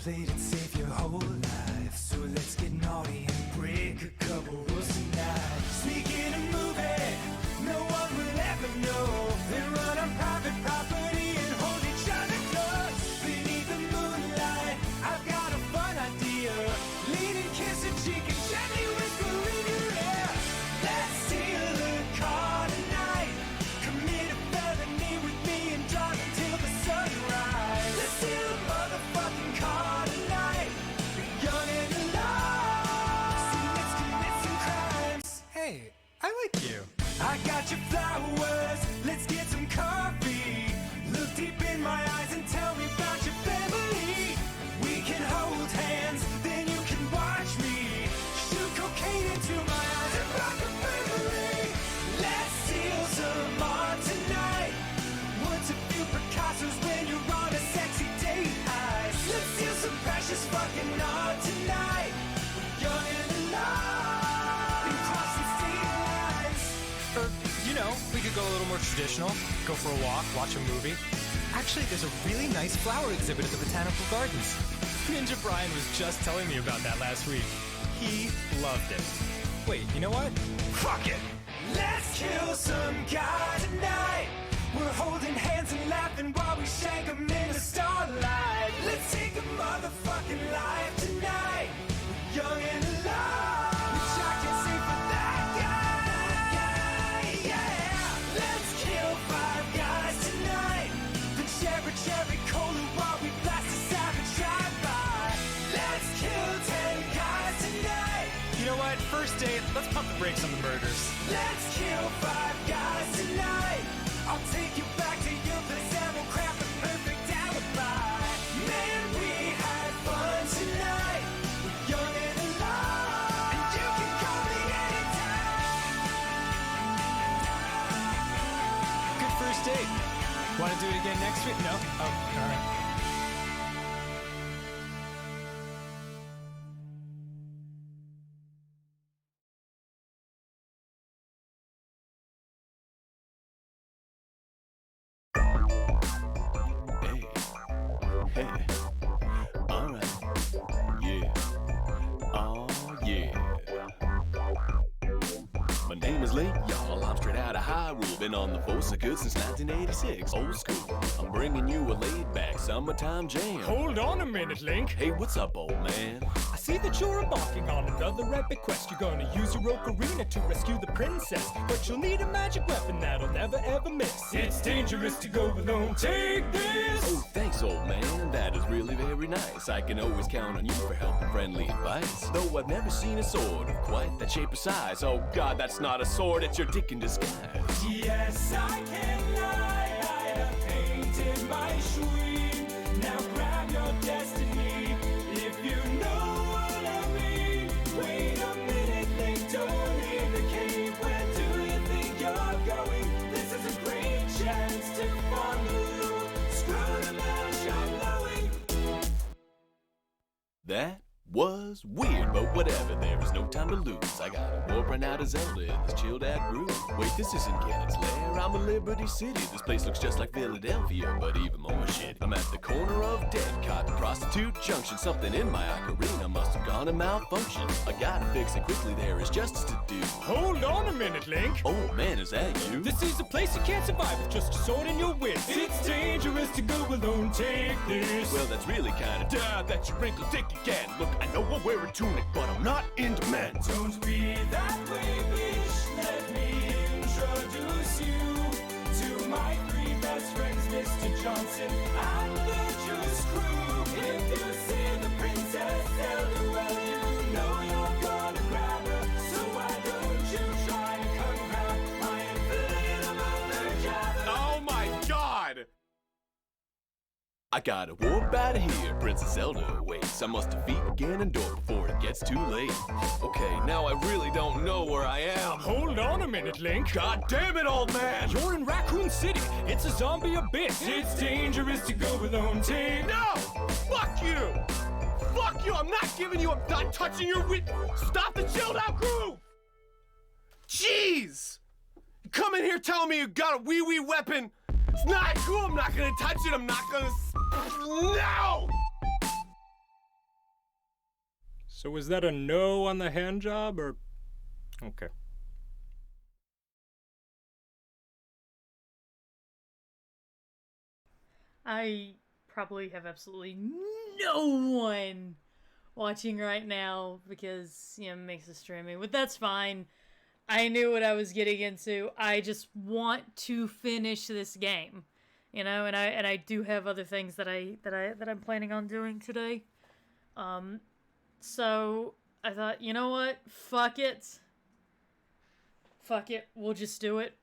played it safe your whole life. So let's get naughty and break a couple rules tonight. Sneak in a movie, no one will ever know. Then run on private property and hold each other close. Beneath the moonlight, I've got a fun idea. Lean and kiss a cheek and gently whisper in your ear. Let's steal a car tonight. Commit a felony with me and drive until the sunrise. Let's steal a motherfucking car tonight. Young and alive. So let's commit some crimes. Hey, I like you. I got your flowers, let's get some coffee. Look deep in my eyes and tell me about your family. We can hold hands, then you can watch me shoot cocaine into my eyes and rock a family. Let's steal some art tonight. What's a few Picassos when you're on a sexy date heist? Let's steal some precious fucking art tonight. We're young and alive and crossing state lines. Or, you know, we could go a little more traditional. Go for a walk, watch a movie. Actually, there's a really nice flower exhibit at the Botanical Gardens. Ninja Brian was just telling me about that last week. He loved it. Wait, you know what? Fuck it! Let's kill some guy tonight. We're holding hands and laughing while we shank 'em in the starlight. Let's take a motherfucking life tonight. We're young and alive. Which I can say for that guy. Yeah. Let's kill 5 guys tonight. Then share a cherry cola while we blast a savage drive-by. Let's kill 10 guys tonight. You know what? First date, let's pump the brakes on the murders. Let's kill 5 guys tonight. I'll take you back to your place and we'll craft a perfect alibi. Man, we had fun tonight. We're young and alive. And you can call me anytime. Good first date. Want to do it again next week? No? Oh, all right. Hey, alright, yeah, oh yeah. My name is Lake, y'all, I'm straight out of Hyrule. Been on the force of good since 1986, old school. I'm bringing you a laid-back summertime jam. Hold on a minute, Link. Hey, what's up, old man? I see that you're embarking on another epic quest. You're gonna use your ocarina to rescue the princess, but you'll need a magic weapon that'll never ever miss. It's dangerous to go alone. Take this! Oh, thanks, old man, that is really very nice. I can always count on you for help and friendly advice. Though I've never seen a sword of quite that shape or size. Oh god, that's not a sword, it's your dick in disguise. Yes, I can lie. I have painted my queen. Now grab your destiny. If you know what I mean. Wait a minute, Link, don't leave the cave. Where do you think you're going? This is a great chance to follow. Screw the metal shop blowing. That was weird, but whatever, there is no time to lose. I gotta warp right now to Zelda in this chilled out groove. Wait, this isn't Ganon's lair, I'm in Liberty City. This place looks just like Philadelphia, but even more shit. I'm at the corner of Dead Cotton Prostitute Junction. Something in my ocarina must have gone and malfunctioned. I gotta fix it quickly, there is justice to do. Hold on a minute, Link. Oh man, is that you? This is a place you can't survive with just a sword in your wrist. It's dangerous to go alone. Take this. Well, that's really kinda duh, that's your wrinkled dick again. Look, I know I wear a tunic, but I'm not into men. Don't be that way, bitch. Let me introduce you to my 3 best friends, Mr. Johnson and the Juice Crew. If you see the Princess Zelda, well, you know you're gonna grab her. So why don't you try to come grab my inflatable jabber? Oh my god! I gotta warp out of here, Princess Zelda awaits. I must defeat Ganondorf before it gets too late. Okay, now I really don't know where I am. Hold on a minute, Link. God damn it, old man! You're in Raccoon City. It's a zombie abyss. It's dangerous to go alone. Take. No! Fuck you! Fuck you! I'm not giving you. I'm not touching your wit. Stop the chilled out groove! Jeez! You come in here telling me you got a wee weapon. It's not cool. I'm not gonna touch it. I'm not gonna. No! So was that a no on the hand job, or... Okay. I probably have absolutely no one watching right now because, you know, it makes the streaming, but that's fine. I knew what I was getting into. I just want to finish this game, you know, and I do have other things that I'm planning on doing today. So I thought, you know what? Fuck it. Fuck it. We'll just do it.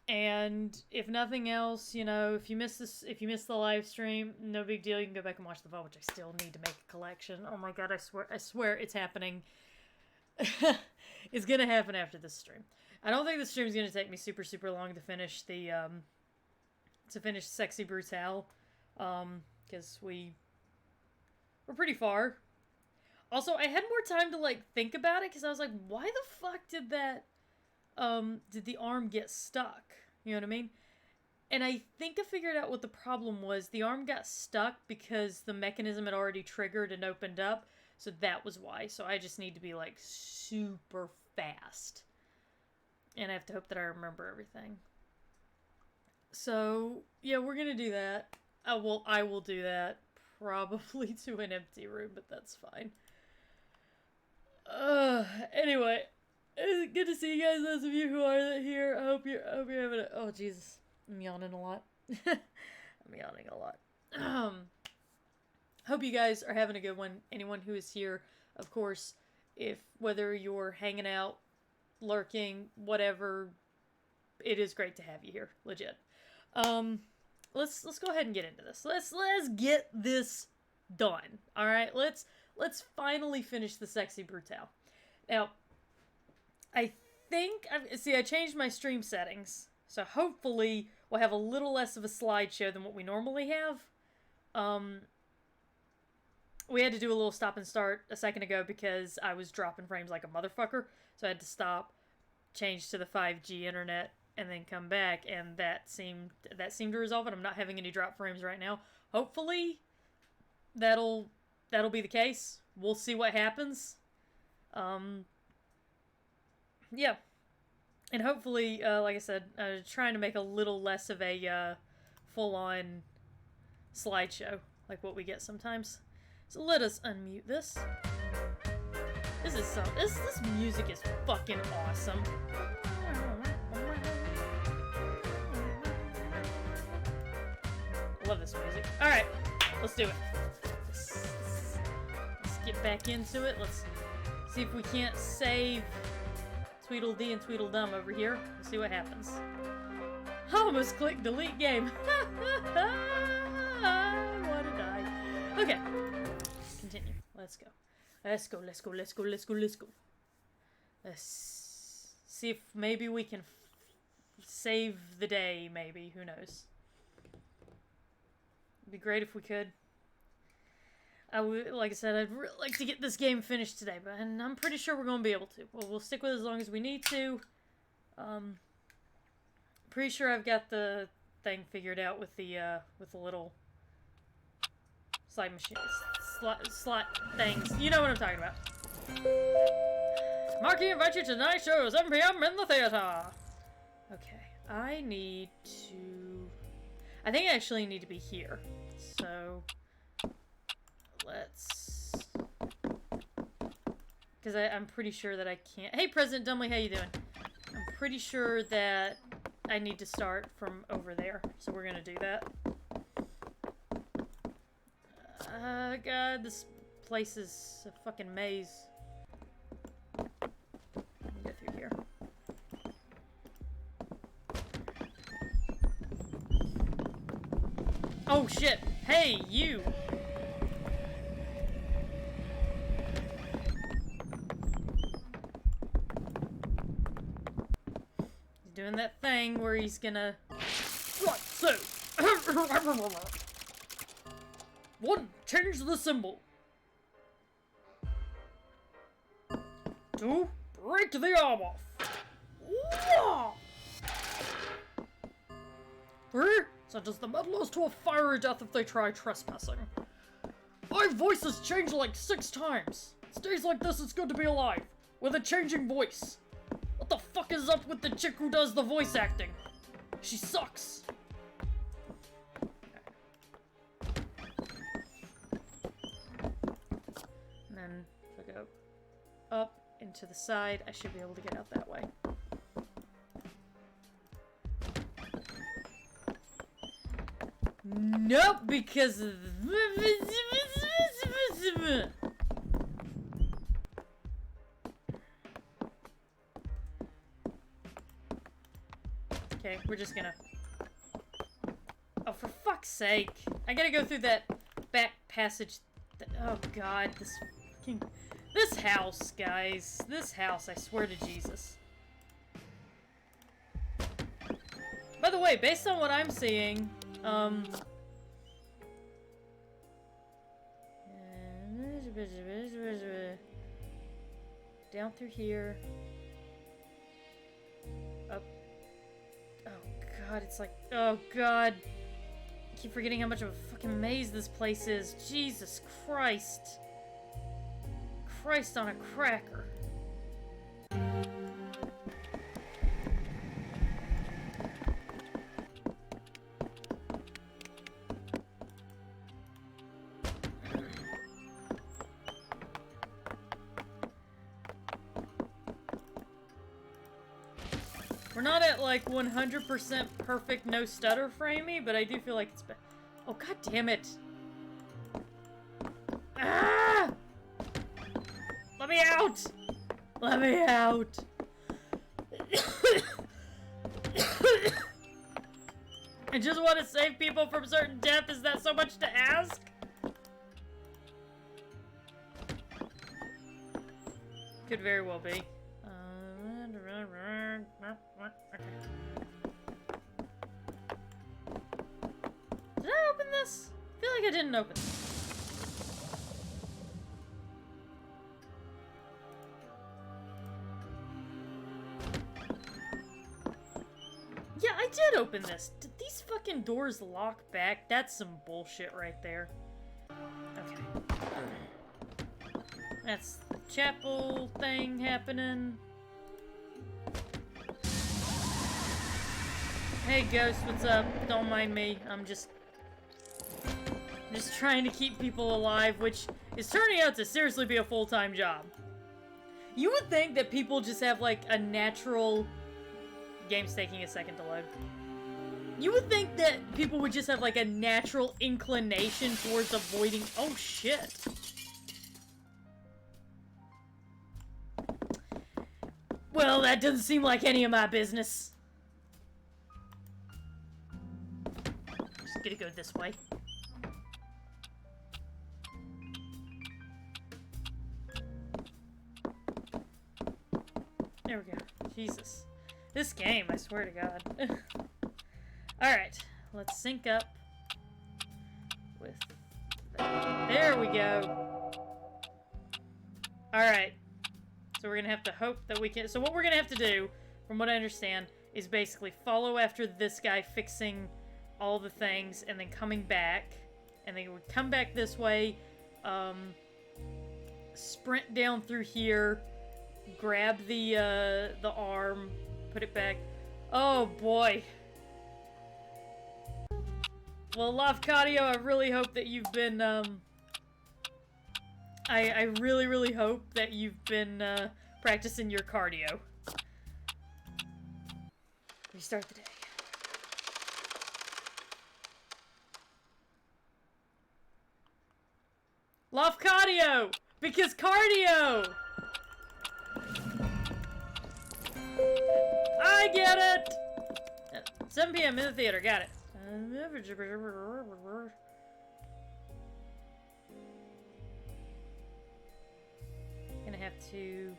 And if nothing else, you know, if you miss the live stream, no big deal. You can go back and watch the VOD, which I still need to make a collection. Oh my god, I swear it's happening. It's gonna happen after this stream. I don't think the stream's gonna take me super long to finish the Sexy Brutale, because we're pretty far. Also, I had more time to like think about it because I was like, why the fuck did the arm get stuck? You know what I mean? And I think I figured out what the problem was. The arm got stuck because the mechanism had already triggered and opened up. So that was why. So I just need to be like super fast. And I have to hope that I remember everything. So, yeah, we're going to do that. I will do that. Probably to an empty room, but that's fine. Anyway. It's good to see you guys, those of you who are here. I hope you're having a... Oh, Jesus. I'm yawning a lot. Hope you guys are having a good one. Anyone who is here, of course, whether you're hanging out, lurking, whatever, it is great to have you here. Legit. Let's go ahead and get into this. Let's get this done. All right? Let's finally finish the Sexy Brutale. Now, I changed my stream settings, so hopefully we'll have a little less of a slideshow than what we normally have. We had to do a little stop and start a second ago because I was dropping frames like a motherfucker, so I had to stop, change to the 5G internet, and then come back, and that seemed to resolve it. I'm not having any drop frames right now. Hopefully that'll be the case. We'll see what happens. Yeah, and hopefully, like I said, trying to make a little less of a full-on slideshow, like what we get sometimes. So let us unmute this. This music is fucking awesome. Love this music. All right, let's do it. Let's get back into it. Let's see if we can't save Tweedledee and Tweedledum over here. We'll see what happens. I almost clicked delete game. What a die. Okay. Continue. Let's go. Let's go. Let's see if maybe we can save the day, maybe. Who knows? It'd be great if we could. Like I said, I'd really like to get this game finished today, and I'm pretty sure we're going to be able to. Well, we'll stick with it as long as we need to. Pretty sure I've got the thing figured out with the little slide machine, slot things. You know what I'm talking about. Marky invites you to tonight's show, 7 p.m. in the theater. Okay, I think I actually need to be here. So let's, because I'm pretty sure that I can't. Hey, President Dumley, how you doing? I'm pretty sure that I need to start from over there, so we're gonna do that. God, this place is a fucking maze. Let me go through here. Oh shit! Hey, you! He's doing that thing where he's gonna... Right, so... 1. Change the symbol. 2. Break the arm off. 3. Sentence the meddlers to a fiery death if they try trespassing. My voice has changed like 6 times. Days like this, it's good to be alive. With a changing voice. What the fuck is up with the chick who does the voice acting? She sucks. And then if I go up and to the side, I should be able to get out that way. Nope, because of okay, we're just gonna... Oh, for fuck's sake. I gotta go through that back passage. Oh god, this fucking... This house, guys. This house, I swear to Jesus. By the way, based on what I'm seeing, down through here. Up. Oh god, it's like, oh god. I keep forgetting how much of a fucking maze this place is. Jesus Christ. Christ on a cracker. We're not at like 100% perfect no stutter framey, but I do feel like it's better. Oh god damn it. Ah! Let me out! Let me out! I just want to save people from certain death. Is that so much to ask? Could very well be. Did I open this? I feel like I didn't open this. Yeah, I did open this. Did these fucking doors lock back? That's some bullshit right there. Okay. That's the chapel thing happening. Hey Ghost, what's up? Don't mind me. I'm just trying to keep people alive, which is turning out to seriously be a full-time job. You would think that people just have like a natural... Game's taking a second to load. You would think that people would just have like a natural inclination towards avoiding... Oh shit. Well, that doesn't seem like any of my business. Just gonna go this way. There we go. Jesus. This game, I swear to God. Alright, let's sync up with that. There we go. Alright. So we're gonna have to hope that we can... So what we're gonna have to do, from what I understand, is basically follow after this guy fixing all the things and then coming back. And then we come back this way, sprint down through here, grab the arm, put it back. Oh boy. Well, Lafcadio, I really hope that you've been, I really, really hope that you've been, practicing your cardio. Restart the day. Lafcadio! Because cardio! I get it! 7 p.m. in the theater, got it. Gonna have to...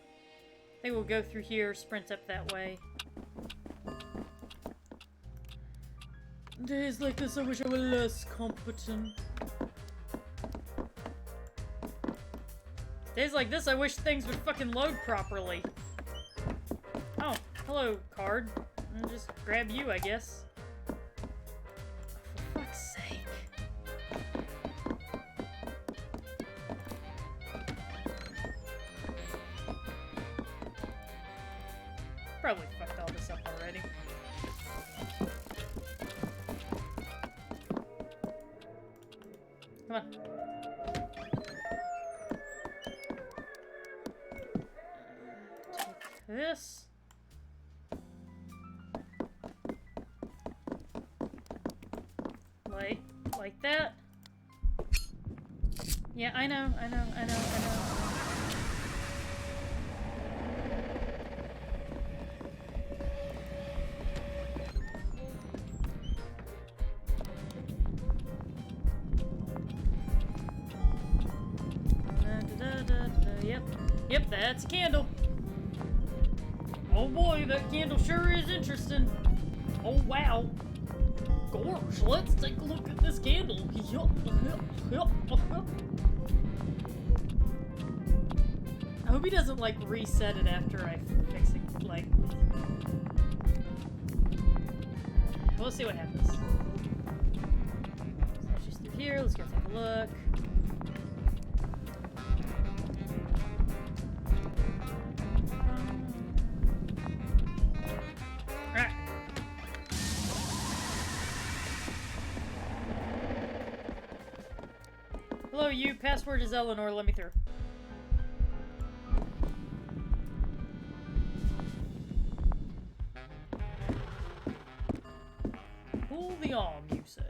I think we'll go through here, sprint up that way. Days like this, I wish I were less competent. Days like this, I wish things would fucking load properly. Oh, hello, card. I'll just grab you, I guess. For fuck's sake. this up already. Come on. Take this. Like that. Yeah, I know. Yep, that's a candle. Oh boy, that candle sure is interesting. Oh wow. Gosh, let's take a look at this candle. I hope he doesn't, like, reset it after I fix it, like... We'll see what happens. So that's just through here, let's go take a look. Alright. Hello, you. Password is Eleanor. Let me through. Pull the arm, you say.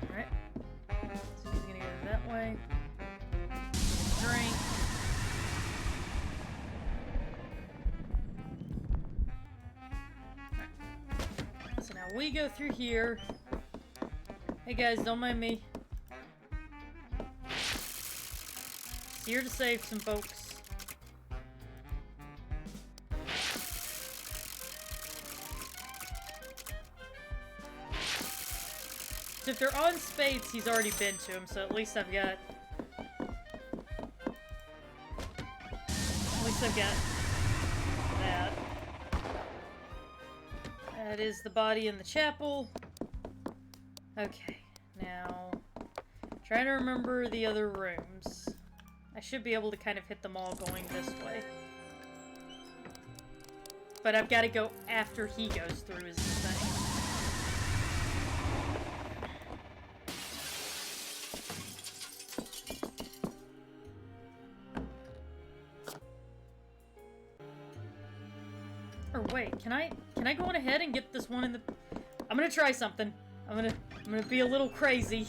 Alright. So he's gonna go that way. Drink. So now we go through here. Hey guys, don't mind me. It's here to save some folks. So if they're on spades, he's already been to him, so at least I've got... At least I've got that. That is the body in the chapel. Okay, now trying to remember the other rooms. I should be able to kind of hit them all going this way. But I've got to go after he goes through is the thing. Or wait, can I go on ahead and get this one in the... I'm gonna try something. I'm gonna be a little crazy.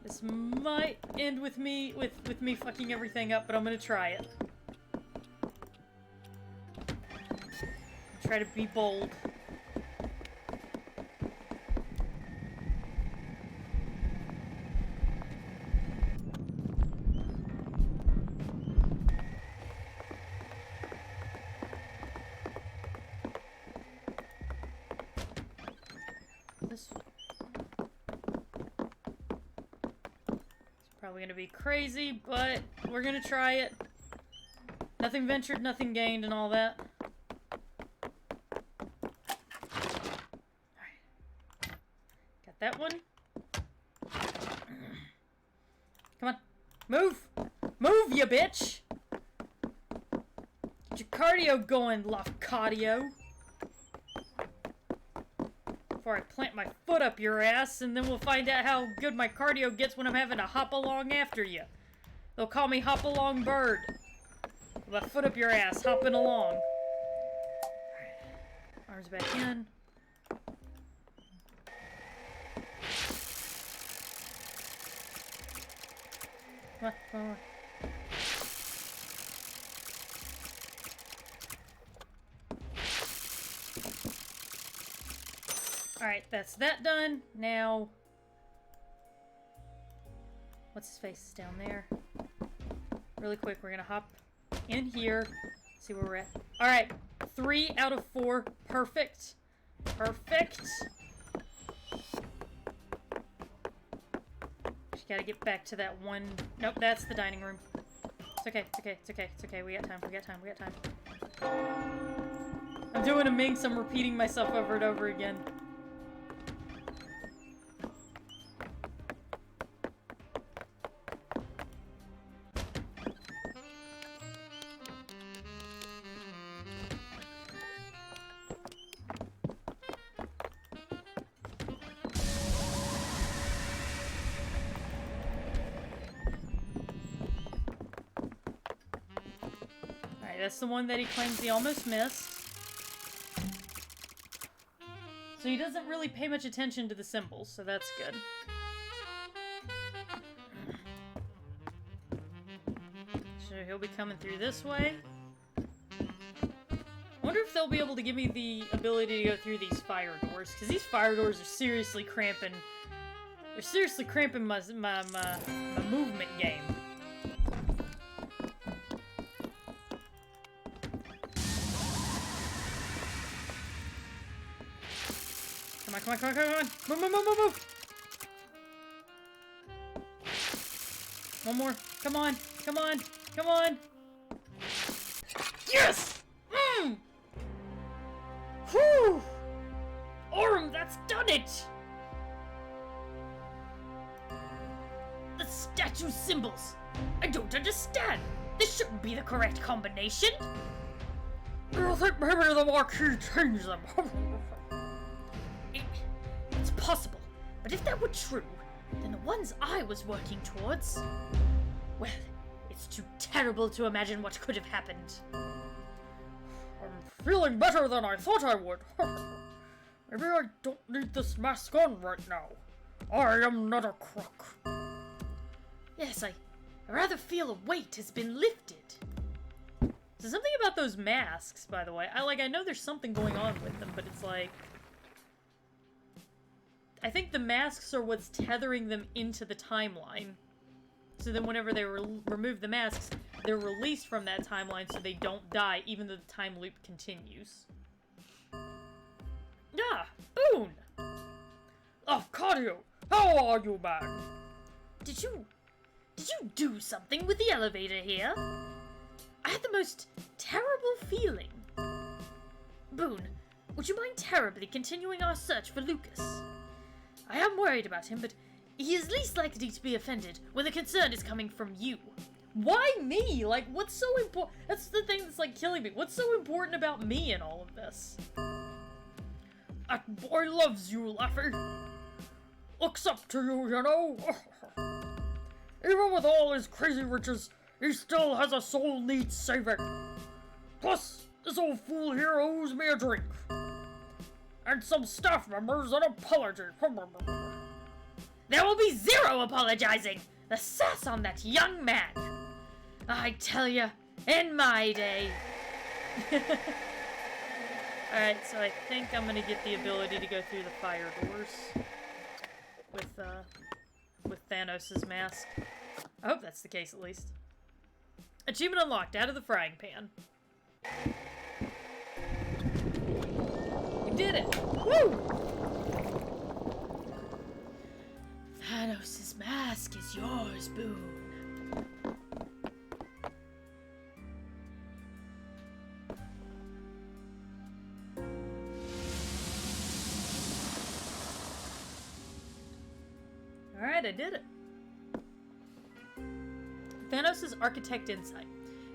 This might end with me fucking everything up, but I'm gonna try it. Try to be bold. This... Probably gonna be crazy, but we're gonna try it. Nothing ventured, nothing gained, and all that. Alright. Got that one. Come on. Move! Move, you bitch! Get your cardio going, Lafcadio. Before I plant my foot up your ass, and then we'll find out how good my cardio gets when I'm having to hop along after you. They'll call me Hop Along Bird. With my foot up your ass, hopping along. Alright. Arms back in. Come on, come on. Alright, that's that done. Now... What's his face? Down there. Really quick, we're gonna hop in here. See where we're at. Alright, 3 out of 4. Perfect. Perfect. Just gotta get back to that one... Nope, that's the dining room. It's okay, it's okay, it's okay, it's okay. We got time, we got time, we got time. I'm doing a minx, I'm repeating myself over and over again. that's the one that he claims he almost missed. So he doesn't really pay much attention to the symbols, so that's good. So he'll be coming through this way. I wonder if they'll be able to give me the ability to go through these fire doors, because these fire doors are seriously cramping. They're seriously cramping my movement game. Come on, come on, come on, come on! Move, move, move, move, move! One more. Come on, come on, come on! Yes! Mmm! Whew! Orm, that's done it! The statue symbols! I don't understand! This shouldn't be the correct combination! I think maybe the Marquis changed them. It's possible, but if that were true, then the ones I was working towards... Well, it's too terrible to imagine what could have happened. I'm feeling better than I thought I would. Maybe I don't need this mask on right now. I am not a crook. Yes, I rather feel a weight has been lifted. So something about those masks, by the way. I know there's something going on with them, but it's like... I think the masks are what's tethering them into the timeline. So then whenever they remove the masks, they're released from that timeline so they don't die, even though the time loop continues. Ah, Boone! Arcadio, how are you, man? Did you do something with the elevator here? I had the most terrible feeling. Boone, would you mind terribly continuing our search for Lucas? I am worried about him, but he is least likely to be offended when the concern is coming from you. Why me? Like, what's so important? That's the thing that's, like, killing me. What's so important about me in all of this? That boy loves you, Laffy. Looks up to you, you know? Even with all his crazy riches, he still has a soul needs saving. Plus, this old fool here owes me a drink. And some staff members an apology. There will be zero apologizing! The sass on that young man! I tell ya, in my day. Alright, so I think I'm gonna get the ability to go through the fire doors. With Thanos' mask. I hope that's the case, at least. Achievement unlocked, out of the frying pan. We did it! Woo! Thanos' mask is yours, Boone. Alright, I did it. Thanos' architect insight.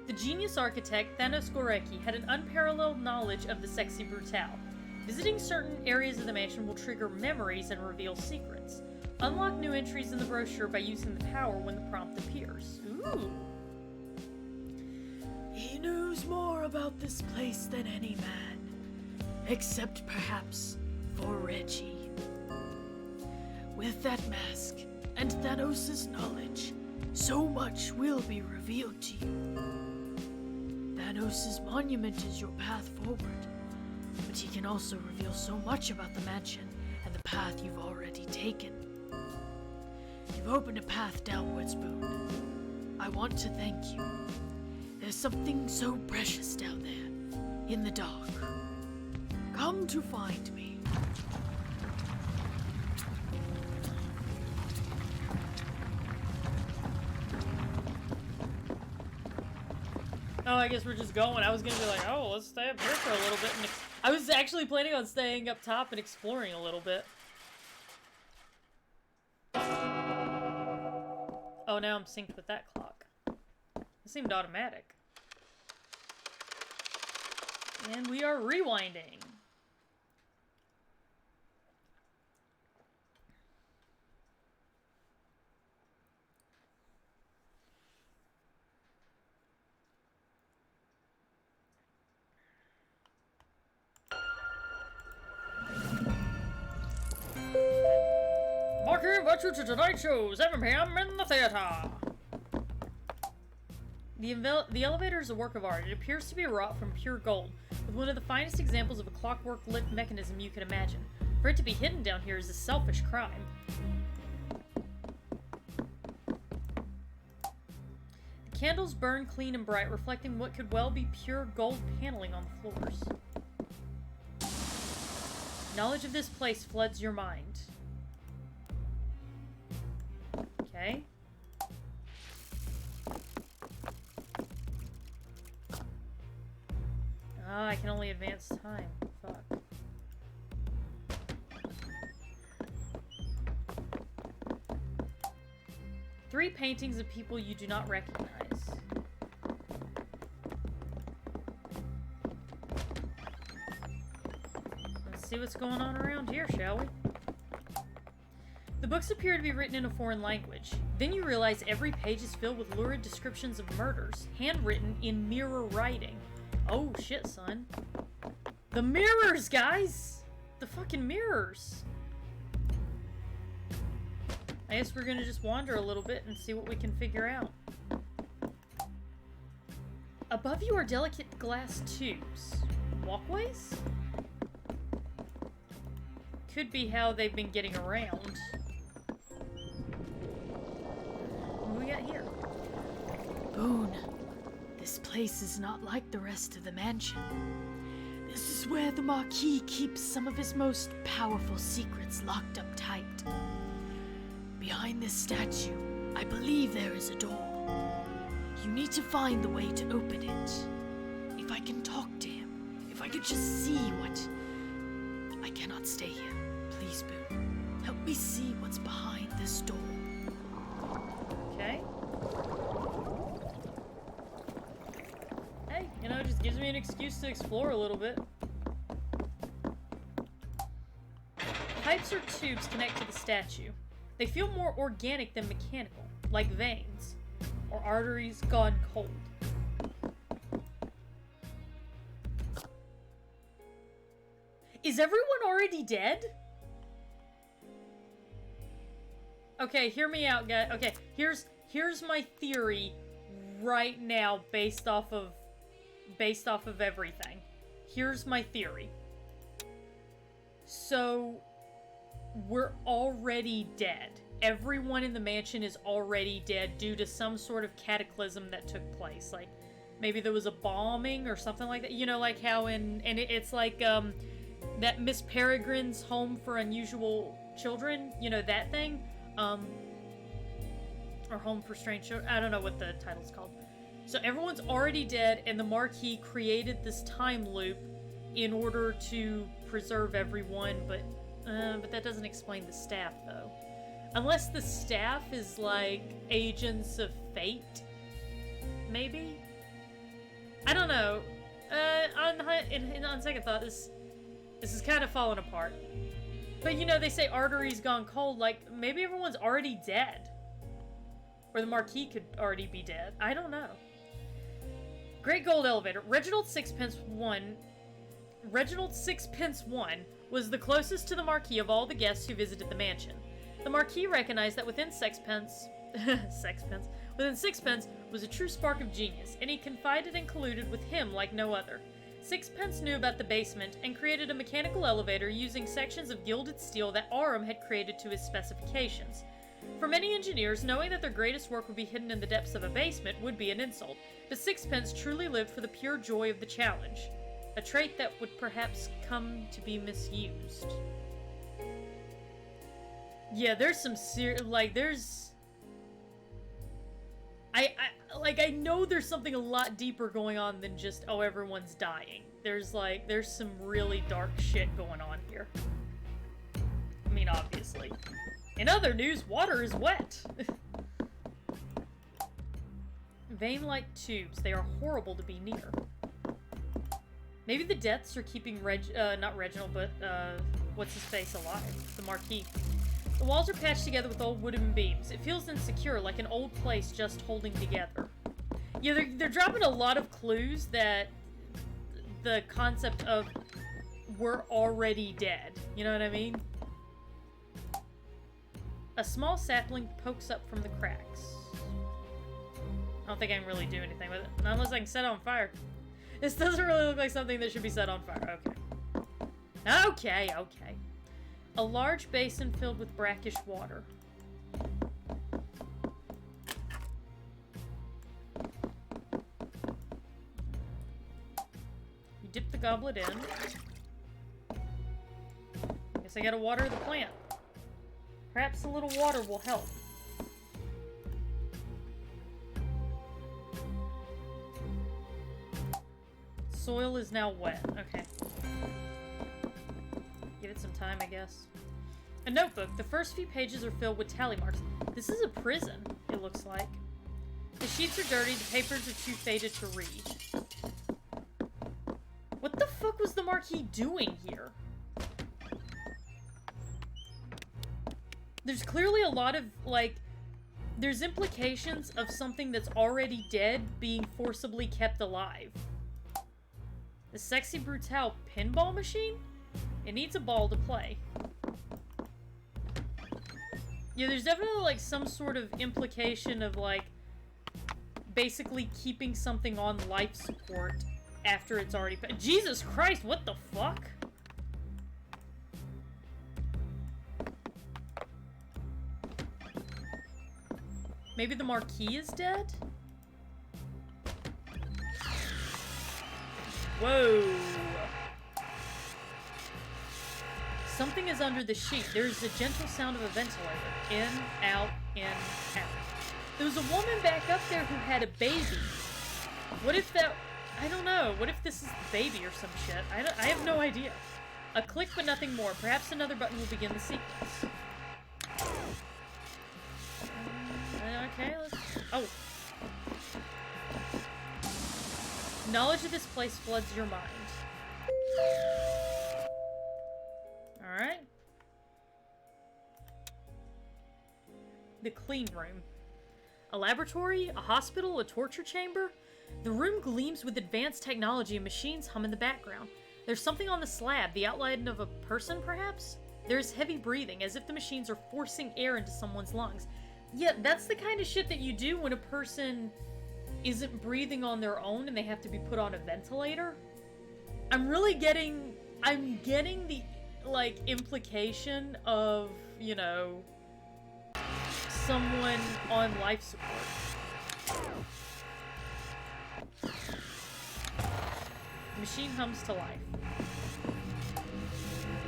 The genius architect, Thanos Gorecki, had an unparalleled knowledge of the sexy Brutale. Visiting certain areas of the mansion will trigger memories and reveal secrets. Unlock new entries in the brochure by using the power when the prompt appears. Ooh. He knows more about this place than any man, except perhaps for Reggie. With that mask and Thanos' knowledge, so much will be revealed to you. Thanos' monument is your path forward, but he can also reveal so much about the mansion and the path you've already taken. You've opened a path downwards, Boone. I want to thank you. There's something so precious down there, in the dark. Come to find me. Oh, I guess we're just going. I was gonna be like, oh, let's stay up here for a little bit. And I was actually planning on staying up top and exploring a little bit. Oh, now I'm synced with that clock. It seemed automatic. And we are rewinding. invite you to tonight's show, 7 p.m. in the theater. The elevator is a work of art. It appears to be wrought from pure gold, with one of the finest examples of a clockwork-lit mechanism you can imagine. For it to be hidden down here is a selfish crime. The candles burn clean and bright, reflecting what could well be pure gold paneling on the floors. Knowledge of this place floods your mind. Okay. Ah, I can only advance time. Fuck. Three paintings of people you do not recognize. Let's see what's going on around here, shall we? The books appear to be written in a foreign language. Then you realize every page is filled with lurid descriptions of murders, handwritten in mirror writing. Oh shit, son. The mirrors, guys! The fucking mirrors! I guess we're gonna just wander a little bit and see what we can figure out. Above you are delicate glass tubes. Walkways? Could be how they've been getting around. What do we got here? Boone, this place is not like the rest of the mansion. This is where the Marquis keeps some of his most powerful secrets locked up tight. Behind this statue, I believe there is a door. You need to find the way to open it. If I can talk to him, if I could just see what... I cannot stay here. Please, Boone, help me see what's behind this door. Okay. Hey, you know, it just gives me an excuse to explore a little bit. Pipes or tubes connect to the statue. They feel more organic than mechanical, like veins, or arteries gone cold. Is everyone already dead? Okay, hear me out, guys. Okay, here's my theory right now based off of everything. Here's my theory. So we're already dead. Everyone in the mansion is already dead due to some sort of cataclysm that took place. Like, maybe there was a bombing or something like that. You know, like how it's like, that Miss Peregrine's Home for Unusual Children. You know, that thing? Or Home for Strange Children. I don't know what the title's called. So everyone's already dead, and the Marquis created this time loop in order to preserve everyone, but that doesn't explain the staff, though. Unless the staff is, like, agents of fate? Maybe? I don't know. On second thought, this is kind of falling apart. But, you know, they say arteries gone cold, like, maybe everyone's already dead. Or the Marquis could already be dead. I don't know. Great Gold Elevator. Reginald Sixpence 1 was the closest to the Marquis of all the guests who visited the mansion. The Marquis recognized that within Sixpence was a true spark of genius, and he confided and colluded with him like no other. Sixpence knew about the basement and created a mechanical elevator using sections of gilded steel that Aurum had created to his specifications. For many engineers, knowing that their greatest work would be hidden in the depths of a basement would be an insult, but Sixpence truly lived for the pure joy of the challenge, a trait that would perhaps come to be misused. Yeah, there's some I know there's something a lot deeper going on than just, oh, everyone's dying. There's some really dark shit going on here. I mean, obviously. In other news, water is wet. Vein-like tubes. They are horrible to be near. Maybe the deaths are keeping not Reginald, but, what's-his-face alive? The Marquis. The walls are patched together with old wooden beams. It feels insecure, like an old place just holding together. Yeah, they're dropping a lot of clues that the concept of we're already dead. You know what I mean? A small sapling pokes up from the cracks. I don't think I can really do anything with it. Not unless I can set it on fire. This doesn't really look like something that should be set on fire. Okay. Okay. A large basin filled with brackish water. You dip the goblet in. Guess I gotta water the plant. Perhaps a little water will help. Soil is now wet. Okay. Give it some time, I guess. A notebook. The first few pages are filled with tally marks. This is a prison, it looks like. The sheets are dirty, the papers are too faded to read. What the fuck was the Marquis doing here? There's clearly a lot of, like, there's implications of something that's already dead being forcibly kept alive. The Sexy Brutale pinball machine? It needs a ball to play. Yeah, there's definitely, like, some sort of implication of, like, basically keeping something on life support after it's already... Jesus Christ, what the fuck? Maybe the Marquis is dead? Whoa. Something is under the sheet. There's a gentle sound of a ventilator. In, out, in, out. There was a woman back up there who had a baby. What if that... I don't know. What if this is the baby or some shit? I have no idea. A click but nothing more. Perhaps another button will begin the sequence. Okay, let's... Oh. Knowledge of this place floods your mind. Alright. The clean room. A laboratory, a hospital, a torture chamber? The room gleams with advanced technology and machines hum in the background. There's something on the slab, the outline of a person, perhaps? There's heavy breathing, as if the machines are forcing air into someone's lungs. Yeah, that's the kind of shit that you do when a person isn't breathing on their own and they have to be put on a ventilator. I'm getting the, like, implication of, you know, someone on life support. The machine hums to life.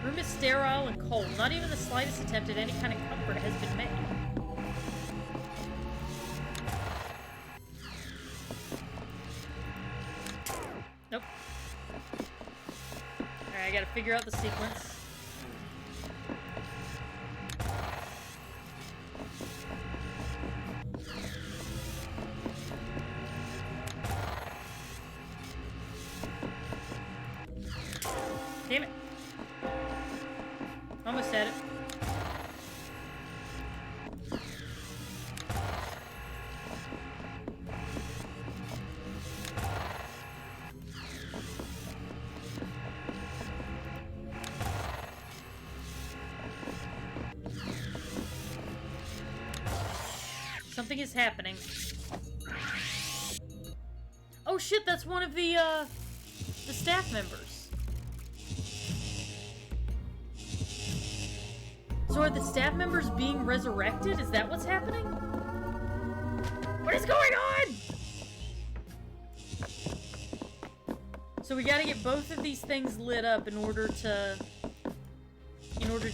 The room is sterile and cold. Not even the slightest attempt at any kind of comfort has been made. Nope. Alright, I gotta figure out the sequence. Damn it. Almost had it. Something is happening. Oh shit, that's one of the staff members. So are the staff members being resurrected? Is that what's happening? What is going on? So we gotta get both of these things lit up in order to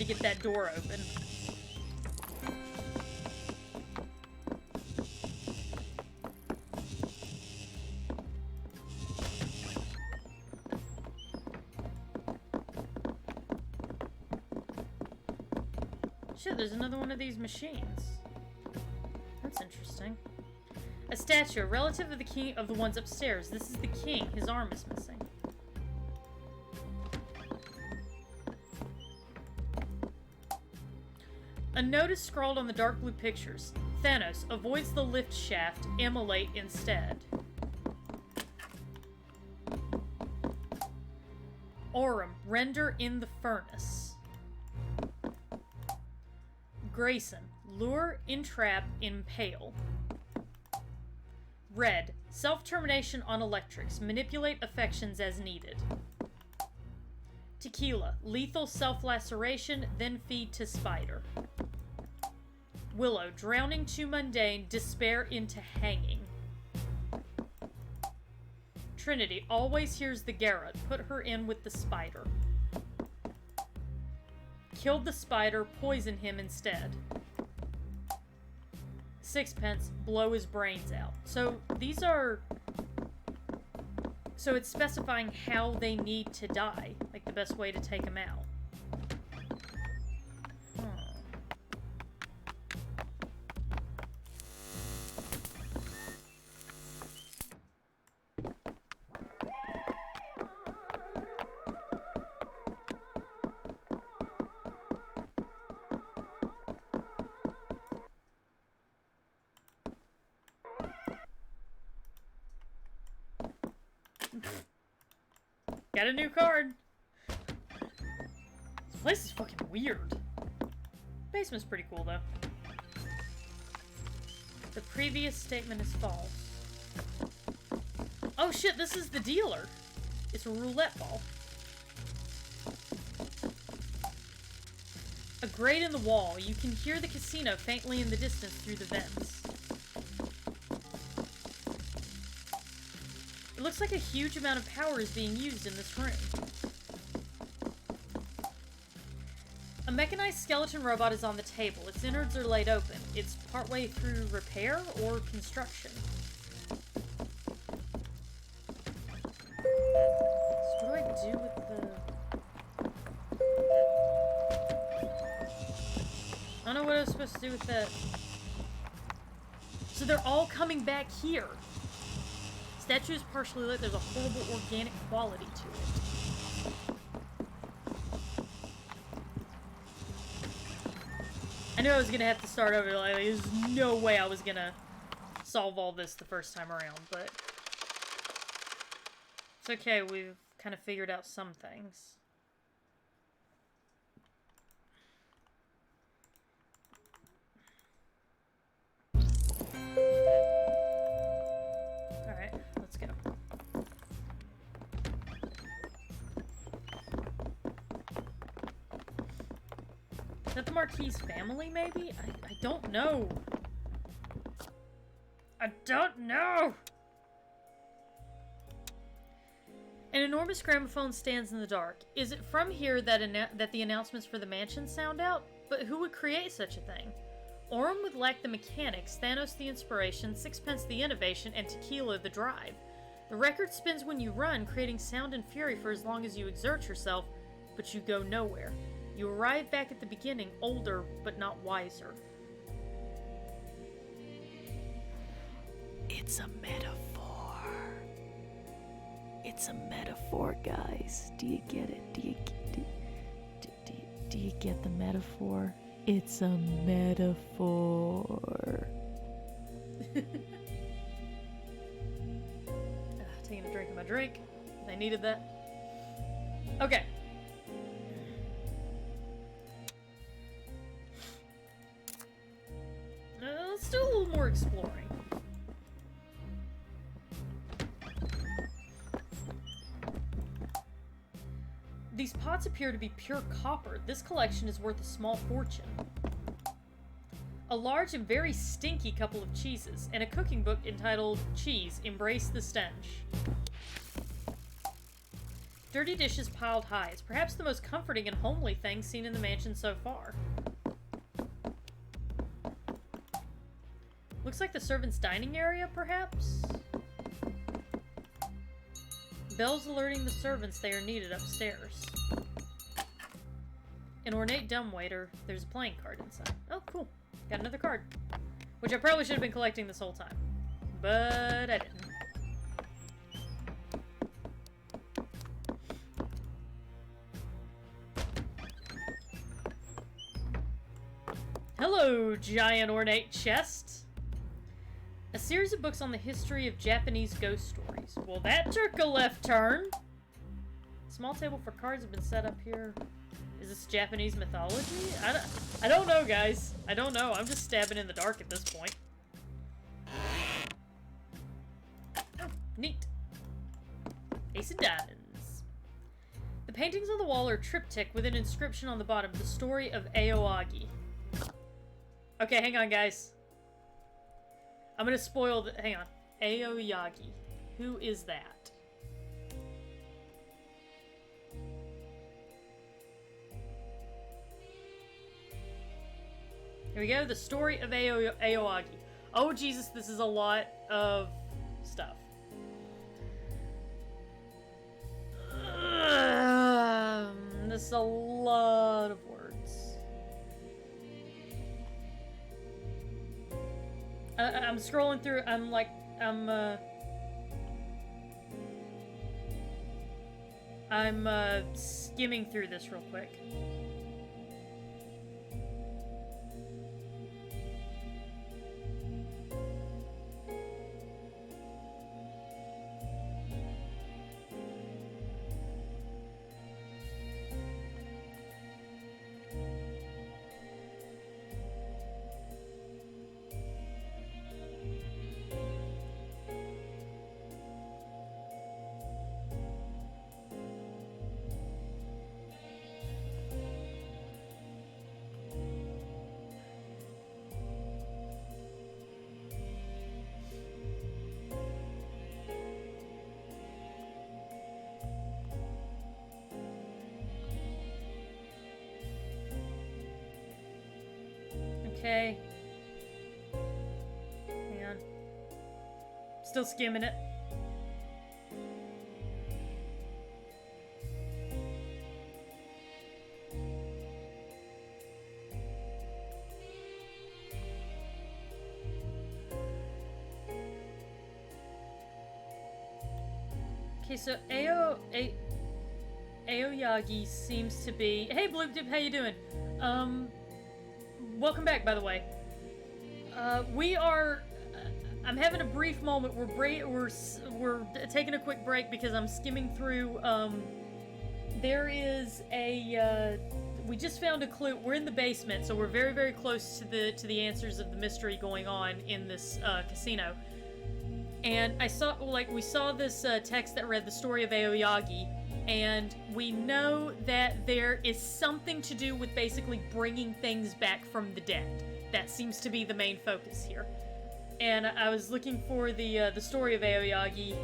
get that door open. Shit, there's another one of these machines. That's interesting. A statue, a relative of the king of the ones upstairs. This is the king. His arm is missing. A note is scrawled on the dark blue pictures. Thanos avoids the lift shaft, immolate instead. Aurum, render in the furnace. Grayson, Lure, entrap, impale. Red, self-termination on electrics. Manipulate affections as needed. Tequila, lethal self-laceration, then feed to spider. Willow, drowning too mundane, despair into hanging. Trinity, always hears the garrote. Put her in with the spider. Killed the spider, poison him instead. Sixpence, blow his brains out. So these are... So it's specifying how they need to die. Like the best way to take them out. Got a new card. This place is fucking weird. Basement's pretty cool though. The previous statement is false. Oh shit, this is the dealer. It's a roulette ball. A grate in the wall. You can hear the casino faintly in the distance through the vents. It looks like a huge amount of power is being used in this room. A mechanized skeleton robot is on the table. Its innards are laid open. It's partway through repair or construction. So what do I do with the... I don't know what I was supposed to do with that. So they're all coming back here. Statue is partially lit. There's a horrible organic quality to it. I knew I was going to have to start over. Like, there's no way I was going to solve all this the first time around, but it's okay. We've kind of figured out some things. Alright, let's go. Is that the Marquis family, maybe? I don't know. I don't know! An enormous gramophone stands in the dark. Is it from here that the announcements for the mansion sound out? But who would create such a thing? Aurum would lack the mechanics, Thanos the inspiration, Sixpence the innovation, and Tequila the drive. The record spins when you run, creating sound and fury for as long as you exert yourself, but you go nowhere. You arrive back at the beginning, older, but not wiser. It's a metaphor. It's a metaphor, guys. Do you get it? Do you get the metaphor? It's a metaphor. Taking a drink of my drink. I needed that. Okay. Let's do a little more exploring. These pots appear to be pure copper. This collection is worth a small fortune. A large and very stinky couple of cheeses, and a cooking book entitled Cheese, Embrace the Stench. Dirty dishes piled high. It's perhaps the most comforting and homely thing seen in the mansion so far. Looks like the servants' dining area, perhaps? Bells alerting the servants they are needed upstairs. An ornate dumbwaiter. There's a playing card inside. Oh, cool. Got another card. Which I probably should have been collecting this whole time. But I didn't. Hello, giant ornate chest. A series of books on the history of Japanese ghost stories. Well, that took a left turn. Small table for cards have been set up here. Is this Japanese mythology? I don't know, guys. I don't know. I'm just stabbing in the dark at this point. Oh, neat. Ace of Diamonds. The paintings on the wall are a triptych with an inscription on the bottom, the story of Aoyagi. Okay, hang on, guys. I'm gonna spoil the... Hang on. Aoyagi. Who is that? Here we go. The story of Aoyagi. Oh, Jesus, this is a lot of stuff. This is a lot of words. I'm scrolling through. I'm skimming through this real quick. Okay. Hang on. Still skimming it. Okay, so Aoyagi seems to be... Hey, Bloop Dip, how you doing? Welcome back, by the way. We are... I'm having a brief moment. We're taking a quick break because I'm skimming through. There is a... we just found a clue. We're in the basement, so we're very, very close to the answers of the mystery going on in this casino. And I saw, we saw this text that read the story of Aoyagi, and we know that there is something to do with basically bringing things back from the dead. That seems to be the main focus here. And I was looking for the story of Aoyagi.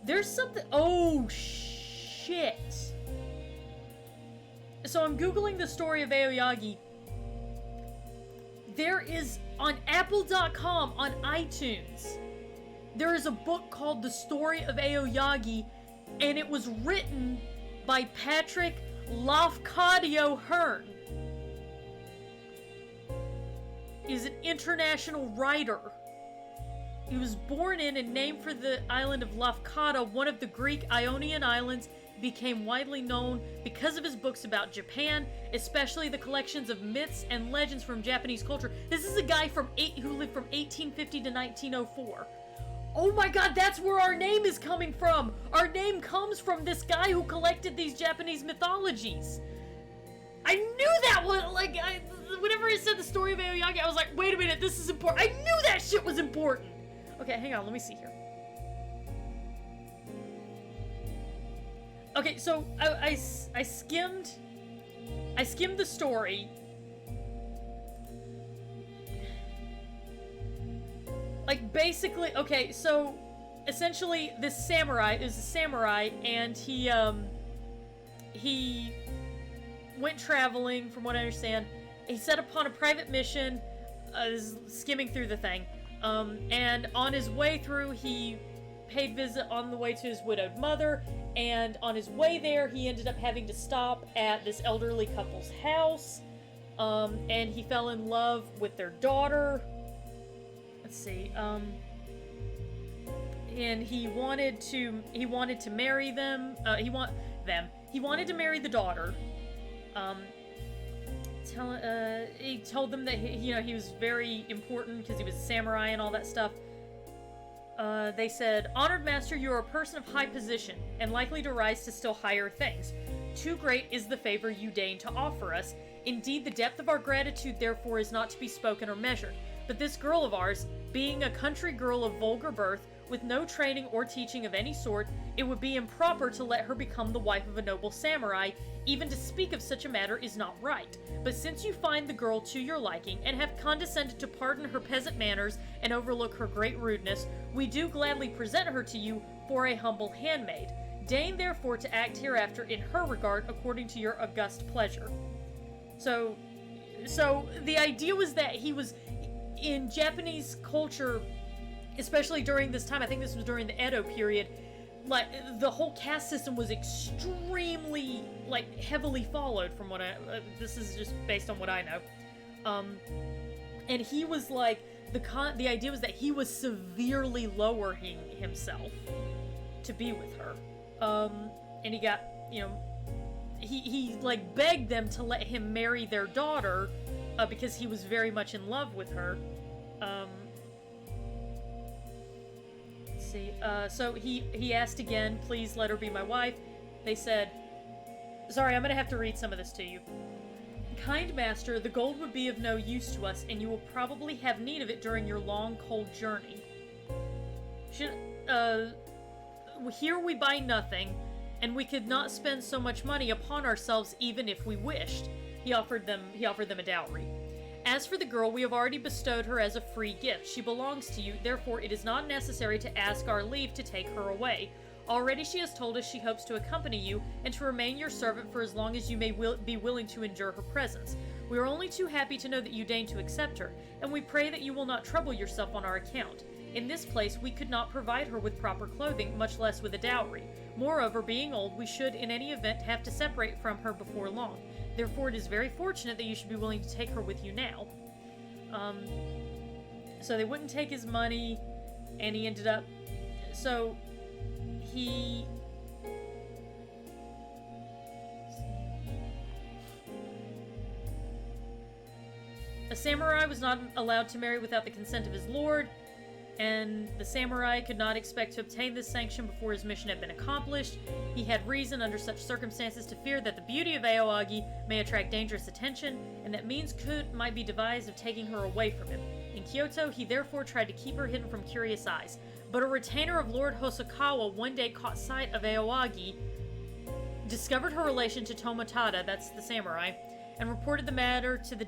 There's something... Oh, shit. So I'm Googling the story of Aoyagi. There is, on Apple.com, on iTunes, there is a book called The Story of Aoyagi, and it was written by Patrick Lafcadio Hearn. He's an international writer. He was born in and named for the island of Lafcadia, one of the Greek Ionian islands. Became widely known because of his books about Japan, especially the collections of myths and legends from Japanese culture. This is a guy who lived from 1850 to 1904. Oh my god, that's where our name is coming from! Our name comes from this guy who collected these Japanese mythologies. I knew that was, whenever it said the story of Aoyagi, I was like, wait a minute, this is important. I knew that shit was important! Okay, hang on, let me see here. Okay, so I skimmed the story. Like, basically, okay, so essentially this samurai is a samurai, and he went traveling, from what I understand. He set upon a private mission, skimming through the thing, and on his way through, he paid visit on the way to his widowed mother, and on his way there, he ended up having to stop at this elderly couple's house, and he fell in love with their daughter. Let's see, and he wanted to marry them. He wanted to marry the daughter. He told them that he was very important because he was a samurai and all that stuff. They said, "Honored Master, you are a person of high position, and likely to rise to still higher things. Too great is the favor you deign to offer us. Indeed, the depth of our gratitude, therefore, is not to be spoken or measured. But this girl of ours, being a country girl of vulgar birth, with no training or teaching of any sort, it would be improper to let her become the wife of a noble samurai. Even to speak of such a matter is not right. But since you find the girl to your liking, and have condescended to pardon her peasant manners and overlook her great rudeness, we do gladly present her to you for a humble handmaid. Deign therefore to act hereafter in her regard according to your august pleasure." So the idea was that he was, in Japanese culture, especially during this time, I think this was during the Edo period, like, the whole caste system was extremely, like, heavily followed from what this is just based on what I know. And he was like, the idea was that he was severely lowering himself to be with her. And he got, he like begged them to let him marry their daughter, because he was very much in love with her. Let's see. So he asked again, "Please let her be my wife." They said, sorry, I'm gonna have to read some of this to you. "Kind master, the gold would be of no use to us, and you will probably have need of it during your long, cold journey. Here we buy nothing, and we could not spend so much money upon ourselves even if we wished." He offered them a dowry. "As for the girl, we have already bestowed her as a free gift. She belongs to you, therefore it is not necessary to ask our leave to take her away. Already she has told us she hopes to accompany you, and to remain your servant for as long as you may be willing to endure her presence. We are only too happy to know that you deign to accept her, and we pray that you will not trouble yourself on our account. In this place, we could not provide her with proper clothing, much less with a dowry. Moreover, being old, we should in any event have to separate from her before long. Therefore, it is very fortunate that you should be willing to take her with you now." So they wouldn't take his money, and he ended up... So, he... A samurai was not allowed to marry without the consent of his lord, and the samurai could not expect to obtain this sanction before his mission had been accomplished. He had reason under such circumstances to fear that the beauty of Aoagi may attract dangerous attention, and that means might be devised of taking her away from him. In Kyoto, he therefore tried to keep her hidden from curious eyes. But a retainer of Lord Hosokawa one day caught sight of Aoagi, discovered her relation to Tomotada, that's the samurai, and reported the matter to the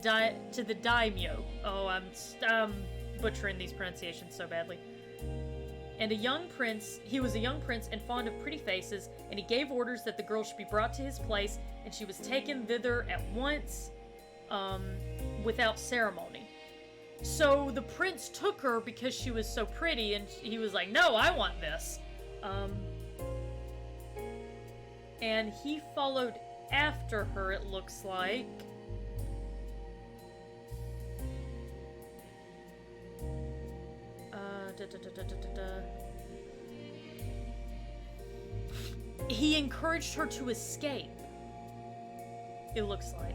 daimyo. Oh, I'm butchering these pronunciations so badly. And he was a young prince and fond of pretty faces, and he gave orders that the girl should be brought to his place, and she was taken thither at once, without ceremony. So the prince took her because she was so pretty, and he was like, "No, I want this." And he followed after her, it looks like. He encouraged her to escape, it looks like.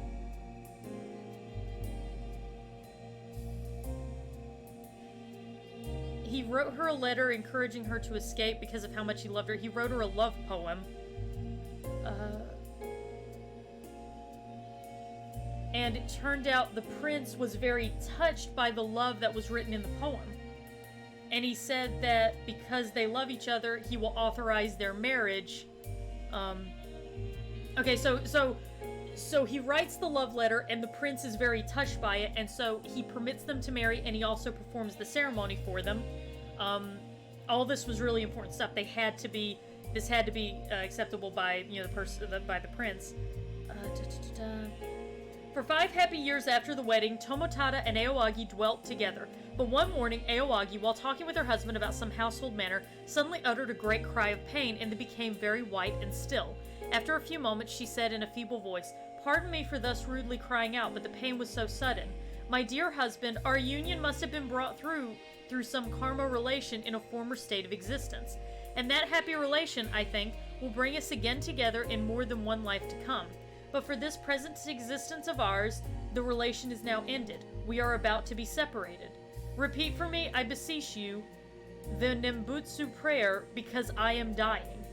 He wrote her a letter encouraging her to escape because of how much he loved her. He wrote her a love poem. And it turned out the prince was very touched by the love that was written in the poem. And he said that because they love each other, he will authorize their marriage. Okay, so he writes the love letter, and the prince is very touched by it, and so he permits them to marry, and he also performs the ceremony for them. All this was really important stuff. This had to be acceptable by by the prince. For 5 happy years after the wedding, Tomotada and Aoagi dwelt together. But one morning, Aoagi, while talking with her husband about some household matter, suddenly uttered a great cry of pain and then became very white and still. After a few moments, she said in a feeble voice, "Pardon me for thus rudely crying out, but the pain was so sudden. My dear husband, our union must have been brought through some karma relation in a former state of existence. And that happy relation, I think, will bring us again together in more than one life to come. But for this present existence of ours, the relation is now ended. We are about to be separated. Repeat for me, I beseech you, the Nembutsu prayer because I am dying.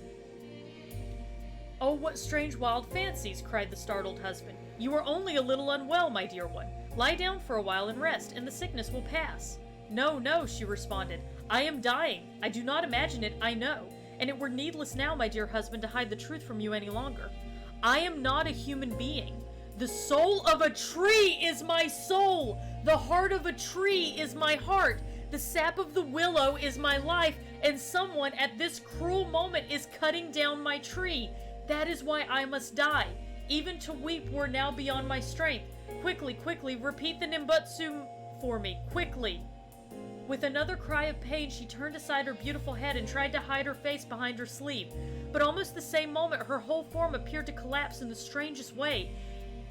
Oh, what strange wild fancies, cried the startled husband. You are only a little unwell, my dear one. Lie down for a while and rest, and the sickness will pass. No, no, she responded. I am dying. I do not imagine it, I know. And it were needless now, my dear husband, to hide the truth from you any longer. I am not a human being. The soul of a tree is my soul. The heart of a tree is my heart. The sap of the willow is my life, and someone at this cruel moment is cutting down my tree. That is why I must die. Even to weep were now beyond my strength. Quickly, quickly, repeat the Nimbutsu for me. Quickly. With another cry of pain, she turned aside her beautiful head and tried to hide her face behind her sleeve. But almost the same moment, her whole form appeared to collapse in the strangest way,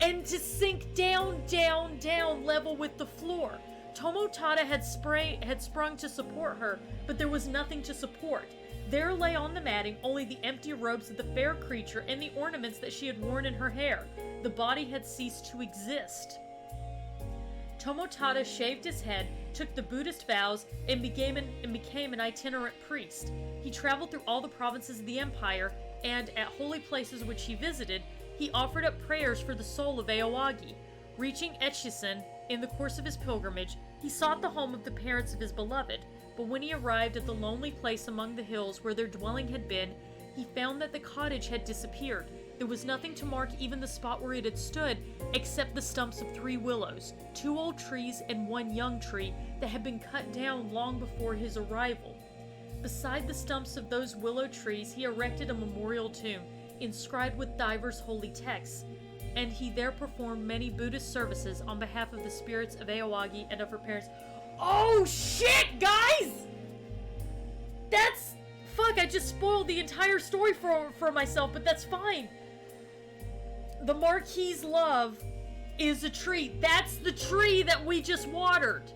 and to sink down, down, down, level with the floor. Tomotada had sprung to support her, but there was nothing to support. There lay on the matting only the empty robes of the fair creature and the ornaments that she had worn in her hair. The body had ceased to exist. Tomotada shaved his head, took the Buddhist vows, and became an itinerant priest. He traveled through all the provinces of the empire, and at holy places which he visited, he offered up prayers for the soul of Aowagi. Reaching Echizen, in the course of his pilgrimage, he sought the home of the parents of his beloved, but when he arrived at the lonely place among the hills where their dwelling had been, he found that the cottage had disappeared. There was nothing to mark even the spot where it had stood, except the stumps of 3 willows, 2 old trees and 1 young tree that had been cut down long before his arrival. Beside the stumps of those willow trees, he erected a memorial tomb, inscribed with divers holy texts, and he there performed many Buddhist services on behalf of the spirits of Aowagi and of her parents. Oh shit, guys! That's... Fuck, I just spoiled the entire story for myself, but that's fine. The Marquis's love is a tree. That's the tree that we just watered.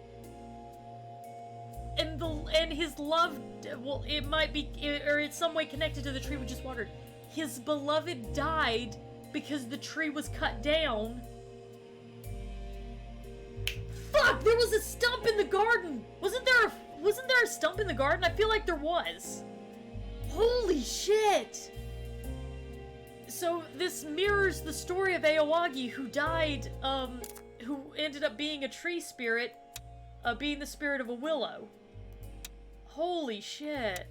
And his love, well, it might be, or it's some way connected to the tree we just watered. His beloved died because the tree was cut down. Fuck! There was a stump in the garden. Wasn't there a stump in the garden? I feel like there was. Holy shit! So this mirrors the story of Aowagi, who died, who ended up being a tree spirit, being the spirit of a willow. Holy shit.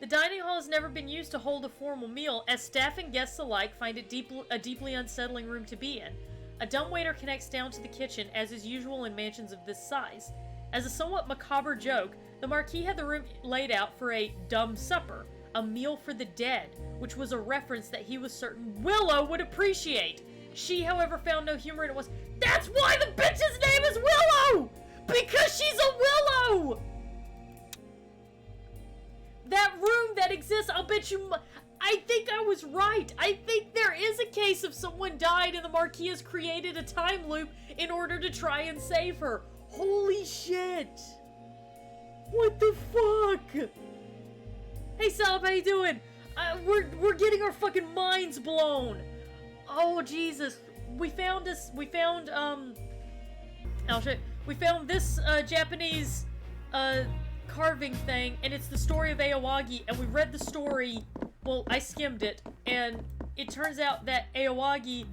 The dining hall has never been used to hold a formal meal, as staff and guests alike find it a deeply unsettling room to be in. A dumbwaiter connects down to the kitchen, as is usual in mansions of this size. As a somewhat macabre joke, the Marquis had the room laid out for a dumb supper, a meal for the dead, which was a reference that he was certain Willow would appreciate. She, however, found no humor in it. That's why the bitch's name is Willow! Because she's a willow! That room that exists, I'll bet you... I think I was right. I think there is a case of someone died and the Marquis has created a time loop in order to try and save her. Holy shit. What the fuck? Hey, Salab, how you doing? We're getting our fucking minds blown. Oh, Jesus. We found this Japanese, carving thing, and it's the story of Aowagi, and we read the story, well, I skimmed it, and it turns out that Aowagi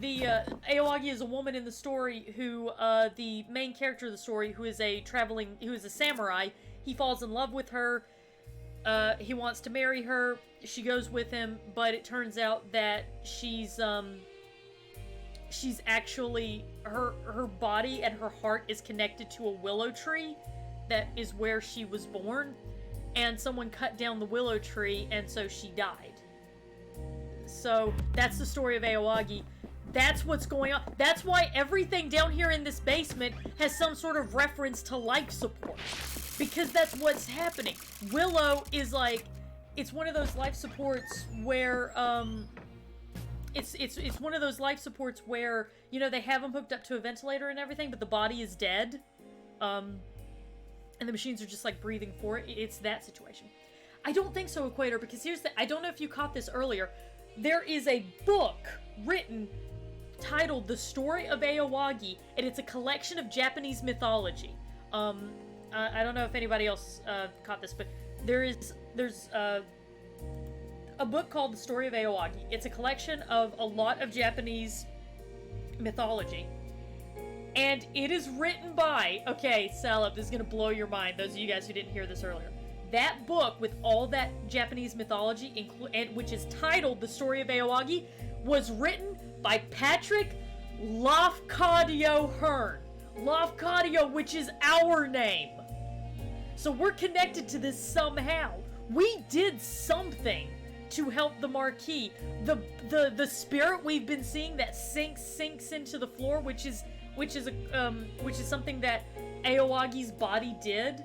is a woman in the story who, the main character of the story, who is a samurai, he falls in love with her, he wants to marry her, she goes with him, but it turns out that she's actually, her body and her heart is connected to a willow tree, that is where she was born, and someone cut down the willow tree, and so she died. So, that's the story of Aowagi. That's what's going on. That's why everything down here in this basement has some sort of reference to life support. Because that's what's happening. Willow is like, it's one of those life supports where, it's one of those life supports where, you know, they have them hooked up to a ventilator and everything, but the body is dead. And the machines are just like breathing for it. It's that situation. I don't think so, Equator, because I don't know if you caught this earlier. There is a book written titled The Story of Aowagi, and it's a collection of Japanese mythology. I don't know if anybody else caught this, but there's a book called The Story of Aoyagi. It's a collection of a lot of Japanese mythology. And it is written by, okay, Salop, this is going to blow your mind, those of you guys who didn't hear this earlier. That book with all that Japanese mythology, which is titled The Story of Aoyagi, was written by Patrick Lafcadio Hearn. Lafcadio, which is our name. So we're connected to this somehow. We did something to help the Marquis. The spirit we've been seeing that sinks into the floor, which is something that Aoyagi's body did.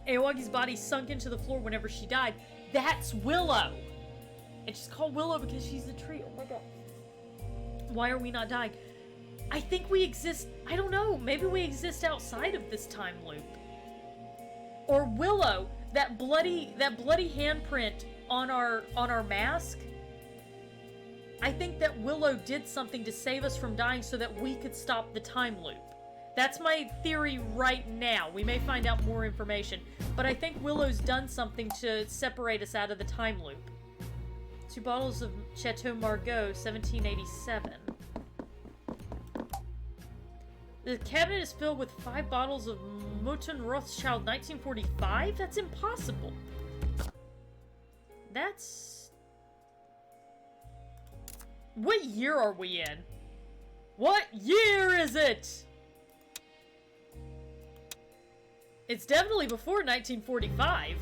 Aoyagi's body sunk into the floor whenever she died. That's Willow. It's just called Willow because she's a tree. Oh my god. Why are we not dying? I think we exist. I don't know. Maybe we exist outside of this time loop. Or Willow, that bloody handprint on our mask. I think that Willow did something to save us from dying so that we could stop the time loop. That's my theory right now. We may find out more information, but I think Willow's done something to separate us out of the time loop. 2 bottles of Chateau Margaux, 1787. The cabinet is filled with 5 bottles of Mouton Rothschild 1945? That's impossible. That's... What year are we in? What year is it? It's definitely before 1945.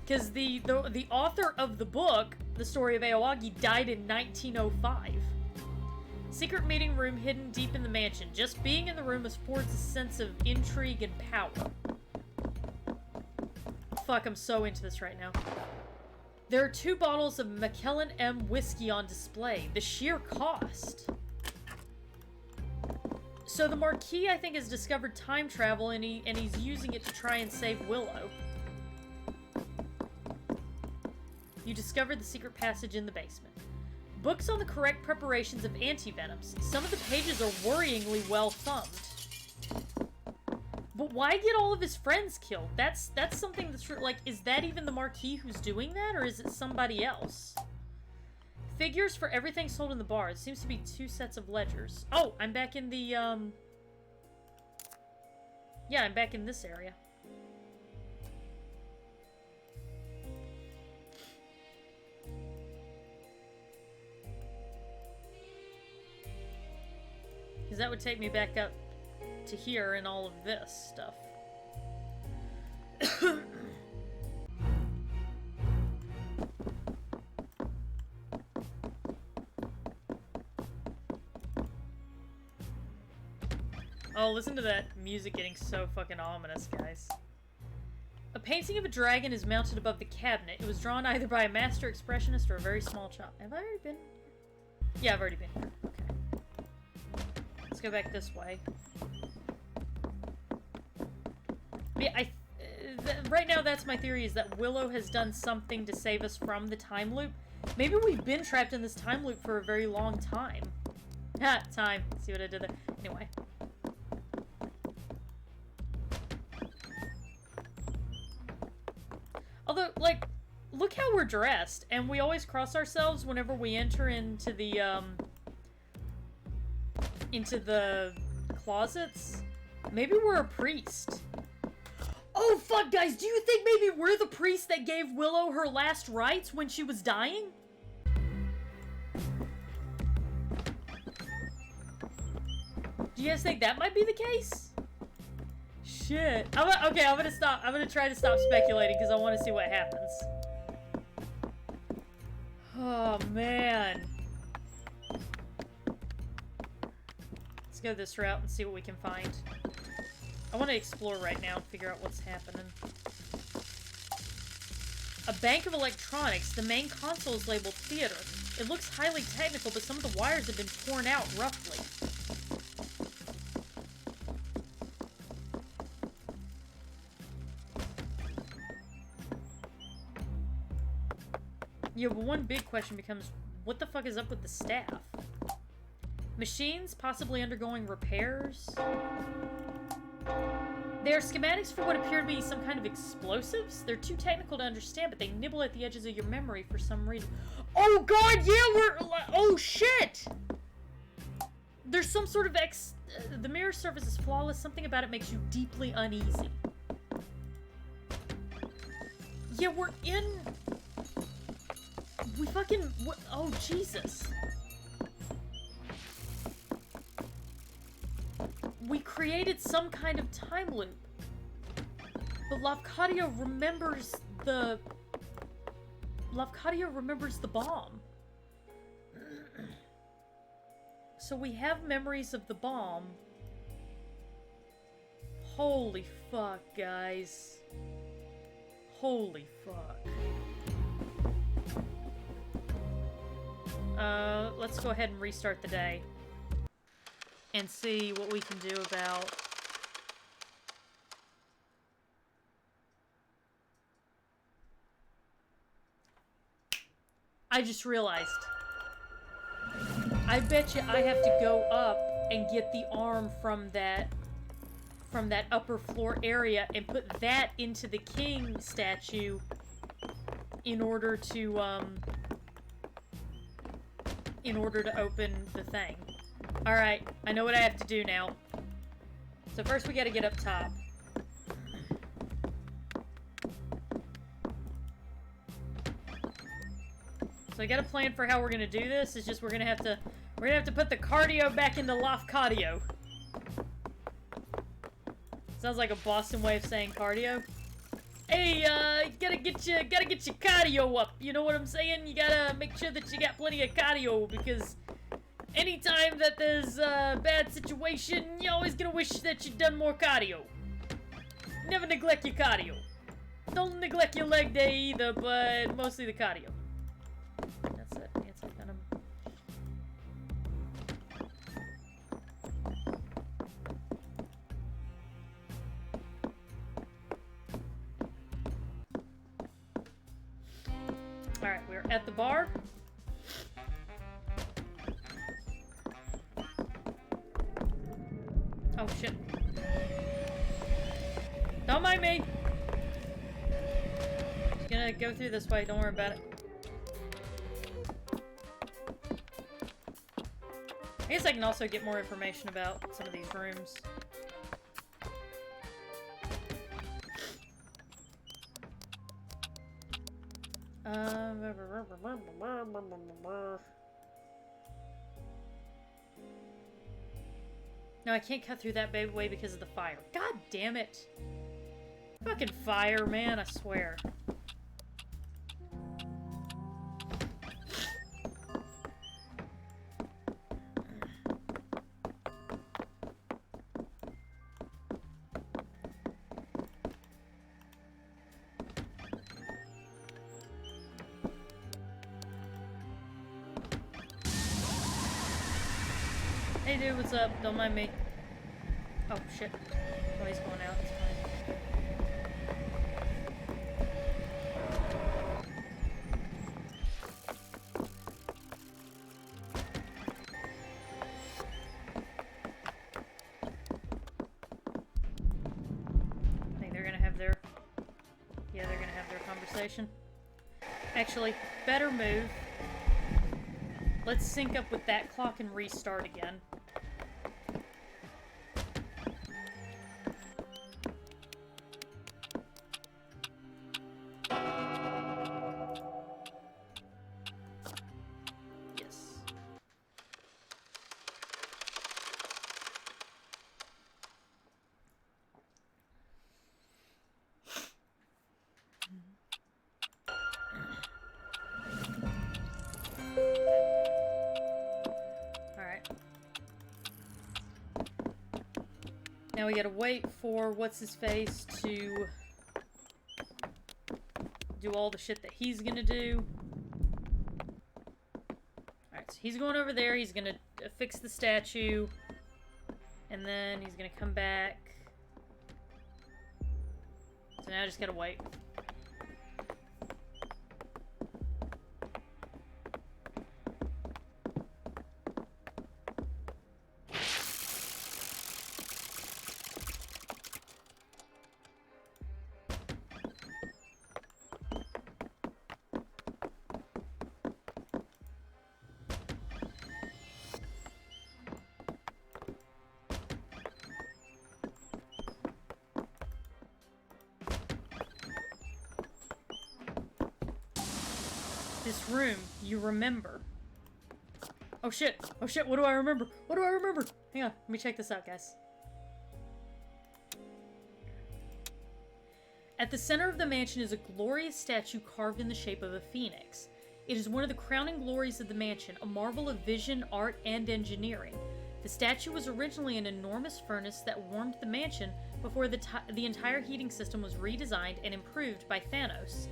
Because the author of the book, The Story of Aoyagi, died in 1905. Secret meeting room hidden deep in the mansion. Just being in the room affords a sense of intrigue and power. Fuck, I'm so into this right now. There are 2 bottles of McKellen M whiskey on display. The sheer cost. So the Marquis, I think, has discovered time travel and he's using it to try and save Willow. You discovered the secret passage in the basement. Books on the correct preparations of antivenoms. Some of the pages are worryingly well thumbed. But why get all of his friends killed? That's something that's like, is that even the Marquis who's doing that, or is it somebody else? Figures for everything sold in the bar. It seems to be 2 sets of ledgers. Oh, I'm back in the, yeah, I'm back in this area. Because that would take me back up to here and all of this stuff. Oh, listen to that music getting so fucking ominous, guys. A painting of a dragon is mounted above the cabinet. It was drawn either by a master expressionist or a very small child. Have I already been? Yeah, I've already been here. Okay. Let's go back this way. Yeah, right now that's my theory, is that Willow has done something to save us from the time loop. Maybe we've been trapped in this time loop for a very long time. Ha! Time. See what I did there? Anyway. Although, like, look how we're dressed, and we always cross ourselves whenever we enter into the closets. Maybe we're a priest. Oh, fuck, guys, do you think maybe we're the priest that gave Willow her last rites when she was dying? Do you guys think that might be the case? Shit. Okay, I'm gonna stop. I'm gonna try to stop speculating because I want to see what happens. Oh, man. Let's go this route and see what we can find. I want to explore right now and figure out what's happening. A bank of electronics. The main console is labeled theater. It looks highly technical, but some of the wires have been torn out roughly. Yeah, but one big question becomes, what the fuck is up with the staff? Machines possibly undergoing repairs. They are schematics for what appear to be some kind of explosives. They're too technical to understand, but they nibble at the edges of your memory for some reason. Oh god, yeah, oh shit! There's some sort of the mirror surface is flawless. Something about it makes you deeply uneasy. Yeah, we're in... We fucking... What? Oh, Jesus. We created some kind of time loop. But Lafcadio remembers the... Lafcadio remembers the bomb. So we have memories of the bomb. Holy fuck, guys. Holy fuck. Let's go ahead and restart the day. And see what we can do about... I just realized. I bet you I have to go up and get the arm from that upper floor area and put that into the king statue in order to open the thing. Alright, I know what I have to do now. So first we gotta get up top. So I got a plan for how we're gonna do this. It's just we're gonna have to put the cardio back into Lafcadio. Sounds like a Boston way of saying cardio. Hey, gotta get your cardio up. You know what I'm saying? You gotta make sure that you got plenty of cardio, because anytime that there's a bad situation, you're always gonna wish that you'd done more cardio. Never neglect your cardio. Don't neglect your leg day either, but mostly the cardio. That's it. Answer venom. Alright, we're at the bar. Oh shit. Don't mind me! Just gonna go through this way, don't worry about it. I guess I can also get more information about some of these rooms. No, I can't cut through that way because of the fire. God damn it! Fucking fire, man, I swear. Hey dude, what's up? Don't mind me. Oh shit. Oh, he's going out. It's fine. I think they're gonna have their... Yeah, they're gonna have their conversation. Actually, better move. Let's sync up with that clock and restart again. Yes. Now we gotta wait for what's-his-face to do all the shit that he's gonna do. Alright, so he's going over there, he's gonna fix the statue, and then he's gonna come back. So now I just gotta wait. This room, you remember. Oh shit, what do I remember? What do I remember? Hang on, let me check this out, guys. At the center of the mansion is a glorious statue carved in the shape of a phoenix. It is one of the crowning glories of the mansion, a marvel of vision, art, and engineering. The statue was originally an enormous furnace that warmed the mansion before the entire heating system was redesigned and improved by Thanos.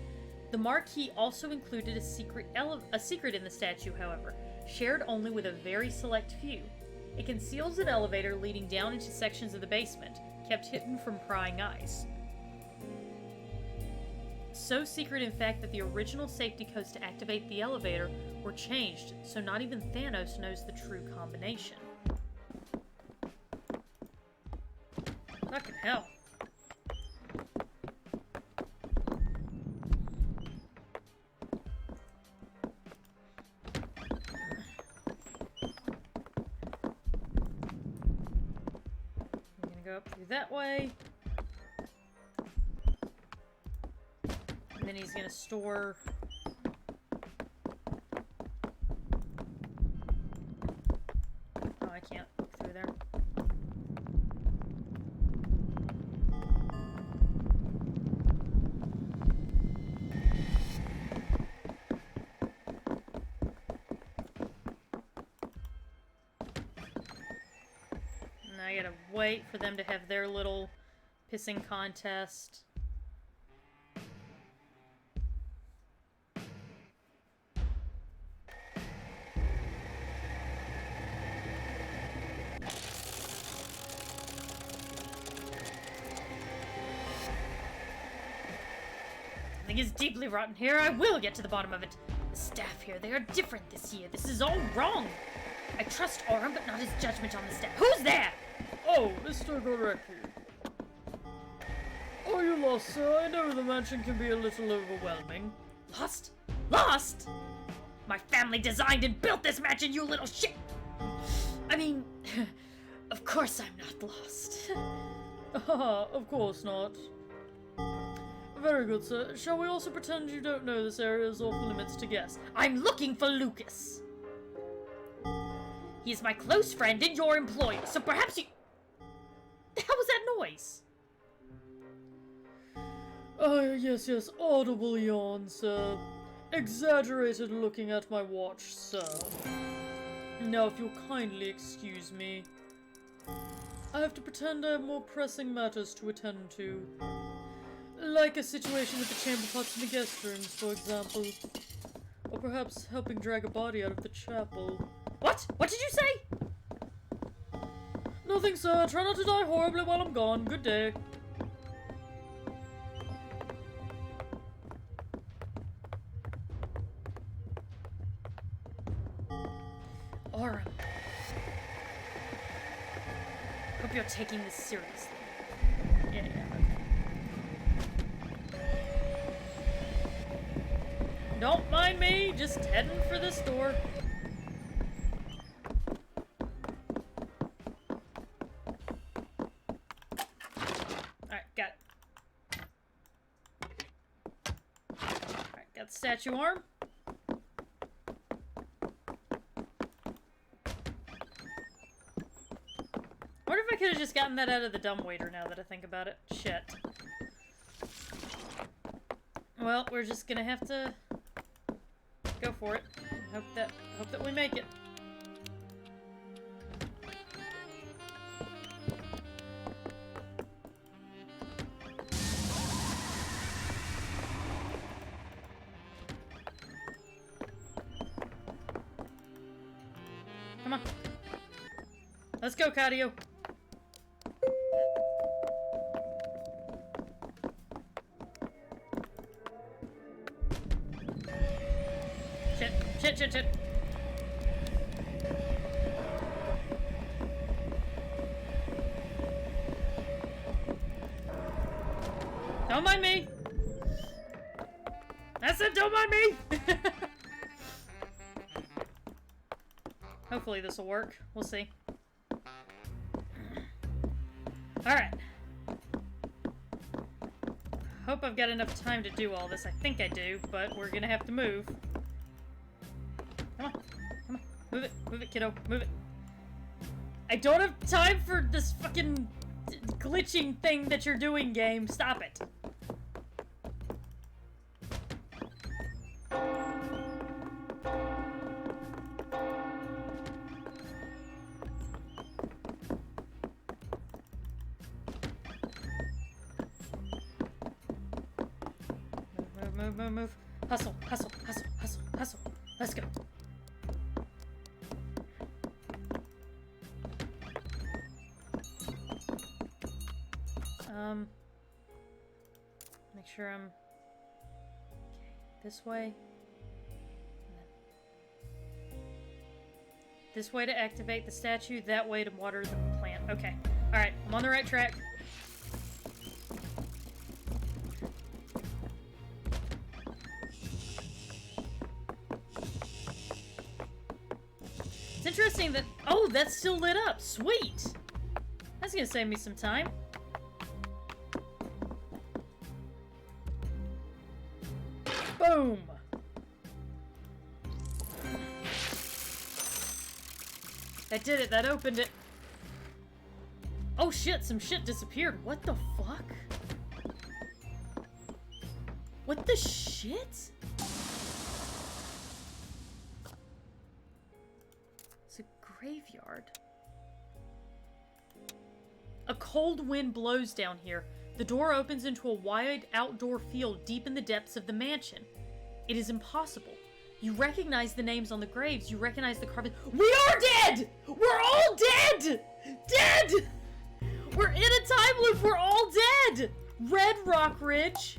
The marquee also included a secret in the statue, however, shared only with a very select few. It conceals an elevator leading down into sections of the basement, kept hidden from prying eyes. So secret, in fact, that the original safety codes to activate the elevator were changed, so not even Thanos knows the true combination. Fucking hell. I'm gonna go up through that way. And then he's gonna store... Oh, I can't look through there. Now I gotta wait for them to have their little pissing contest. Is deeply rotten here. I will get to the bottom of it. The staff here, they are different this year. This is all wrong. I trust Aurum, but not his judgment on the staff. Who's there? Oh, Mr. Gorecki. Are you lost, sir? I know the mansion can be a little overwhelming. Lost? Lost? My family designed and built this mansion, you little shit! I mean, of course I'm not lost. Haha, of course not. Very good, sir. Shall we also pretend you don't know this area is off limits to guests? I'm looking for Lucas. He is my close friend and your employer, so perhaps you... The hell was that noise? Yes, audible yawn, sir. Exaggerated looking at my watch, sir. Now, if you'll kindly excuse me. I have to pretend I have more pressing matters to attend to. Like a situation with the chamber pots in the guest rooms, for example. Or perhaps helping drag a body out of the chapel. What? What did you say? Nothing, sir. Try not to die horribly while I'm gone. Good day. Aurum. Hope you're taking this seriously. Yeah. Don't mind me, just heading for this door. Alright, got it. Alright, got the statue arm. I wonder if I could have just gotten that out of the dumbwaiter now that I think about it. Shit. Well, we're just gonna have to go for it. Hope that we make it. Come on. Let's go, Cadio. Shit. Don't mind me. I said don't mind me. Hopefully this will work. We'll see. Alright. Hope I've got enough time to do all this. I think I do, but we're gonna have to move. Move it, kiddo. Move it. I don't have time for this fucking glitching thing that you're doing, game. Stop it. Move. Hustle. Let's go. Make sure I'm... Okay, this way. This way to activate the statue, that way to water the plant. Okay. Alright, I'm on the right track. It's interesting that... Oh, that's still lit up. Sweet! That's gonna save me some time. Boom! That did it. That opened it. Oh shit, some shit disappeared. What the fuck? What the shit? It's a graveyard. A cold wind blows down here. The door opens into a wide outdoor field deep in the depths of the mansion. It is impossible. You recognize the names on the graves. You recognize the carving. We are dead! We're all dead! Dead! We're in a time loop. We're all dead! Red Rock Ridge.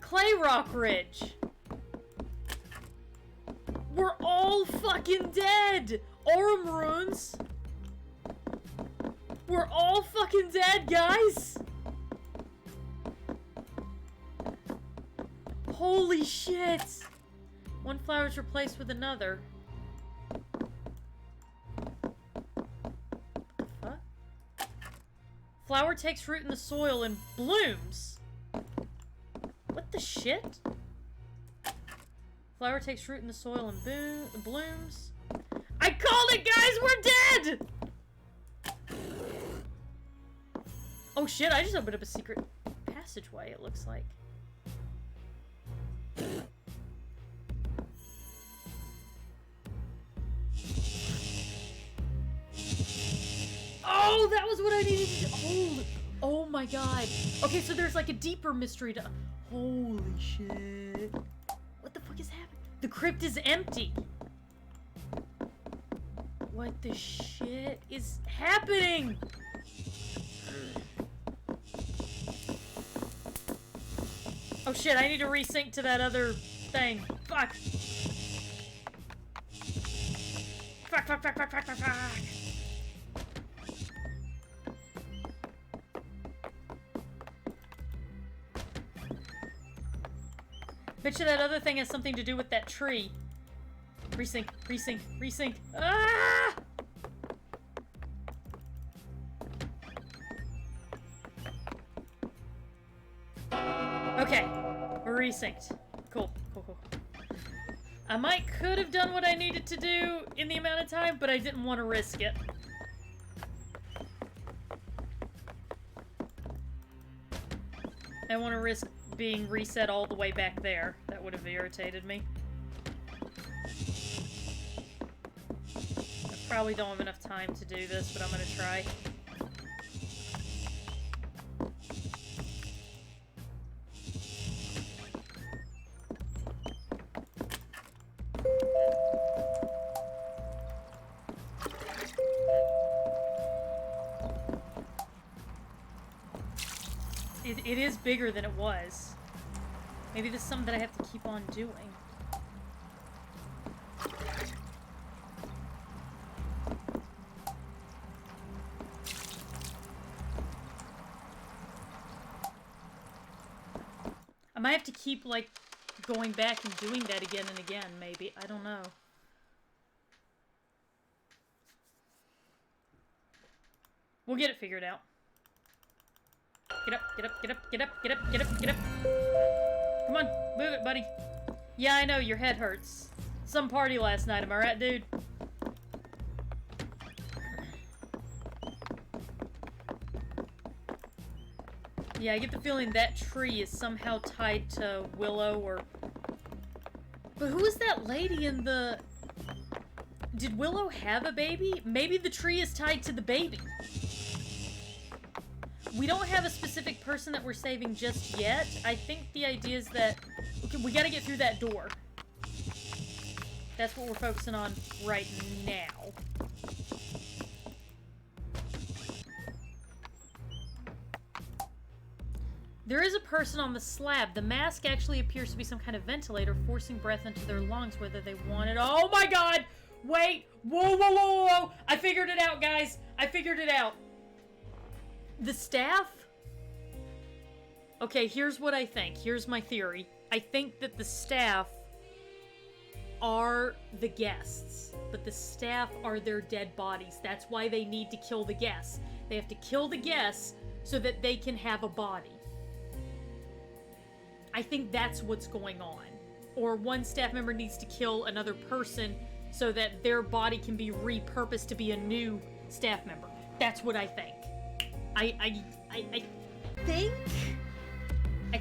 Clay Rock Ridge. We're all fucking dead! Aurum Runes. We're all fucking dead, guys! Holy shit! One flower is replaced with another. What the fuck? Flower takes root in the soil and blooms. What the shit? Flower takes root in the soil and blooms. I called it, guys! We're dead! Oh shit, I just opened up a secret passageway, it looks like. Oh, that was what I needed to do. Oh my god. Okay, so there's like a deeper mystery to... Holy shit. What the fuck is happening? The crypt is empty. What the shit is happening? Oh shit, I need to resync to that other thing. Fuck. Fuck. Bet you that other thing has something to do with that tree. Resync. Ah! Okay, we're resynced. Cool. I could have done what I needed to do in the amount of time, but I didn't want to risk it. I want to risk being reset all the way back there. That would have irritated me. I probably don't have enough time to do this, but I'm gonna try. It is bigger than it was. Maybe this is something that I have to keep on doing. I might have to keep, like, going back and doing that again and again, maybe. I don't know. We'll get it figured out. Get up. Come on, move it, buddy. Yeah, I know, your head hurts. Some party last night, am I right, dude? Yeah, I get the feeling that tree is somehow tied to Willow or... But who is that lady in the... Did Willow have a baby? Maybe the tree is tied to the baby. We don't have a specific person that we're saving just yet. I think the idea is that... Okay, we gotta get through that door. That's what we're focusing on right now. There is a person on the slab. The mask actually appears to be some kind of ventilator, forcing breath into their lungs whether they want it. Oh my god! Wait! Whoa, whoa, whoa, whoa, whoa! I figured it out, guys! I figured it out. The staff? Okay, here's what I think. Here's my theory. I think that the staff are the guests, but the staff are their dead bodies. That's why they need to kill the guests. They have to kill the guests so that they can have a body. I think that's what's going on. Or one staff member needs to kill another person so that their body can be repurposed to be a new staff member. That's what I think. I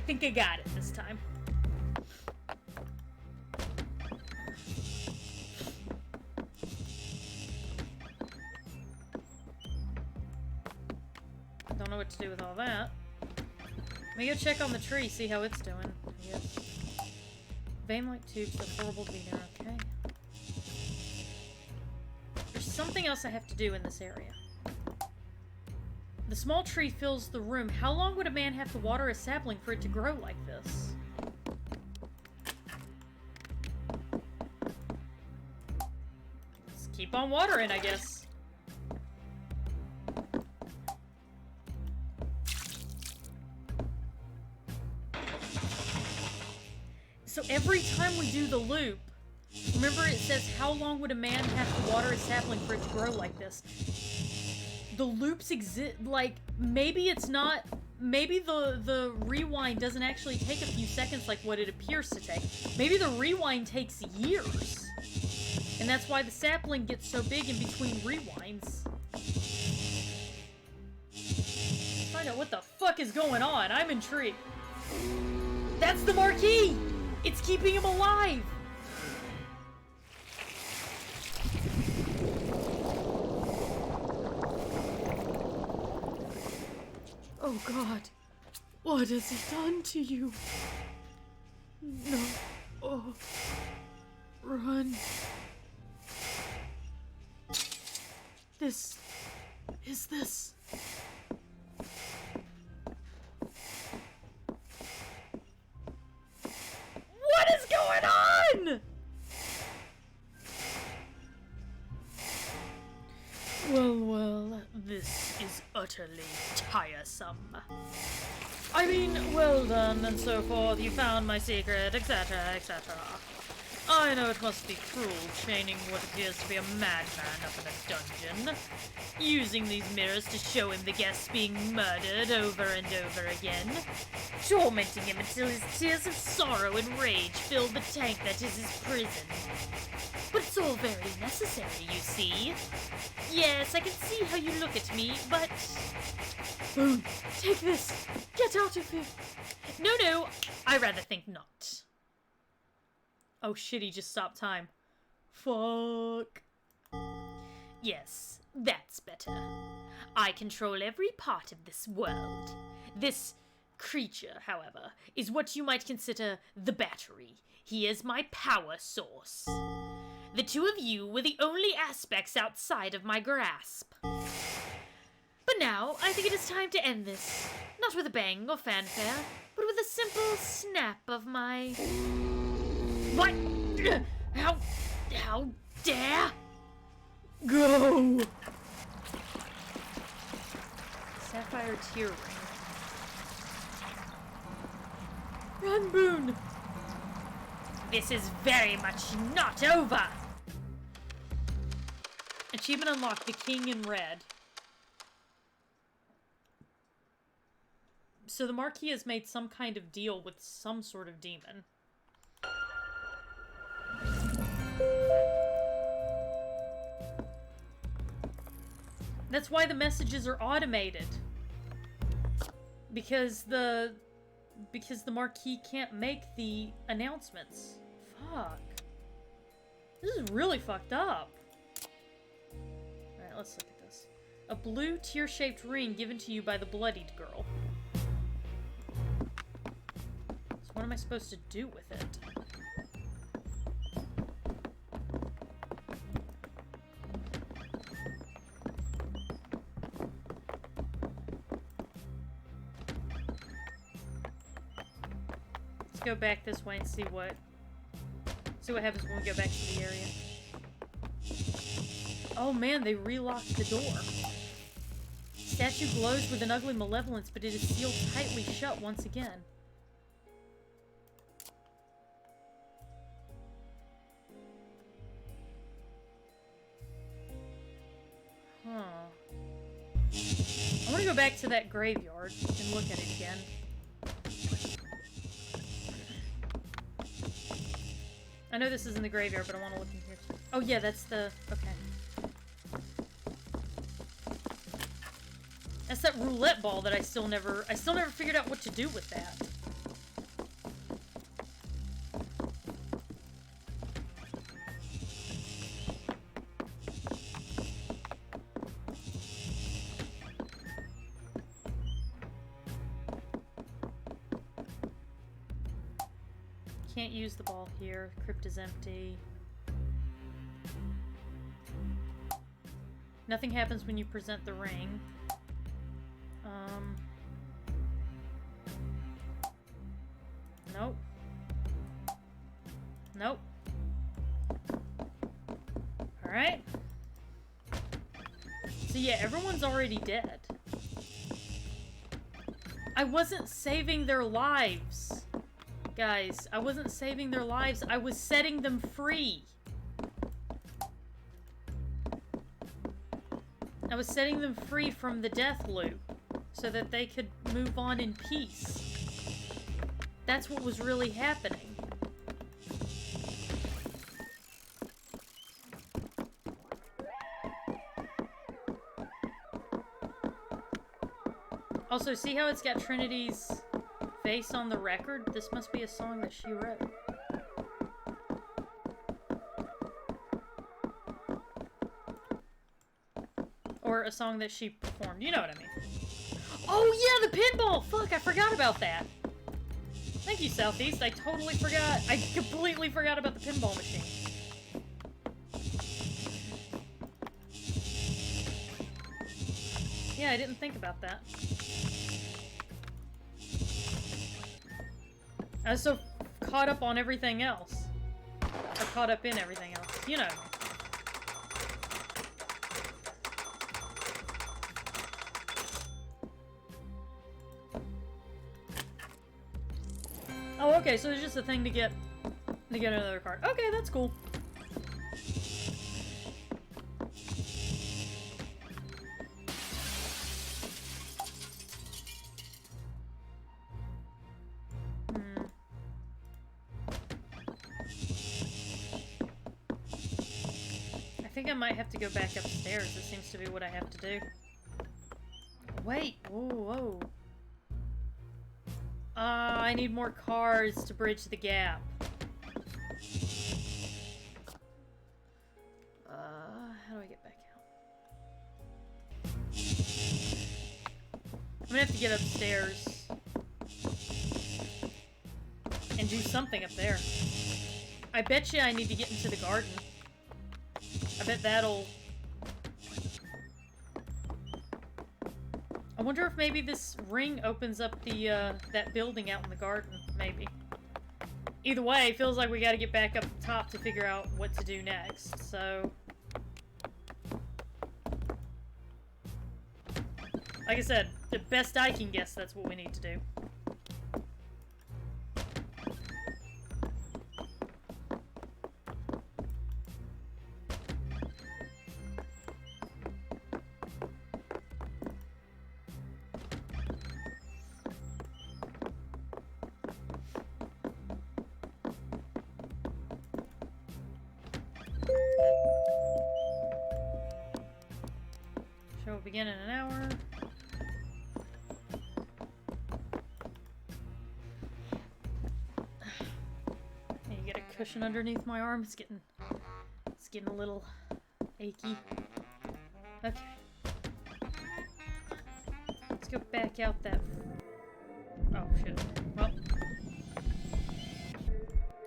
think I got it this time. Don't know what to do with all that. Let me go check on the tree, see how it's doing. Yes. Vein-like tubes, the horrible to be near, okay. There's something else I have to do in this area. The small tree fills the room. How long would a man have to water a sapling for it to grow like this? Let's keep on watering, I guess. So every time we do the loop, remember it says how long would a man have to water a sapling for it to grow like this? The loops exist, like, maybe it's not, maybe the rewind doesn't actually take a few seconds like what it appears to take. Maybe the rewind takes years. And that's why the sapling gets so big in between rewinds. Find out what the fuck is going on. I'm intrigued. That's the marquee! It's keeping him alive! Oh God, what has he done to you? No. Oh. Run. This. Is this. What is going on? Well, this is utterly tiresome. I mean, well done and so forth, you found my secret, etc., etc. I know it must be cruel chaining what appears to be a madman up in a dungeon, using these mirrors to show him the guests being murdered over and over again, tormenting him until his tears of sorrow and rage fill the tank that is his prison. But it's all very necessary, you see. Yes, I can see how you look at me, but... Boone, take this! Get out of here! No, I rather think not. Oh shit, he just stopped time. Fuck. Yes, that's better. I control every part of this world. This creature, however, is what you might consider the battery. He is my power source. The two of you were the only aspects outside of my grasp. But now, I think it is time to end this. Not with a bang or fanfare, but with a simple snap of my... What? How dare? Go! Sapphire tear ring. Run, Boone! This is very much not over! Achievement unlocked, the king in red. So the Marquis has made some kind of deal with some sort of demon. That's why the messages are automated. because the Marquis can't make the announcements. Fuck. This is really fucked up. Alright, let's look at this. A blue tear-shaped ring given to you by the bloodied girl. So what am I supposed to do with it? Let's go back this way and see what happens when we go back to the area. Oh man, they relocked the door. Statue glows with an ugly malevolence, but it is sealed tightly shut once again. Huh. I want to go back to that graveyard and look at it again. I know this isn't the graveyard, but I want to look in here too. Oh yeah, that's the... okay. That's that roulette ball that I still never figured out what to do with that. Can't use the ball here. Crypt is empty. Nothing happens when you present the ring. Nope. Nope. Alright. So yeah, everyone's already dead. I wasn't saving their lives. Guys, I wasn't saving their lives. I was setting them free. I was setting them free from the death loop so that they could move on in peace. That's what was really happening. Also, see how it's got Trinity's face on the record? This must be a song that she wrote. Or a song that she performed. You know what I mean. Oh yeah, the pinball! Fuck, I forgot about that. Thank you, Southeast. I totally forgot. I completely forgot about the pinball machine. Yeah, I didn't think about that. I was so caught up on everything else. Or caught up in everything else. You know. Oh, okay, so it's just a thing to get another card. Okay, that's cool. I think I might have to go back upstairs. This seems to be what I have to do. Wait, whoa. I need more cards to bridge the gap. How do I get back out? I'm gonna have to get upstairs and do something up there. I bet you I need to get into the garden. I bet that'll... I wonder if maybe this ring opens up the, that building out in the garden, maybe. Either way, it feels like we gotta get back up top to figure out what to do next, so... Like I said, the best I can guess, that's what we need to do. Show will begin in an hour. cushion underneath my arm. It's getting a little achy. Okay. Let's go back out that... Oh, shit. Well.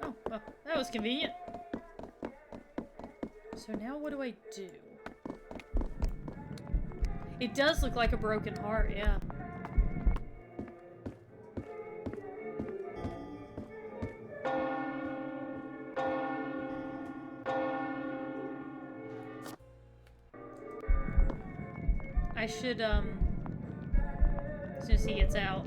Oh, well, that was convenient. So now what do I do? It does look like a broken heart, yeah. I should, as soon as he gets out,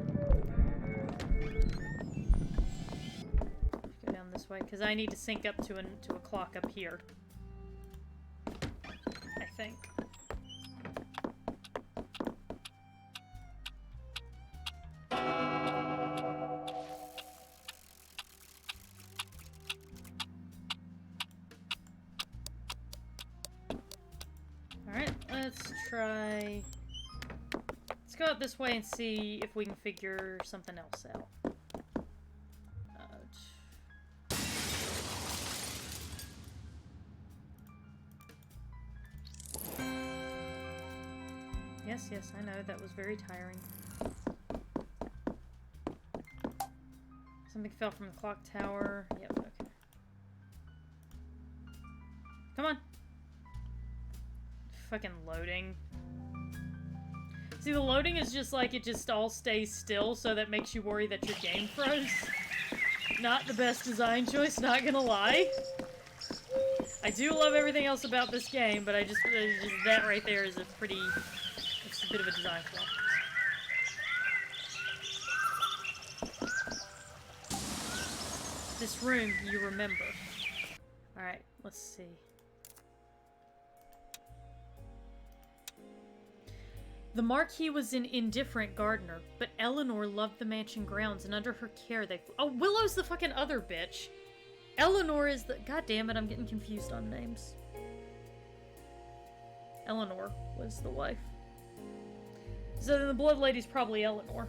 go down this way, because I need to sync up to a clock up here. I think. Alright, let's try... Let's go out this way and see if we can figure something else out. Yes, I know, that was very tiring. Something fell from the clock tower. Yep, okay. Come on! Fucking loading. See, the loading is just like, it just all stays still, so that makes you worry that your game froze. Not the best design choice, not gonna lie. I do love everything else about this game, but just that right there is a pretty... It's a bit of a design flaw. This room, you remember. Alright, let's see. The Marquis was an indifferent gardener, but Eleanor loved the mansion grounds, and under her care they... Oh, Willow's the fucking other bitch! Eleanor is the... God damn it, I'm getting confused on names. Eleanor was the wife. So then the Blood Lady's probably Eleanor.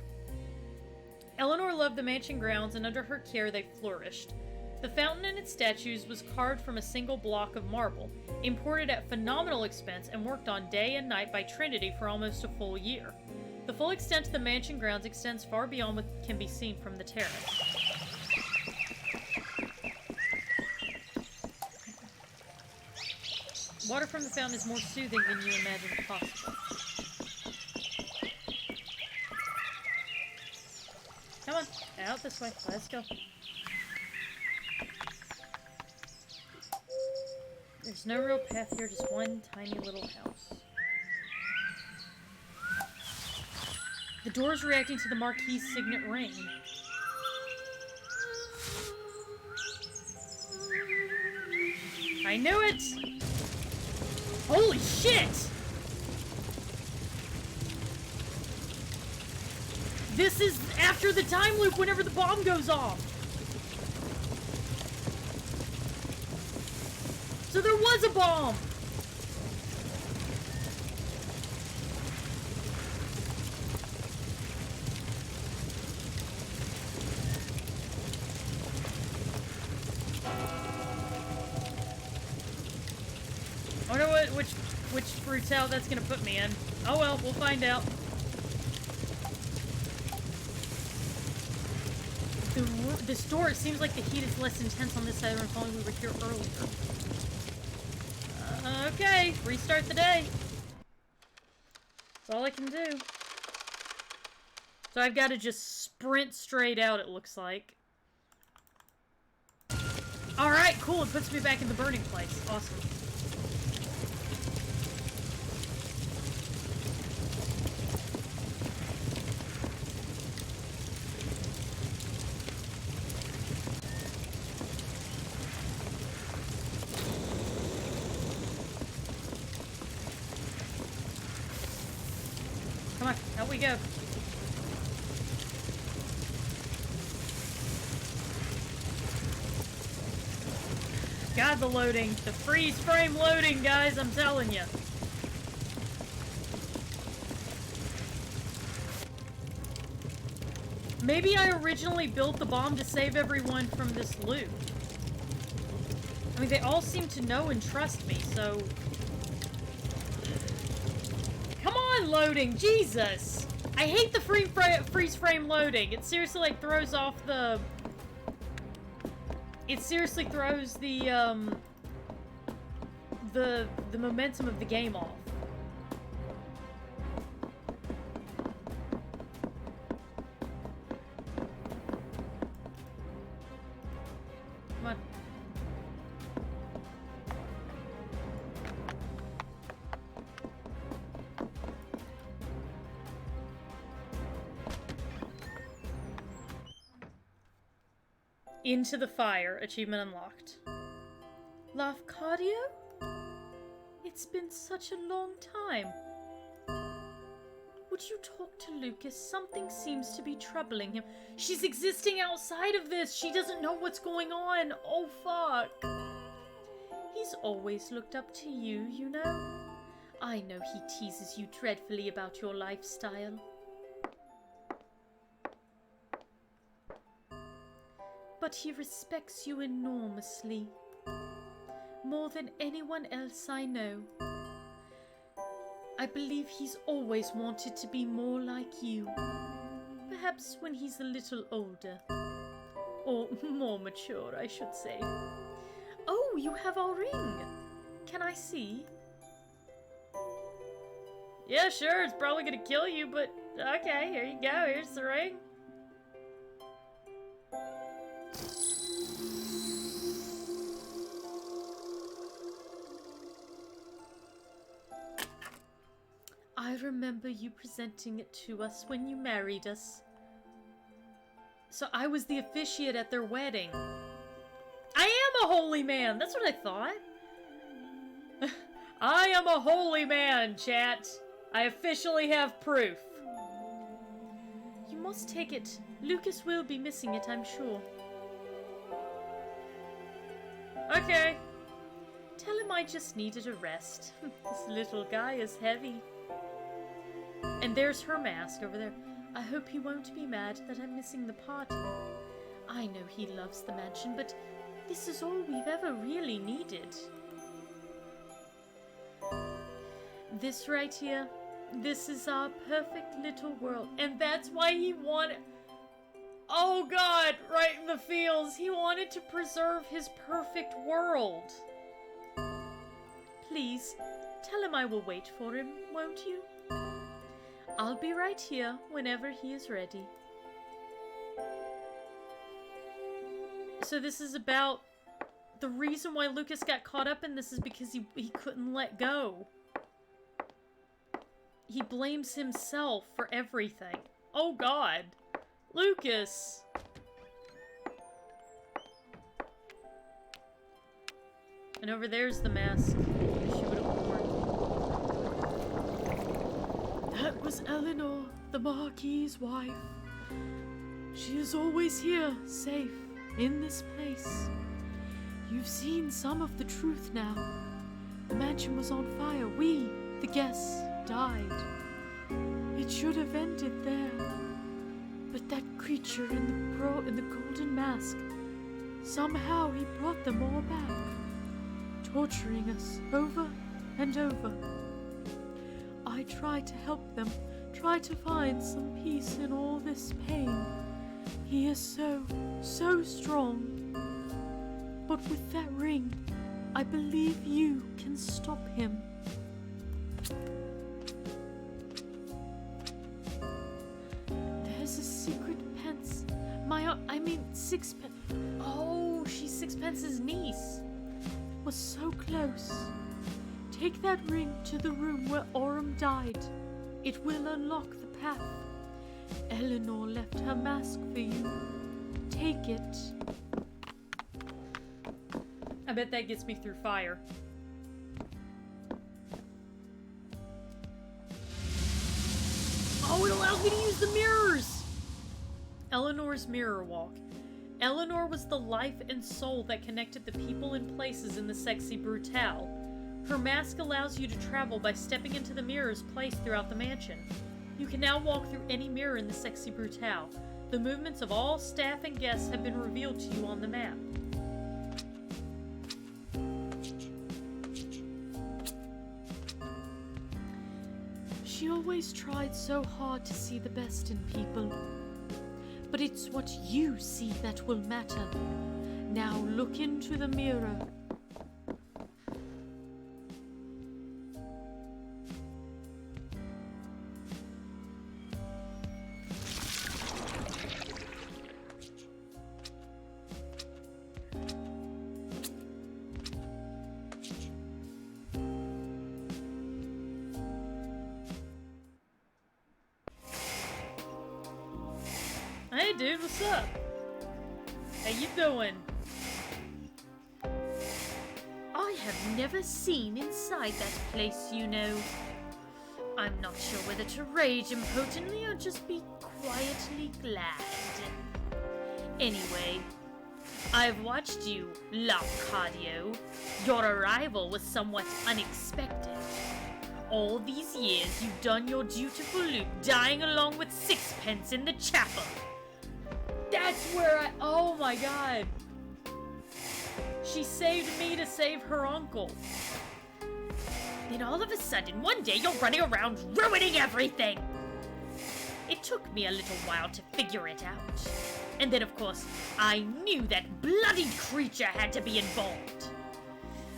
Eleanor loved the mansion grounds, and under her care they flourished. The fountain and its statues was carved from a single block of marble, imported at phenomenal expense and worked on day and night by Trinity for almost a full year. The full extent of the mansion grounds extends far beyond what can be seen from the terrace. Water from the fountain is more soothing than you imagined possible. Come on, out this way. Let's go. There's no real path here, just one tiny little house. The door's reacting to the Marquis' signet ring. I knew it! Holy shit! This is after the time loop whenever the bomb goes off! So there was a bomb! I wonder which Brutale that's gonna put me in. Oh well, we'll find out. This door, it seems like the heat is less intense on this side than if only we were here earlier. Okay, restart the day. That's all I can do. So I've got to just sprint straight out, it looks like. Alright, cool, it puts me back in the burning place. Awesome. Come on, out we go. God, the loading. The freeze frame loading, guys, I'm telling you. Maybe I originally built the bomb to save everyone from this loot. mean, they all seem to know and trust me, so... Come on, loading! Jesus! I hate the freeze frame loading. It seriously, like, throws off the... It seriously throws the momentum of the game off. Come on. Into the fire. Achievement unlocked. Lafcadio? It's been such a long time. Would you talk to Lucas? Something seems to be troubling him. She's existing outside of this. She doesn't know what's going on. Oh, fuck. He's always looked up to you, you know. I know he teases you dreadfully about your lifestyle. But he respects you enormously. More than anyone else I know. I believe he's always wanted to be more like you. Perhaps when he's a little older. Or more mature, I should say. Oh, you have our ring. Can I see? Yeah, sure, it's probably gonna kill you, but okay, here you go, here's the ring. I remember you presenting it to us when you married us. So I was the officiate at their wedding. I am a holy man! That's what I thought. I am a holy man, chat. I officially have proof. You must take it. Lucas will be missing it, I'm sure. Okay. Tell him I just needed a rest. This little guy is heavy. And there's her mask over there. I hope he won't be mad that I'm missing the party. I know he loves the mansion, but this is all we've ever really needed. This right here, this is our perfect little world. And that's why he wanted... Oh god, right in the feels. He wanted to preserve his perfect world. Please, tell him I will wait for him, won't you? I'll be right here whenever he is ready. So this is about... The reason why Lucas got caught up in this is because he couldn't let go. He blames himself for everything. Oh god. Lucas! And over there's the mask. She would have worn. That was Eleanor, the Marquis's wife. She is always here, safe, in this place. You've seen some of the truth now. The mansion was on fire. We, the guests, died. It should have ended there. But that creature in the golden mask, somehow he brought them all back, torturing us over and over. I tried to help them, try to find some peace in all this pain. He is so, so strong. But with that ring, I believe you can stop him. There's a secret pence. Sixpence. Oh, she's Sixpence's niece. Was so close. Take that ring to the room where Aurum died. It will unlock the path. Eleanor left her mask for you. Take it. I bet that gets me through fire. Oh, it allows me to use the mirrors! Eleanor's mirror walk. Eleanor was the life and soul that connected the people and places in the sexy Brutale. Her mask allows you to travel by stepping into the mirrors placed throughout the mansion. You can now walk through any mirror in the sexy Brutale. The movements of all staff and guests have been revealed to you on the map. She always tried so hard to see the best in people. But it's what you see that will matter. Now look into the mirror. Hey dude, what's up? How you doing? I have never seen inside that place, you know. I'm not sure whether to rage impotently or just be quietly glad. Anyway, I've watched you, Loccardio. Your arrival was somewhat unexpected. All these years you've done your dutiful loop, dying along with Sixpence in the chapel. That's where oh my god. She saved me to save her uncle. Then all of a sudden, one day you're running around ruining everything. It took me a little while to figure it out. And then, of course, I knew that bloodied creature had to be involved.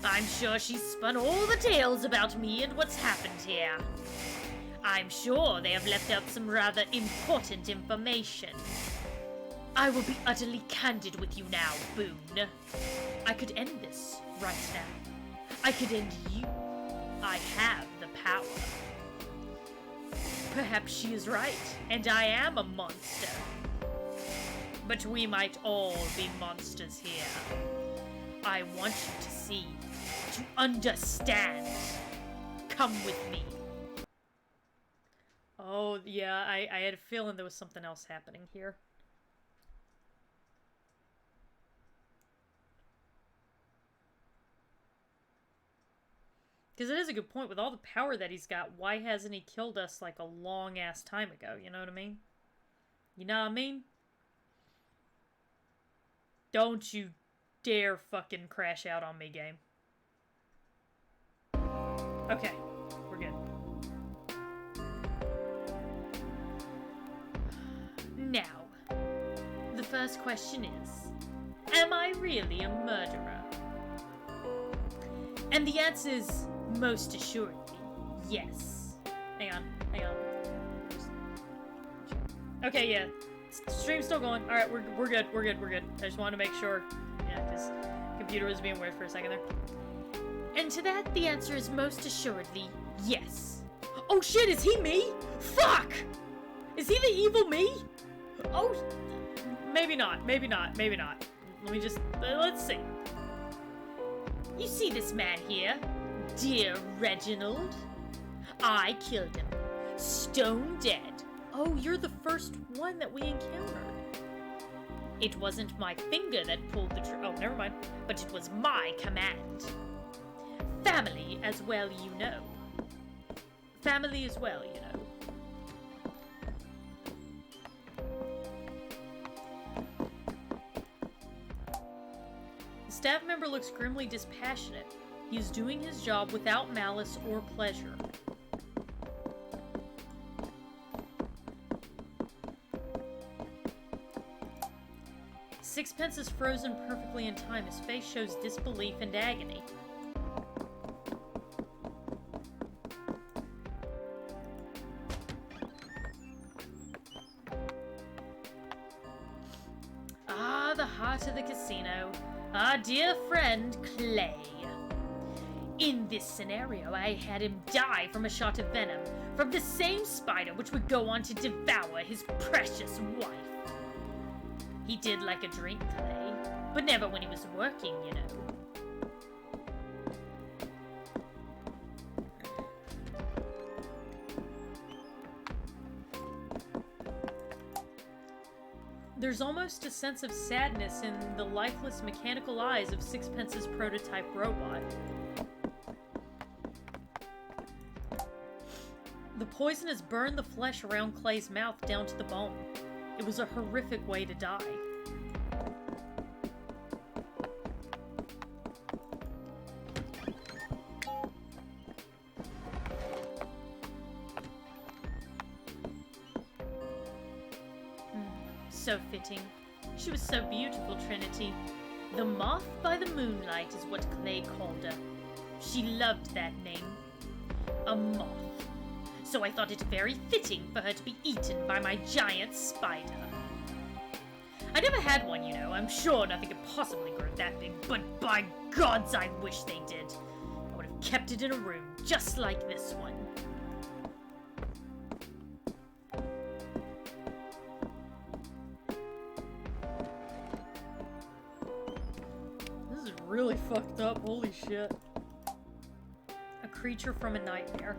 I'm sure she's spun all the tales about me and what's happened here. I'm sure they have left out some rather important information. I will be utterly candid with you now, Boone. I could end this right now. I could end you. I have the power. Perhaps she is right, and I am a monster. But we might all be monsters here. I want you to see, to understand. Come with me. Oh, yeah, I had a feeling there was something else happening here. Because it is a good point. With all the power that he's got, why hasn't he killed us like a long-ass time ago? You know what I mean? You know what I mean? Don't you dare fucking crash out on me, game. Okay, we're good. Now, the first question is, am I really a murderer? And the answer is most assuredly yes. Hang on. Okay, yeah. Stream's still going. Alright, we're good. I just wanted to make sure. Yeah, because computer was being weird for a second there. And to that, the answer is most assuredly yes. Oh shit, is he me? Fuck! Is he the evil me? Oh, maybe not. Let me just, let's see. You see this man here, dear Reginald? I killed him, stone dead. Oh, you're the first one that we encountered. It wasn't my finger that pulled the trigger. Oh, never mind. But it was my command. Family as well, you know. Family as well, you know. The staff member looks grimly dispassionate. He is doing his job without malice or pleasure. Sixpence is frozen perfectly in time. His face shows disbelief and agony. Ah, the heart of the casino. Our dear friend, Clay. In this scenario, I had him die from a shot of venom from the same spider which would go on to devour his precious wife. He did like a drink, Clay, but never when he was working, you know. There's almost a sense of sadness in the lifeless mechanical eyes of Sixpence's prototype robot. The poison has burned the flesh around Clay's mouth down to the bone. It was a horrific way to die. So fitting. She was so beautiful, Trinity. The moth by the moonlight is what Clay called her. She loved that name. A moth. So I thought it very fitting for her to be eaten by my giant spider. I never had one, you know. I'm sure nothing could possibly grow that big, but by gods, I wish they did. I would have kept it in a room, just like this one. This is really fucked up. Holy shit. A creature from a nightmare.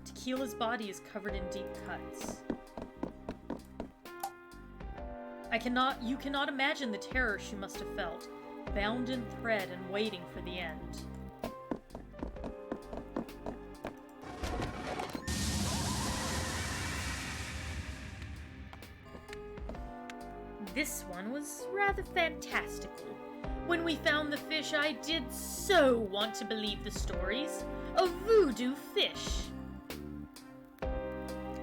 Tequila's body is covered in deep cuts. You cannot imagine the terror she must have felt, bound in thread and waiting for the end. This one was rather fantastical. When we found the fish, I did so want to believe the stories. A voodoo fish.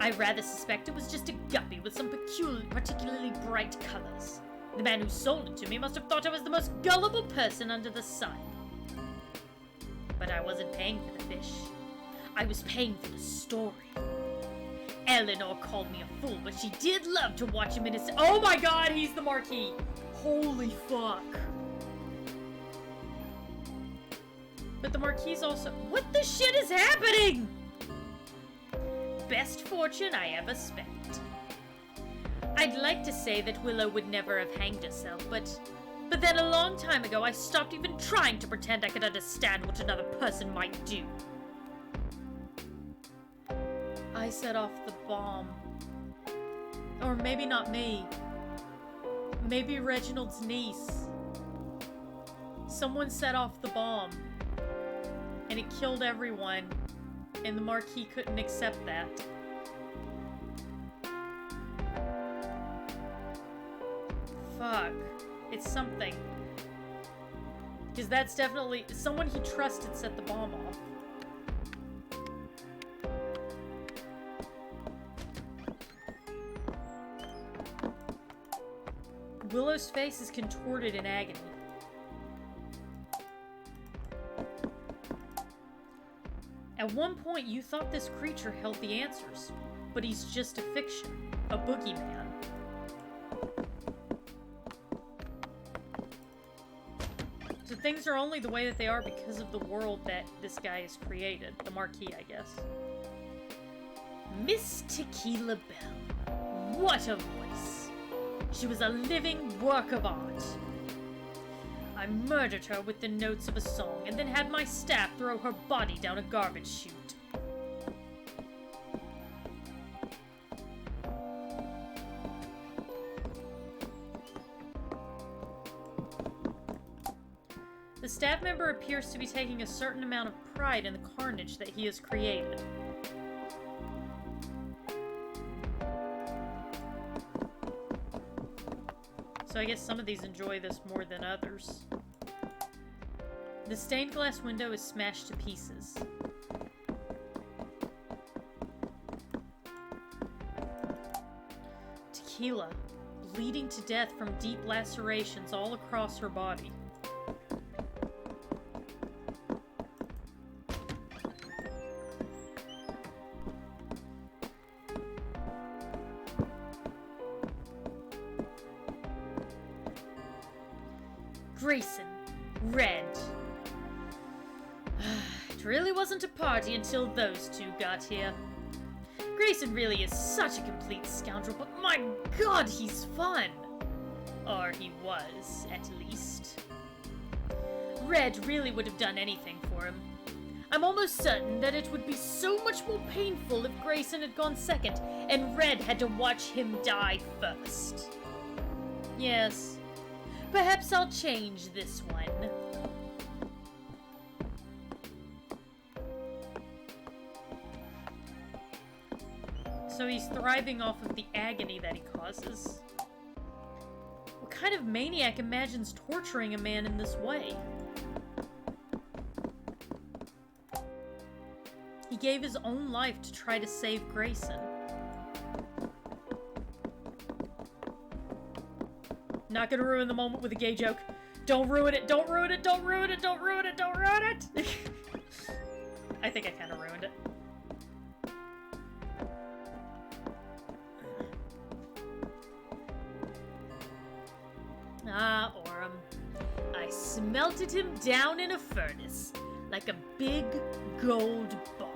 I rather suspect it was just a guppy with some particularly bright colors. The man who sold it to me must have thought I was the most gullible person under the sun. But I wasn't paying for the fish. I was paying for the story. Eleanor called me a fool, but she did love to watch him in his— Oh my god, he's the Marquis! Holy fuck. But the Marquis also— What the shit is happening? Best fortune I ever spent. I'd like to say that Willow would never have hanged herself, but then a long time ago I stopped even trying to pretend I could understand what another person might do. I set off the bomb. Or maybe not me. Maybe Reginald's niece. Someone set off the bomb. And it killed everyone. And the Marquis couldn't accept that. Fuck. It's something. Because that's definitely— someone he trusted set the bomb off. Willow's face is contorted in agony. At one point, you thought this creature held the answers, but he's just a fiction, a boogeyman. So things are only the way that they are because of the world that this guy has created. The Marquis, I guess. Miss Tequila Bell. What a voice. She was a living work of art. I murdered her with the notes of a song and then had my staff throw her body down a garbage chute. The staff member appears to be taking a certain amount of pride in the carnage that he has created. So I guess some of these enjoy this more than others. The stained glass window is smashed to pieces. Tequila, bleeding to death from deep lacerations all across her body. Grayson, Red. It really wasn't a party until those two got here. Grayson really is such a complete scoundrel, but my god, he's fun! Or he was, at least. Red really would have done anything for him. I'm almost certain that it would be so much more painful if Grayson had gone second, and Red had to watch him die first. Yes. Perhaps I'll change this one. So he's thriving off of the agony that he causes. What kind of maniac imagines torturing a man in this way? He gave his own life to try to save Grayson. Not gonna ruin the moment with a gay joke. Don't ruin it, don't ruin it, don't ruin it, don't ruin it, don't ruin it! I think I kind of ruined it. Ah, Orem. I smelted him down in a furnace, like a big gold bar.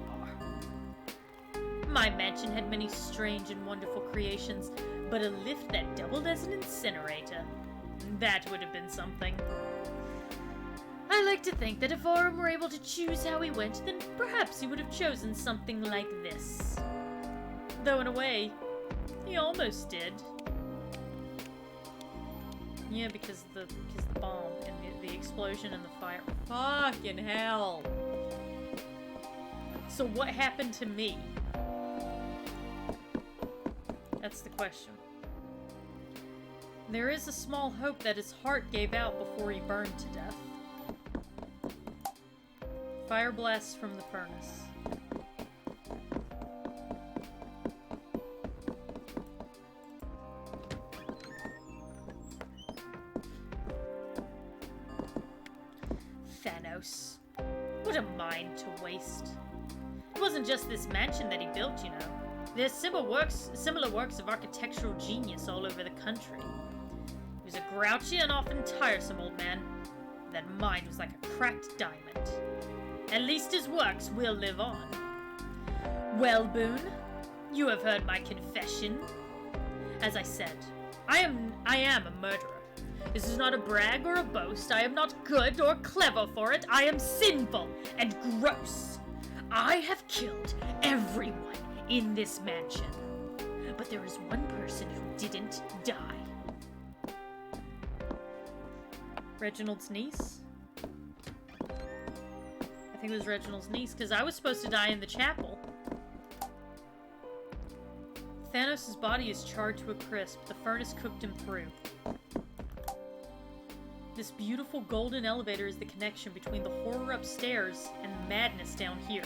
My mansion had many strange and wonderful creations, but a lift that doubled as an incinerator. That would have been something. I like to think that if Orem were able to choose how he went, then perhaps he would have chosen something like this. Though in a way, he almost did. Yeah, because the bomb and the explosion and the fire. Fucking hell! So what happened to me? That's the question. There is a small hope that his heart gave out before he burned to death. Fire blasts from the furnace. Thanos. What a mind to waste. It wasn't just this mansion that he built, you know. There's similar works of architectural genius all over the country. He was a grouchy and often tiresome old man. That mind was like a cracked diamond. At least his works will live on. Well, Boone, you have heard my confession. As I said, I am a murderer. This is not a brag or a boast. I am not good or clever for it. I am sinful and gross. I have killed everyone in this mansion. But there is one person who didn't die. Reginald's niece? I think it was Reginald's niece, because I was supposed to die in the chapel. Thanos' body is charred to a crisp. The furnace cooked him through. This beautiful golden elevator is the connection between the horror upstairs and the madness down here.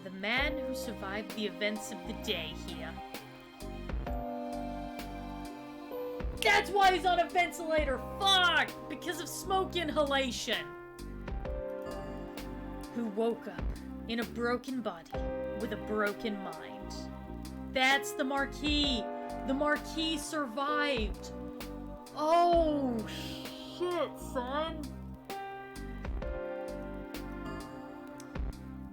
The man who survived the events of the day here. That's why he's on a ventilator! Fuck! Because of smoke inhalation! Who woke up in a broken body with a broken mind. That's the Marquis! The Marquis survived! Oh, shit, son!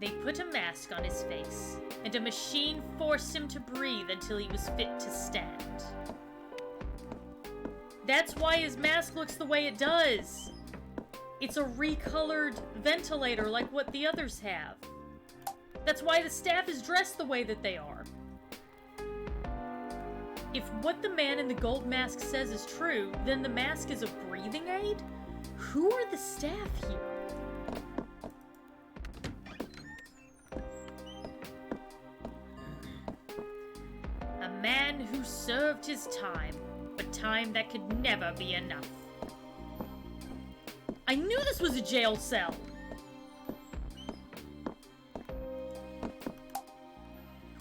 They put a mask on his face, and a machine forced him to breathe until he was fit to stand. That's why his mask looks the way it does! It's a recolored ventilator like what the others have. That's why the staff is dressed the way that they are. If what the man in the gold mask says is true, then the mask is a breathing aid? Who are the staff here? A man who served his time, but time that could never be enough. I knew this was a jail cell!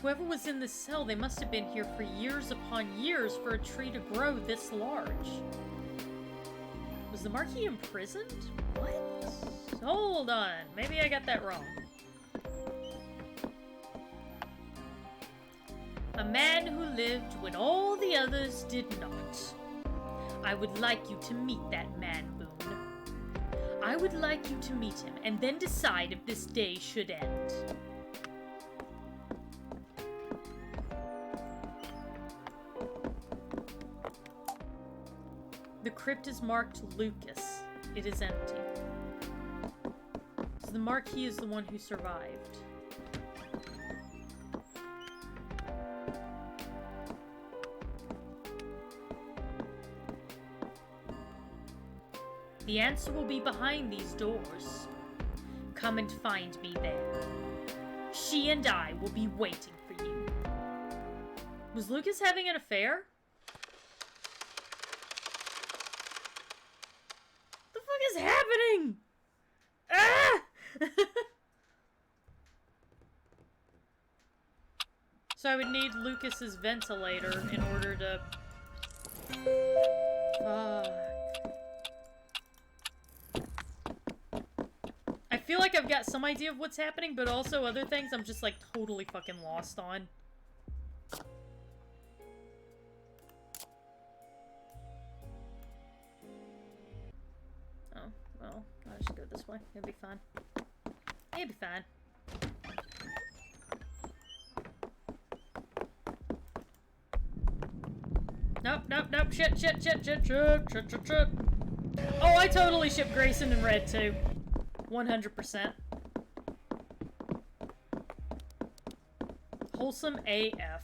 Whoever was in this cell, they must have been here for years upon years for a tree to grow this large. Was the Marquis imprisoned? What? Hold on, maybe I got that wrong. A man who lived when all the others did not. I would like you to meet that man, Boone. I would like you to meet him, and then decide if this day should end. The crypt is marked Lucas. It is empty. So the Marquis is the one who survived. The answer will be behind these doors. Come and find me there. She and I will be waiting for you. Was Lucas having an affair? The fuck is happening? Ah! So I would need Lucas's ventilator in order to... I feel like I've got some idea of what's happening, but also other things I'm just like totally fucking lost on. Oh, well, I'll just go this way. It'll be fine. It'll be fine. Nope, nope, nope. Shit. Oh, I totally shipped Grayson in red too. 100%. Wholesome AF.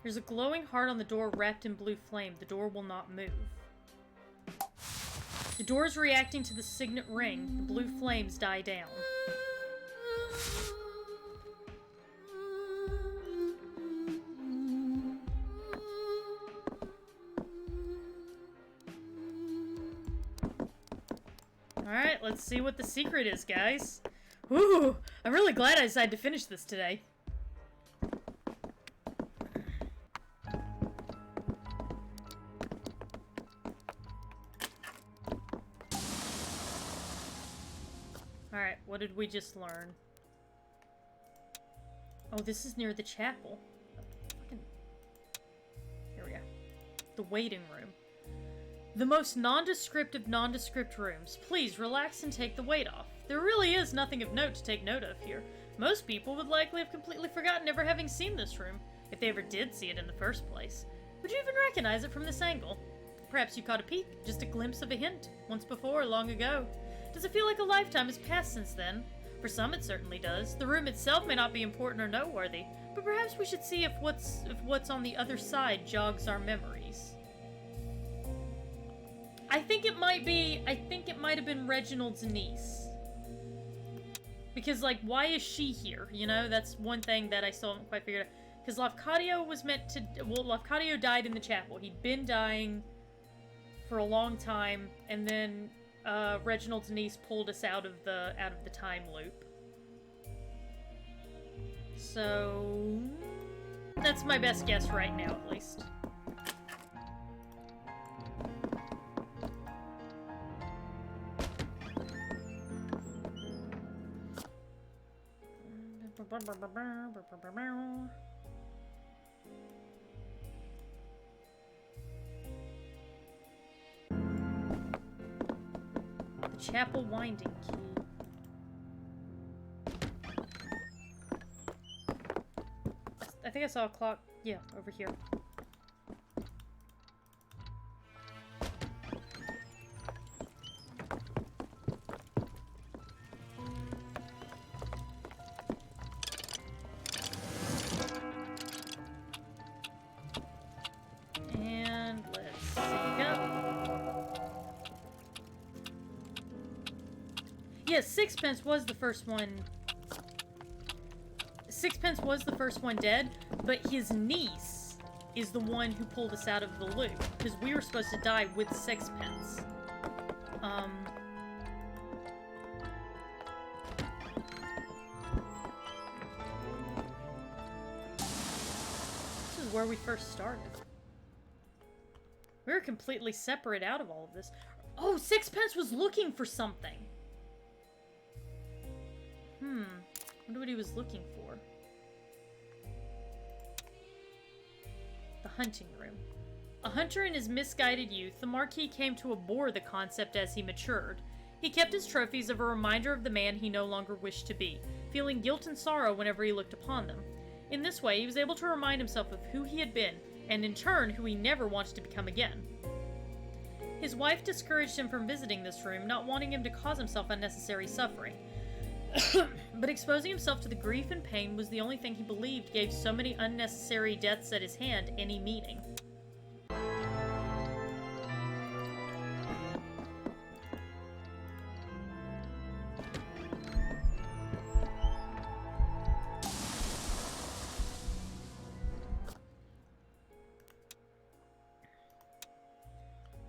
There's a glowing heart on the door wrapped in blue flame. The door will not move. The door is reacting to the signet ring. The blue flames die down. Alright, let's see what the secret is, guys. Ooh, I'm really glad I decided to finish this today. Alright, what did we just learn? Oh, this is near the chapel. Here we go. The waiting room. The most nondescript of nondescript rooms. Please relax and take the weight off. There really is nothing of note to take note of here. Most people would likely have completely forgotten ever having seen this room, if they ever did see it in the first place. Would you even recognize it from this angle? Perhaps you caught a peek, just a glimpse of a hint, once before, long ago. Does it feel like a lifetime has passed since then? For some it certainly does. The room itself may not be important or noteworthy, but perhaps we should see if what's on the other side jogs our memories. I think it might have been Reginald's niece. Because, like, why is she here? You know, that's one thing that I still haven't quite figured out. Because Lafcadio was meant to... Well, Lafcadio died in the chapel. He'd been dying for a long time, and then Reginald's niece pulled us out of the time loop. So... that's my best guess right now, at least. The chapel winding key. I think I saw a clock. Yeah, over here. And let's see. Yeah, Sixpence was the first one. Sixpence was the first one dead, but his niece is the one who pulled us out of the loop, because we were supposed to die with Sixpence. This is where we first started. We were completely separate out of all of this. Oh, Sixpence was looking for something! I wonder what he was looking for. The hunting room. A hunter in his misguided youth, the Marquis came to abhor the concept as he matured. He kept his trophies of a reminder of the man he no longer wished to be, feeling guilt and sorrow whenever he looked upon them. In this way, he was able to remind himself of who he had been, and in turn, who he never wanted to become again. His wife discouraged him from visiting this room, not wanting him to cause himself unnecessary suffering. But exposing himself to the grief and pain was the only thing he believed gave so many unnecessary deaths at his hand any meaning.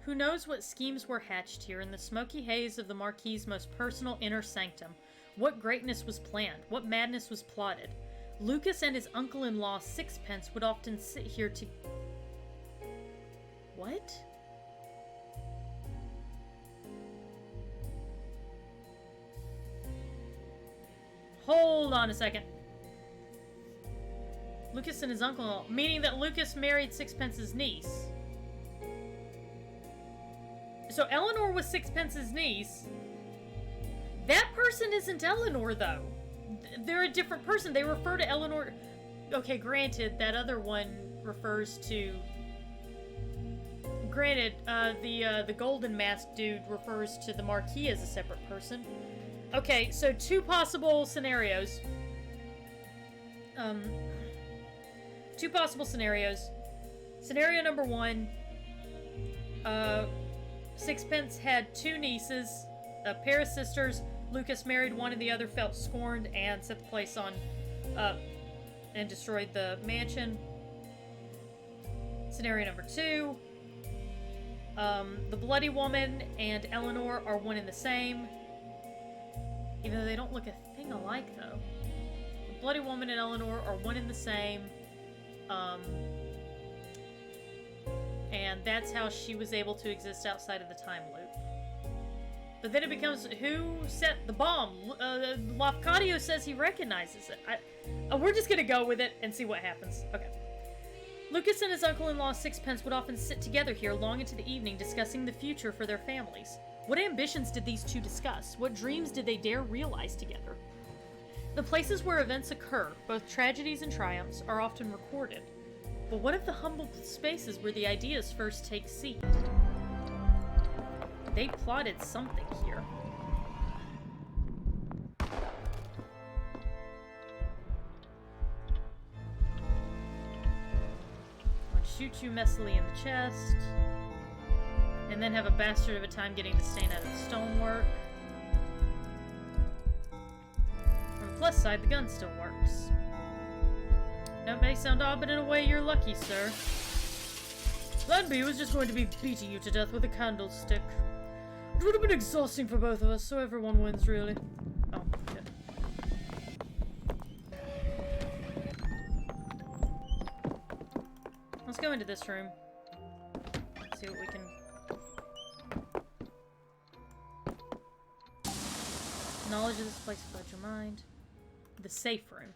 Who knows what schemes were hatched here in the smoky haze of the Marquis's most personal inner sanctum? What greatness was planned? What madness was plotted? Lucas and his uncle-in-law Sixpence would often sit here to... What? Hold on a second. Lucas and his uncle, meaning that Lucas married Sixpence's niece. So Eleanor was Sixpence's niece. That person isn't Eleanor, though. They're a different person. They refer to Eleanor... Okay, granted, that other one refers to... Granted, the golden mask dude refers to the Marquis as a separate person. Okay, so two possible scenarios. Two possible scenarios. Scenario number one, Sixpence had two nieces, a pair of sisters. Lucas married one and the other felt scorned and set the place on, and destroyed the mansion. Scenario number two, the Bloody Woman and Eleanor are one and the same. Even though they don't look a thing alike, though. The Bloody Woman and Eleanor are one and the same. And that's how she was able to exist outside of the time loop. But then it becomes, who set the bomb? Lafcadio says he recognizes it. We're just gonna go with it and see what happens. Okay. Lucas and his uncle-in-law Sixpence would often sit together here long into the evening discussing the future for their families. What ambitions did these two discuss? What dreams did they dare realize together? The places where events occur, both tragedies and triumphs, are often recorded. But what of the humble spaces where the ideas first take seed? They plotted something here. I'll shoot you messily in the chest. And then have a bastard of a time getting the stain out of the stonework. On the plus side, the gun still works. That may sound odd, but in a way you're lucky, sir. Plan B was just going to be beating you to death with a candlestick. It would have been exhausting for both of us, so everyone wins, really. Oh, shit. Let's go into this room. See what we can... Knowledge of this place floods your mind. The safe room.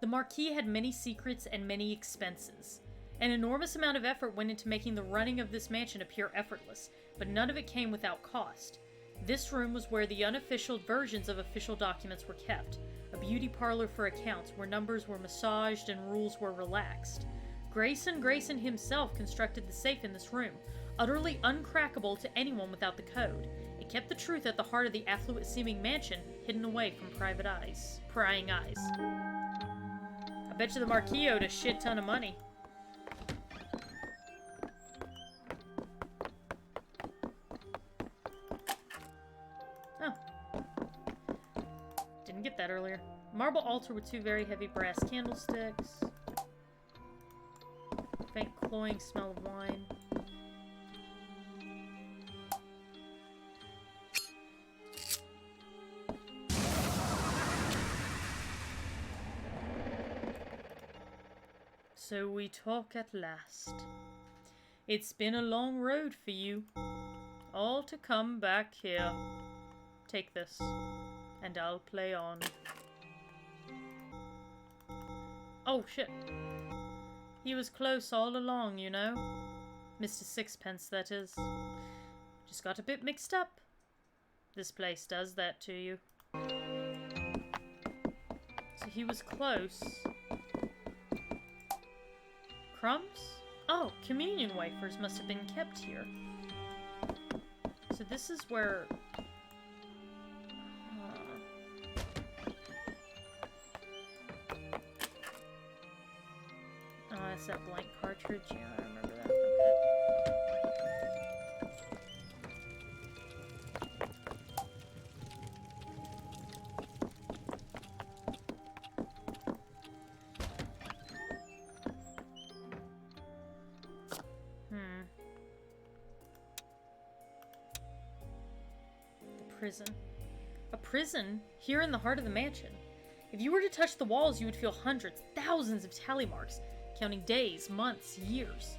The Marquis had many secrets and many expenses. An enormous amount of effort went into making the running of this mansion appear effortless, but none of it came without cost. This room was where the unofficial versions of official documents were kept, a beauty parlor for accounts where numbers were massaged and rules were relaxed. Grayson himself constructed the safe in this room, utterly uncrackable to anyone without the code. It kept the truth at the heart of the affluent-seeming mansion, hidden away from prying eyes. I bet you the Marquis owed a shit ton of money. Oh. Didn't get that earlier. Marble altar with two very heavy brass candlesticks. Faint cloying smell of wine. So we talk at last. It's been a long road for you. All to come back here. Take this, and I'll play on. Oh, shit. He was close all along, you know. Mr. Sixpence, that is. Just got a bit mixed up. This place does that to you. So he was close. Crumbs? Oh, communion wafers must have been kept here. So this is where... Oh, that's that blank cartridge. Yeah, I remember that. prison. A prison here in the heart of the mansion. If you were to touch the walls, you would feel hundreds, thousands of tally marks, counting days, months, years.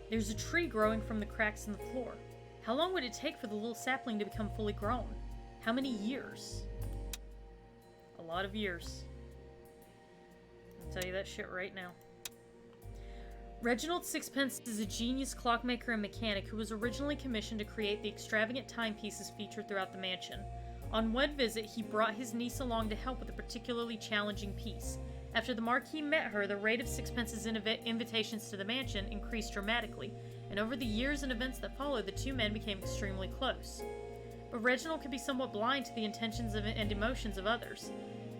There's a tree growing from the cracks in the floor. How long would it take for the little sapling to become fully grown? How many years? A lot of years. I'll tell you that shit right now. Reginald Sixpence is a genius clockmaker and mechanic who was originally commissioned to create the extravagant timepieces featured throughout the mansion. On one visit, he brought his niece along to help with a particularly challenging piece. After the Marquis met her, the rate of Sixpence's invitations to the mansion increased dramatically, and over the years and events that followed, the two men became extremely close. But Reginald could be somewhat blind to the intentions and emotions of others.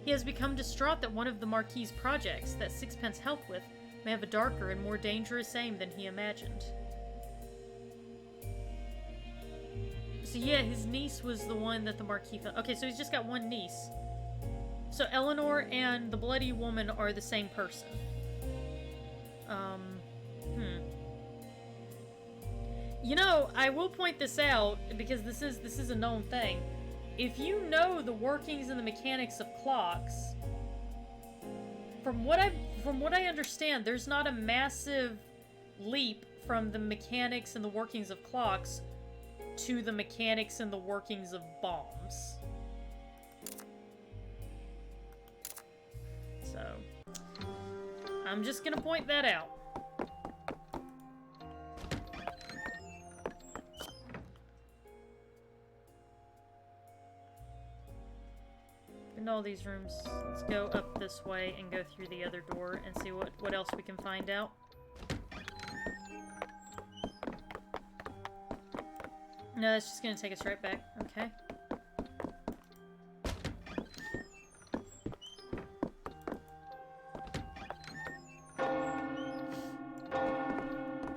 He has become distraught that one of the Marquis's projects that Sixpence helped with may have a darker and more dangerous aim than he imagined. So yeah, his niece was the one that the Marquis found. Okay, so he's just got one niece. So Eleanor and the Bloody Woman are the same person. You know, I will point this out because this is a known thing. If you know the workings and the mechanics of clocks, from what I understand, there's not a massive leap from the mechanics and the workings of clocks to the mechanics and the workings of bombs. So, I'm just gonna point that out. In all these rooms, let's go up this way and go through the other door and see what else we can find out. No, that's just gonna take us right back. Okay.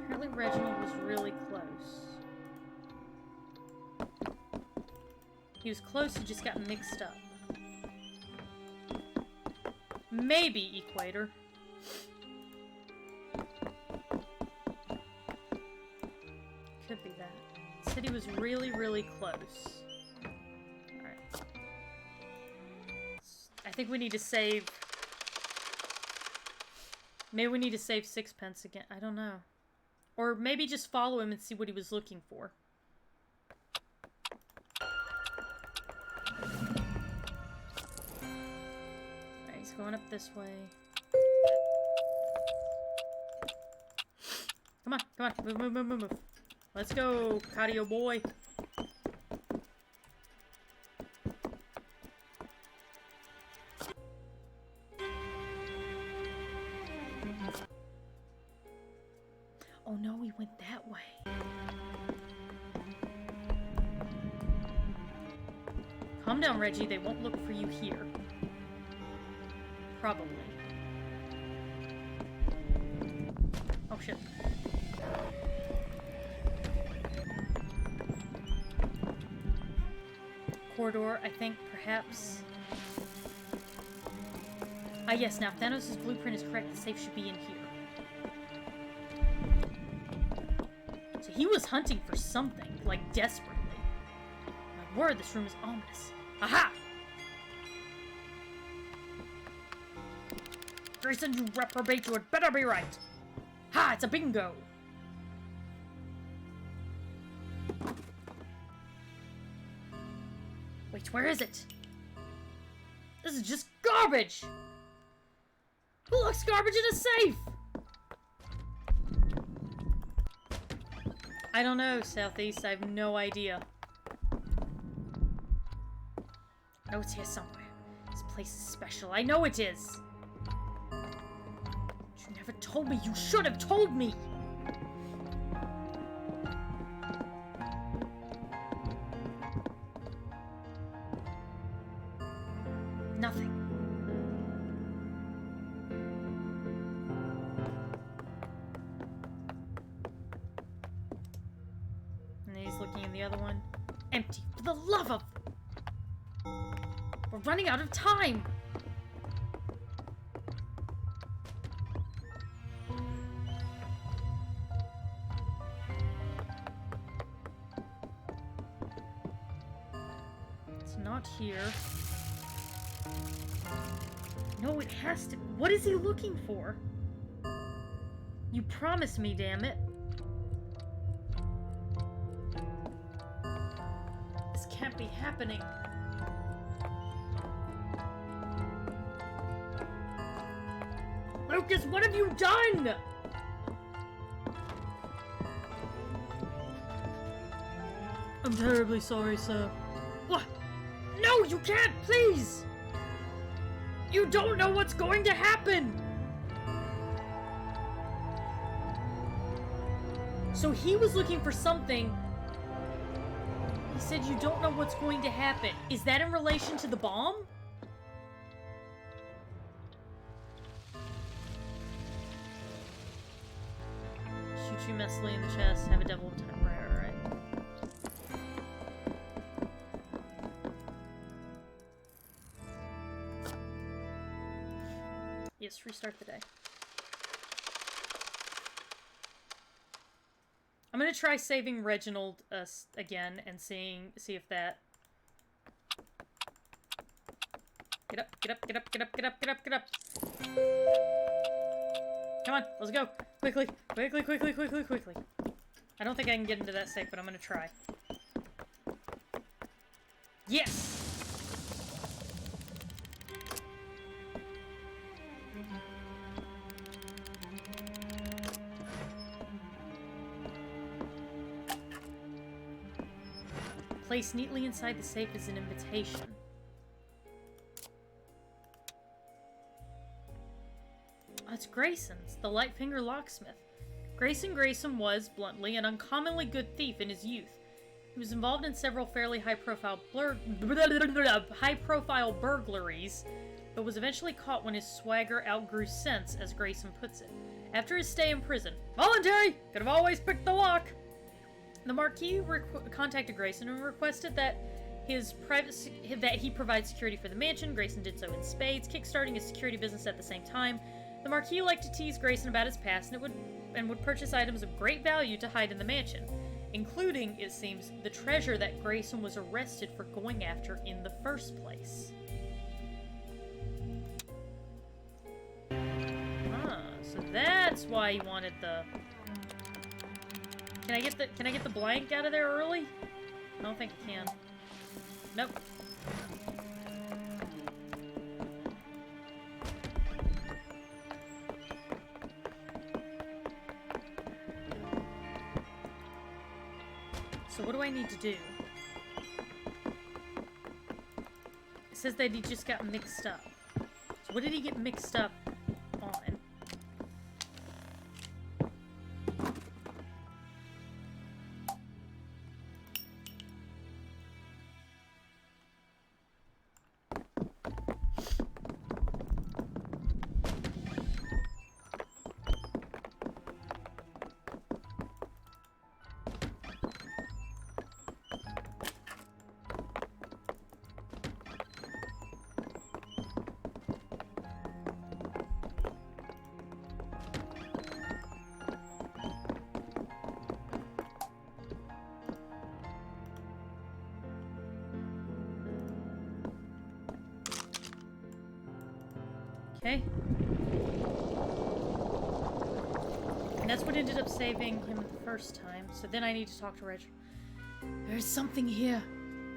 Apparently Reginald was really close. He was close, he just got mixed up. Maybe Equator. Could be that. Said he was really, really close. Alright. I think we need to save... Maybe we need to save Sixpence again. I don't know. Or maybe just follow him and see what he was looking for. Alright, he's going up this way. Come on, come on. Move, move, move, move, move. Let's go, cardio boy. Oh no, we went that way. Calm down, Reggie. They won't look for you here. Probably. Oh shit. Corridor, I think, perhaps. Ah, yes, now, if Thanos' blueprint is correct, the safe should be in here. So he was hunting for something, like, desperately. My word, this room is ominous. Aha! Grayson, you reprobate, you had better be right! Ha! It's a bingo! Wait, where is it? This is just garbage! Who locks garbage in a safe? I don't know, Southeast. I have no idea. I know it's here somewhere. This place is special. I know it is! You never told me. You should have told me! Nothing. And then he's looking in the other one. Empty. For the love of... We're running out of time! not here. No, it has to. What is he looking for? You promised me, damn it. This can't be happening. Lucas, what have you done? I'm terribly sorry, sir. What? No, you can't, please! You don't know what's going to happen! So he was looking for something. He said you don't know what's going to happen. Is that in relation to the bomb? Shoot you messily in the chest, have a devil of time. Right. Yes, restart the day. I'm gonna try saving Reginald again and see if that. Get up, get up, get up, get up, get up, get up, get up. Come on, let's go. Quickly, quickly, quickly, quickly, quickly. I don't think I can get into that safe, but I'm gonna try. Yes! Placed neatly inside the safe is an invitation. That's Grayson's, the Lightfinger locksmith. Grayson was, bluntly, an uncommonly good thief in his youth. He was involved in several fairly high-profile burglaries, but was eventually caught when his swagger outgrew sense, as Grayson puts it. After his stay in prison, voluntary! Could have always picked the lock! The Marquis contacted Grayson and requested that he provide security for the mansion. Grayson did so in spades, kickstarting his security business at the same time. The Marquis liked to tease Grayson about his past and would purchase items of great value to hide in the mansion, including, it seems, the treasure that Grayson was arrested for going after in the first place. So that's why he wanted the... Can I get the blank out of there early? I don't think I can. Nope. So what do I need to do? It says that he just got mixed up. So what did he get mixed up on? Okay. And that's what ended up saving him the first time. So then I need to talk to Reg. There's something here.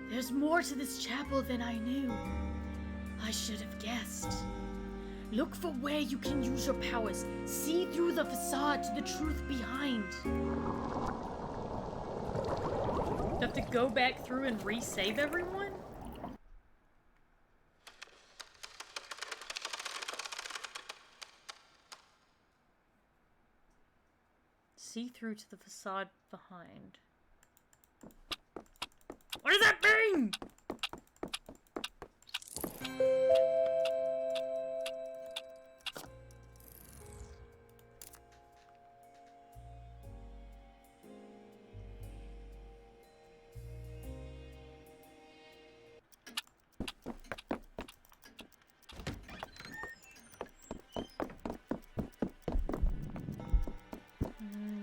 There's more to this chapel than I knew. I should have guessed. Look for where you can use your powers. See through the facade to the truth behind. You have to go back through and resave everyone? See through to the facade behind. What does that mean?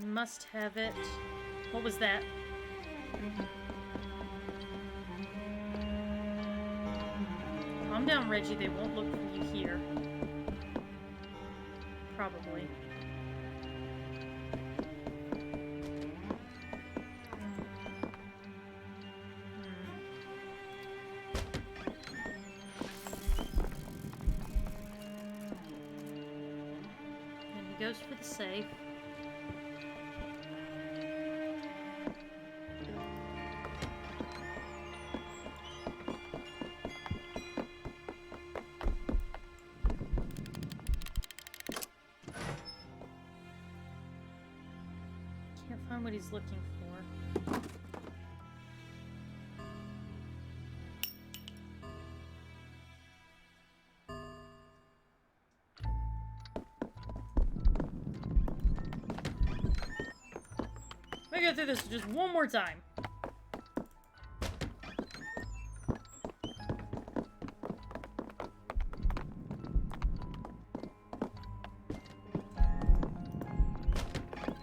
Must have it. What was that? Calm down, Reggie. They won't look for you here. Probably. And he goes for the safe. Can't find what he's looking for. Let me go through this just one more time.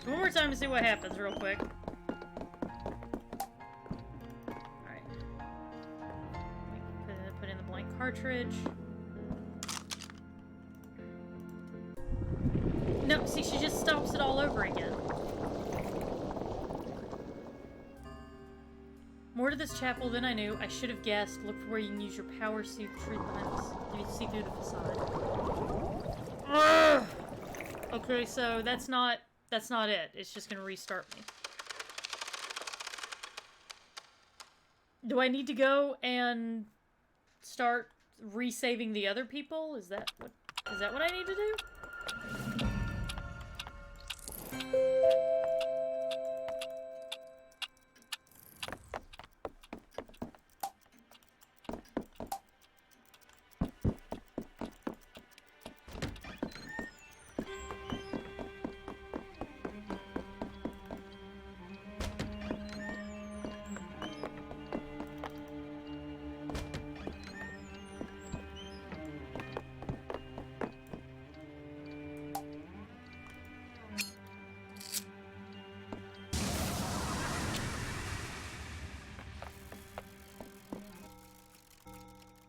One more time to see what happens real quick. Alright. Put in the blank cartridge. No, see, she just stops it all over again. More to this chapel than I knew. I should have guessed. Look for where you can use your power, see the truth behind this. You can see through the facade. Ugh! Okay, so that's not it. It's just gonna restart me. Do I need to go and start resaving the other people? Is that what I need to do?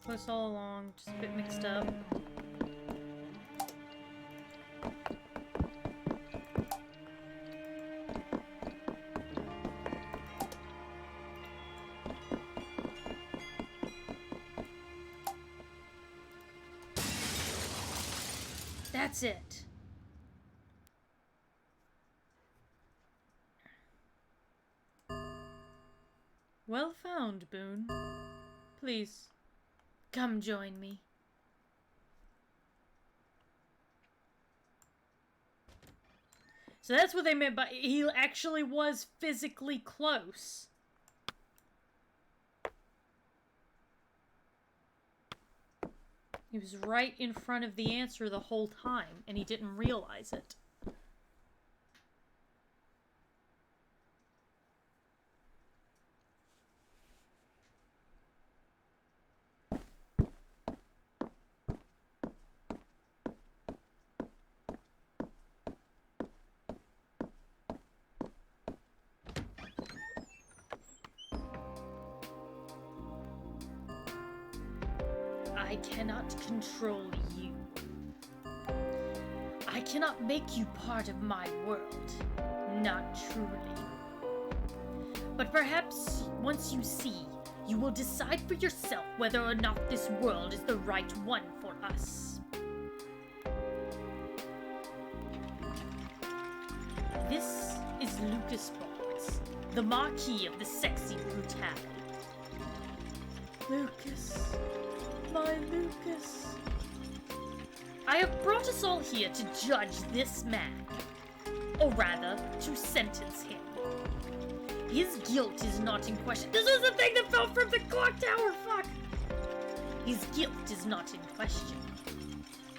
Close all along, just a bit mixed up. That's it. Well found, Boone. Please, come join me. So that's what they meant by he actually was physically close. He was right in front of the answer the whole time, and he didn't realize it. I cannot control you. I cannot make you part of my world. Not truly. But perhaps once you see, you will decide for yourself whether or not this world is the right one for us. This is Lucas Barnes, the Marquis of the Sexy Brutale. Lucas. My Lucas. I have brought us all here to judge this man. Or rather, to sentence him. His guilt is not in question. This was the thing that fell from the clock tower, fuck! His guilt is not in question.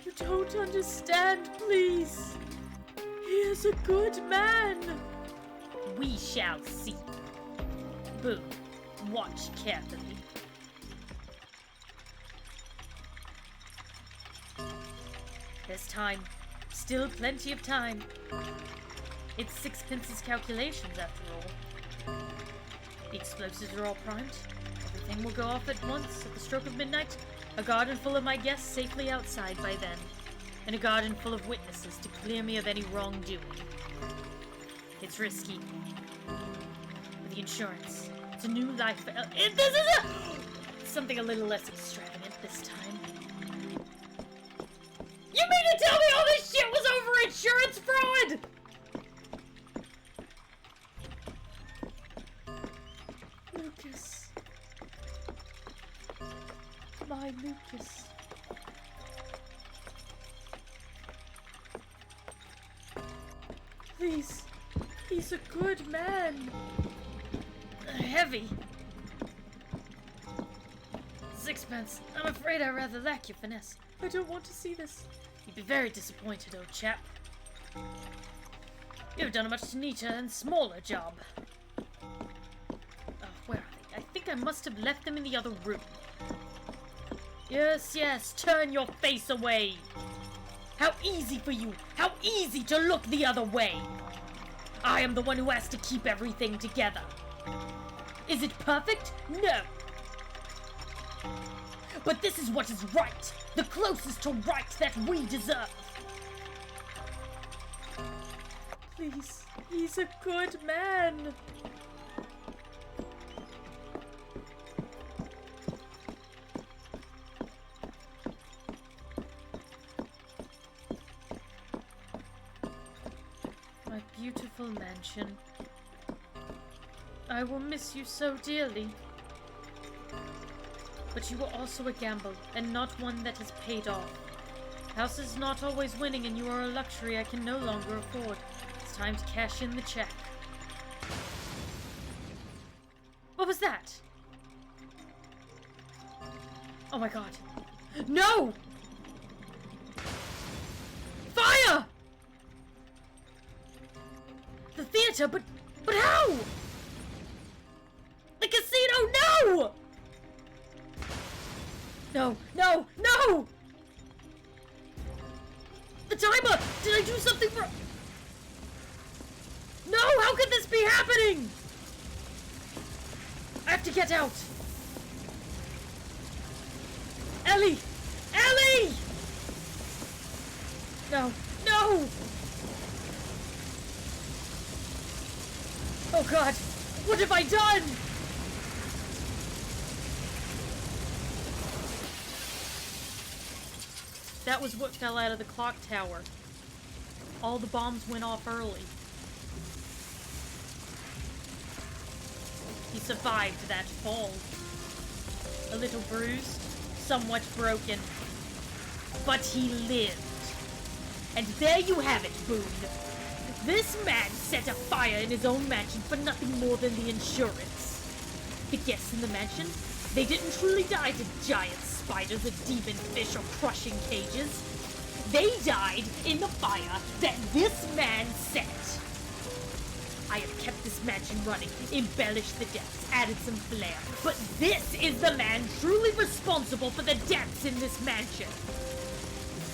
You don't understand, please. He is a good man. We shall see. Boone, watch carefully. There's time. Still plenty of time. It's Sixpence's calculations, after all. The explosives are all primed. Everything will go off at once at the stroke of midnight. A garden full of my guests safely outside by then, and a garden full of witnesses to clear me of any wrongdoing. It's risky. But the insurance, it's a new life for this is something a little less extravagant this time. You mean to tell me all this shit was over insurance fraud? Lucas. My Lucas. Please. He's a good man. Heavy. Sixpence. I'm afraid I rather lack your finesse. I don't want to see this. You'd be very disappointed, old chap. You've done a much neater and smaller job. Oh, where are they? I think I must have left them in the other room. Yes, yes, turn your face away. How easy for you. How easy to look the other way. I am the one who has to keep everything together. Is it perfect? No. But this is what is right. The closest to right that we deserve. Please. He's a good man. My beautiful mansion. I will miss you so dearly. But you were also a gamble, and not one that has paid off. House is not always winning, and you are a luxury I can no longer afford. It's time to cash in the check. What was that? Oh my god. No! Fire! The theater, but how? The casino, no! No, no, no! The timer! Did I do something wrong? No, how could this be happening? I have to get out. Ellie! Ellie! No, no! Oh god, what have I done? That was what fell out of the clock tower. All the bombs went off early. He survived that fall. A little bruised, somewhat broken, but he lived. And there you have it, Boone. This man set a fire in his own mansion for nothing more than the insurance. The guests in the mansion, they didn't truly die to giant spiders or demon fish or crushing cages. They died in the fire that this man set. I have kept this mansion running, embellished the deaths, added some flair, but this is the man truly responsible for the deaths in this mansion.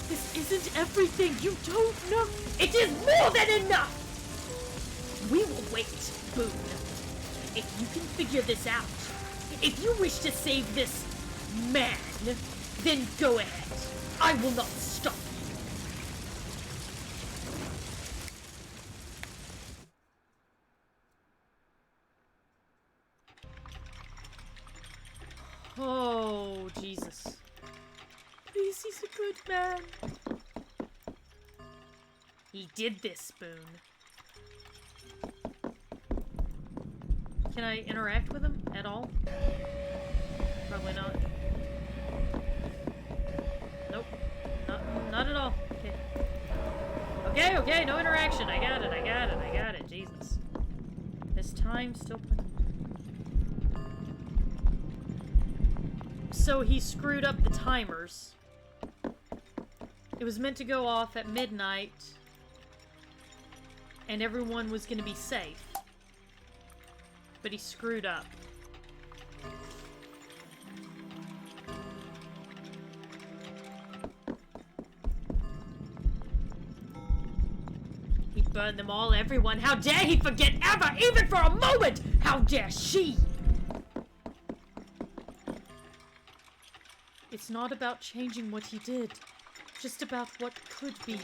This isn't everything. You don't know. It is more than enough! We will wait, Boone. If you can figure this out, if you wish to save this man, then go ahead. I will not stop you. Oh, Jesus. Please, he's a good man. He did this, Boone. Can I interact with him at all? Probably not. Nope. Not at all. Okay. Okay, no interaction. I got it. Jesus. This time still plenty. So he screwed up the timers. It was meant to go off at midnight, and everyone was going to be safe. But he screwed up. He burned them all, everyone. How dare he forget ever, even for a moment! How dare she! It's It's not about changing what he did, just about what could be.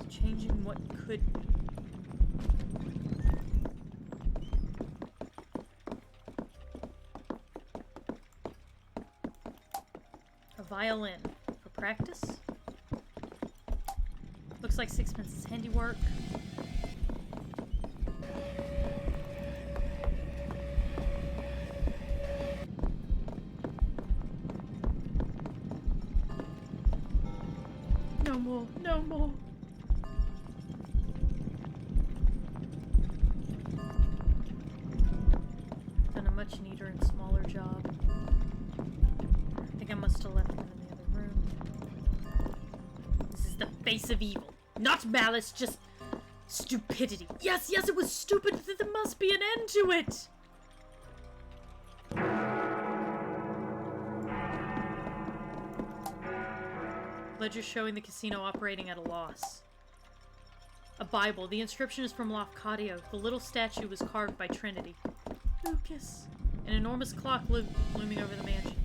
It's changing what could be. A violin. For practice? Looks like Sixpence's handiwork. No more, no more. Done a much neater and smaller job. I think I must have left them in the other room. This is the face of evil. Not malice, just stupidity. Yes, yes, it was stupid, but there must be an end to it! Ledger showing the casino operating at a loss. A Bible. The inscription is from Lafcadio. The little statue was carved by Trinity. Lucas. An enormous clock looming over the mansion.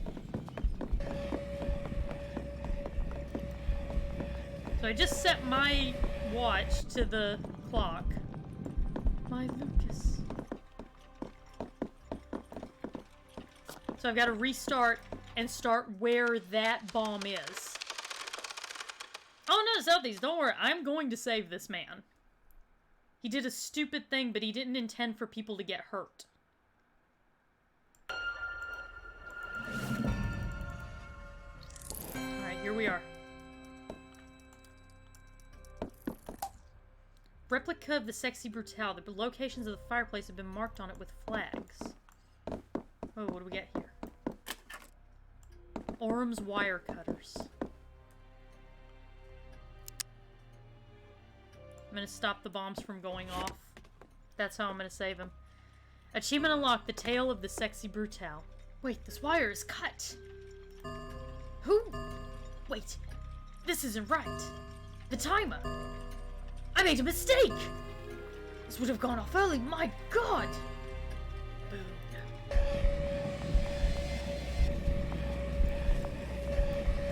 So I just set my watch to the clock. My Lucas. So I've got to restart and start where that bomb is. Oh no, Southeast, don't worry. I'm going to save this man. He did a stupid thing, but he didn't intend for people to get hurt. Alright, here we are. Replica of the Sexy Brutale. The locations of the fireplace have been marked on it with flags. Oh, what do we get here? Orm's wire cutters. I'm gonna stop the bombs from going off. That's how I'm gonna save him. Achievement unlocked, the tale of the Sexy Brutale. Wait, this wire is cut. Who? Wait, this isn't right. The timer. I made a mistake! This would have gone off early, my god! Boom.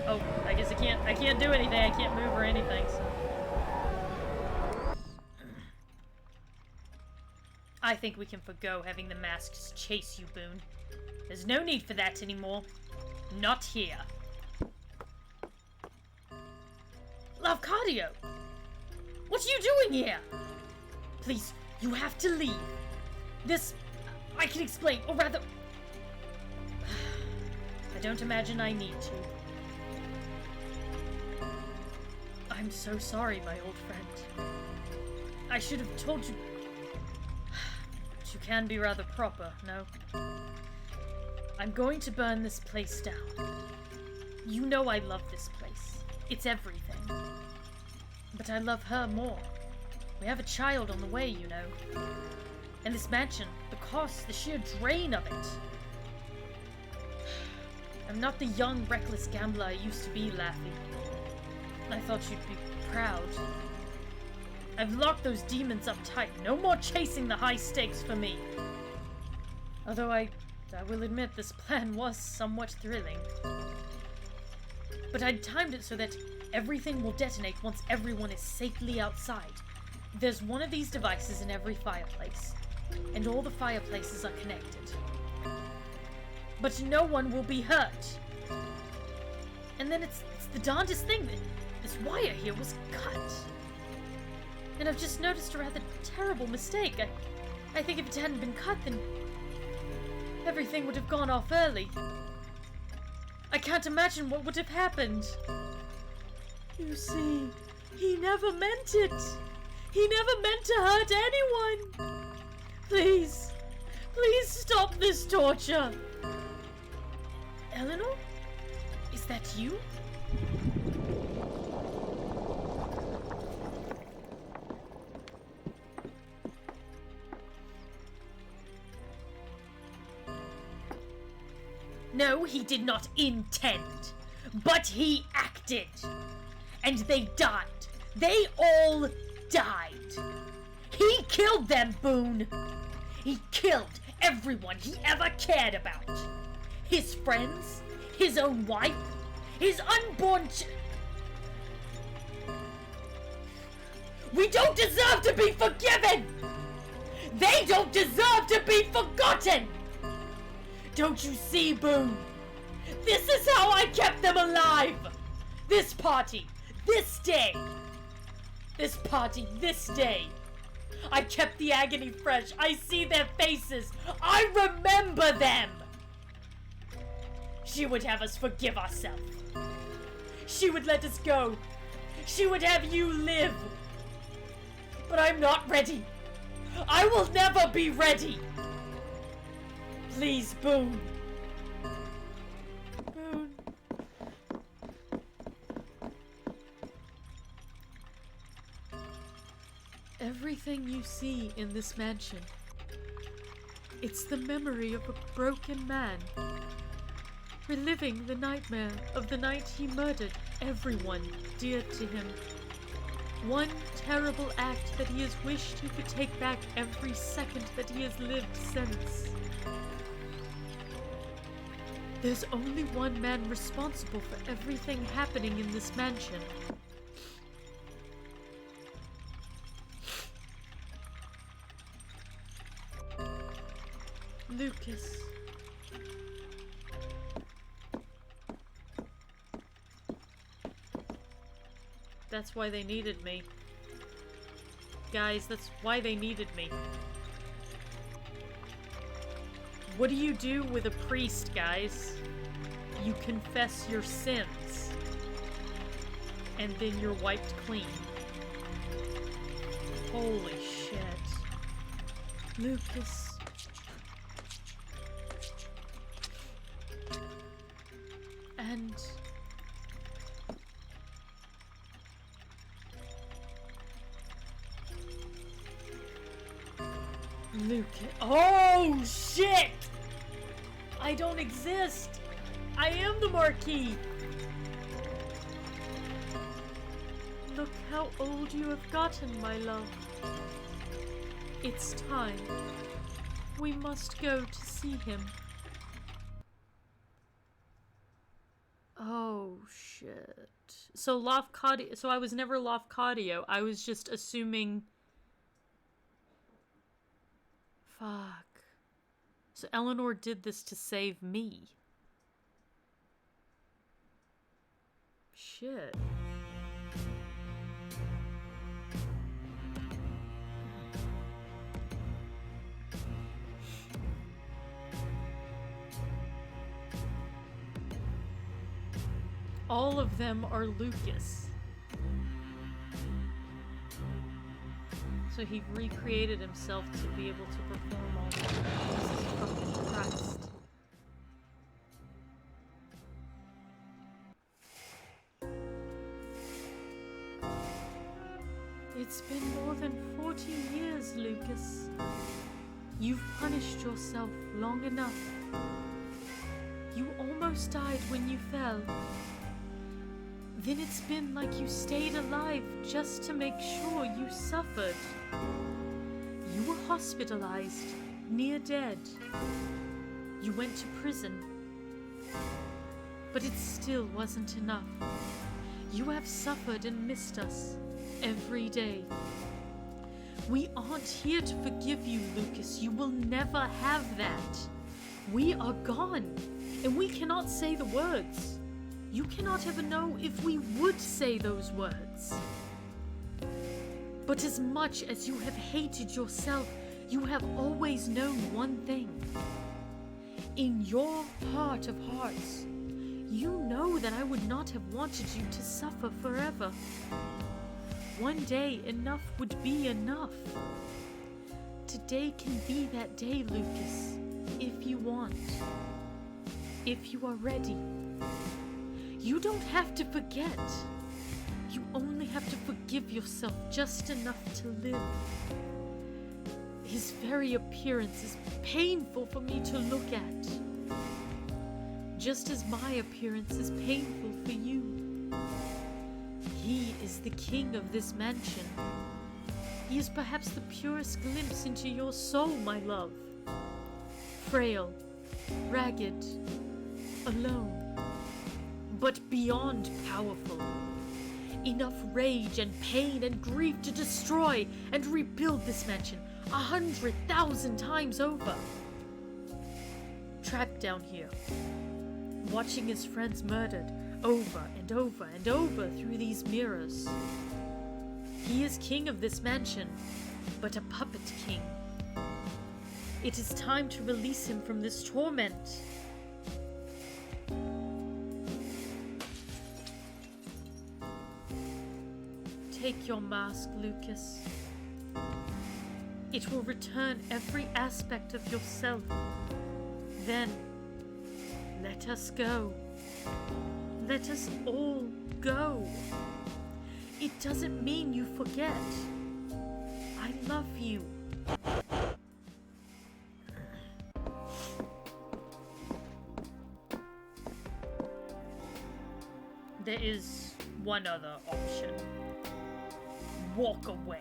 Oh, I guess I can't do anything, I can't move or anything, so. I think we can forgo having the masks chase you, Boone. There's no need for that anymore. Not here. Lafcadio! What are you doing here? Please, you have to leave. This... I can explain, or rather... I don't imagine I need to. I'm so sorry, my old friend. I should have told you... But you can be rather proper, no? I'm going to burn this place down. You know I love this place. It's everything. But I love her more. We have a child on the way, you know. And this mansion, the cost, the sheer drain of it. I'm not the young, reckless gambler I used to be, Laffy. I thought you'd be proud. I've locked those demons up tight. No more chasing the high stakes for me. Although I will admit this plan was somewhat thrilling. But I'd timed it so that everything will detonate once everyone is safely outside. There's one of these devices in every fireplace, and all the fireplaces are connected. But no one will be hurt. And then it's the darndest thing that this wire here was cut. And I've just noticed a rather terrible mistake. I think if it hadn't been cut, then everything would have gone off early. I can't imagine what would have happened. You see, he never meant it. He never meant to hurt anyone. Please, please stop this torture. Eleanor? Is that you? No, he did not intend, but he acted. And they died. They all died. He killed them, Boone. He killed everyone he ever cared about. His friends, his own wife, his unborn We don't deserve to be forgiven! They don't deserve to be forgotten! Don't you see, Boone? This is how I kept them alive! This party, this day! This party, this day! I kept the agony fresh. I see their faces. I remember them! She would have us forgive ourselves. She would let us go. She would have you live. But I'm not ready. I will never be ready. Please, Boone. Boone. Everything you see in this mansion, it's the memory of a broken man, reliving the nightmare of the night he murdered everyone dear to him. One terrible act that he has wished he could take back every second that he has lived since. There's only one man responsible for everything happening in this mansion. Lucas. That's why they needed me. Guys, that's why they needed me. What do you do with a priest, guys? You confess your sins. And then you're wiped clean. Holy shit. Lucas. And... Lucas. Oh, shit! I don't exist! I am the Marquis! Look how old you have gotten, my love. It's time. We must go to see him. Oh, shit. So Lafcadio... So I was never Lafcadio. I was just assuming... Fuck. So Eleanor did this to save me. Shit. All of them are Lucas. So he recreated himself to be able to perform all that. Jesus fucking Christ. It's been more than 40 years, Lucas. You've punished yourself long enough. You almost died when you fell. Then it's been like you stayed alive just to make sure you suffered. You were hospitalized, near dead. You went to prison. But it still wasn't enough. You have suffered and missed us every day. We aren't here to forgive you, Lucas. You will never have that. We are gone, and we cannot say the words. You cannot ever know if we would say those words. But as much as you have hated yourself, you have always known one thing. In your heart of hearts, you know that I would not have wanted you to suffer forever. One day, enough would be enough. Today can be that day, Lucas, if you want. If you are ready. You don't have to forget. You only have to forgive yourself just enough to live. His very appearance is painful for me to look at. Just as my appearance is painful for you. He is the king of this mansion. He is perhaps the purest glimpse into your soul, my love. frail, ragged, alone, but beyond powerful. Enough rage and pain and grief to destroy and rebuild this mansion 100,000 times over. Trapped down here, watching his friends murdered over and over and over through these mirrors. He is king of this mansion, but a puppet king. It is time to release him from this torment. Take your mask, Lucas. It will return every aspect of yourself. Then, let us go. Let us all go. It doesn't mean you forget. I love you. There is one other option. Walk away.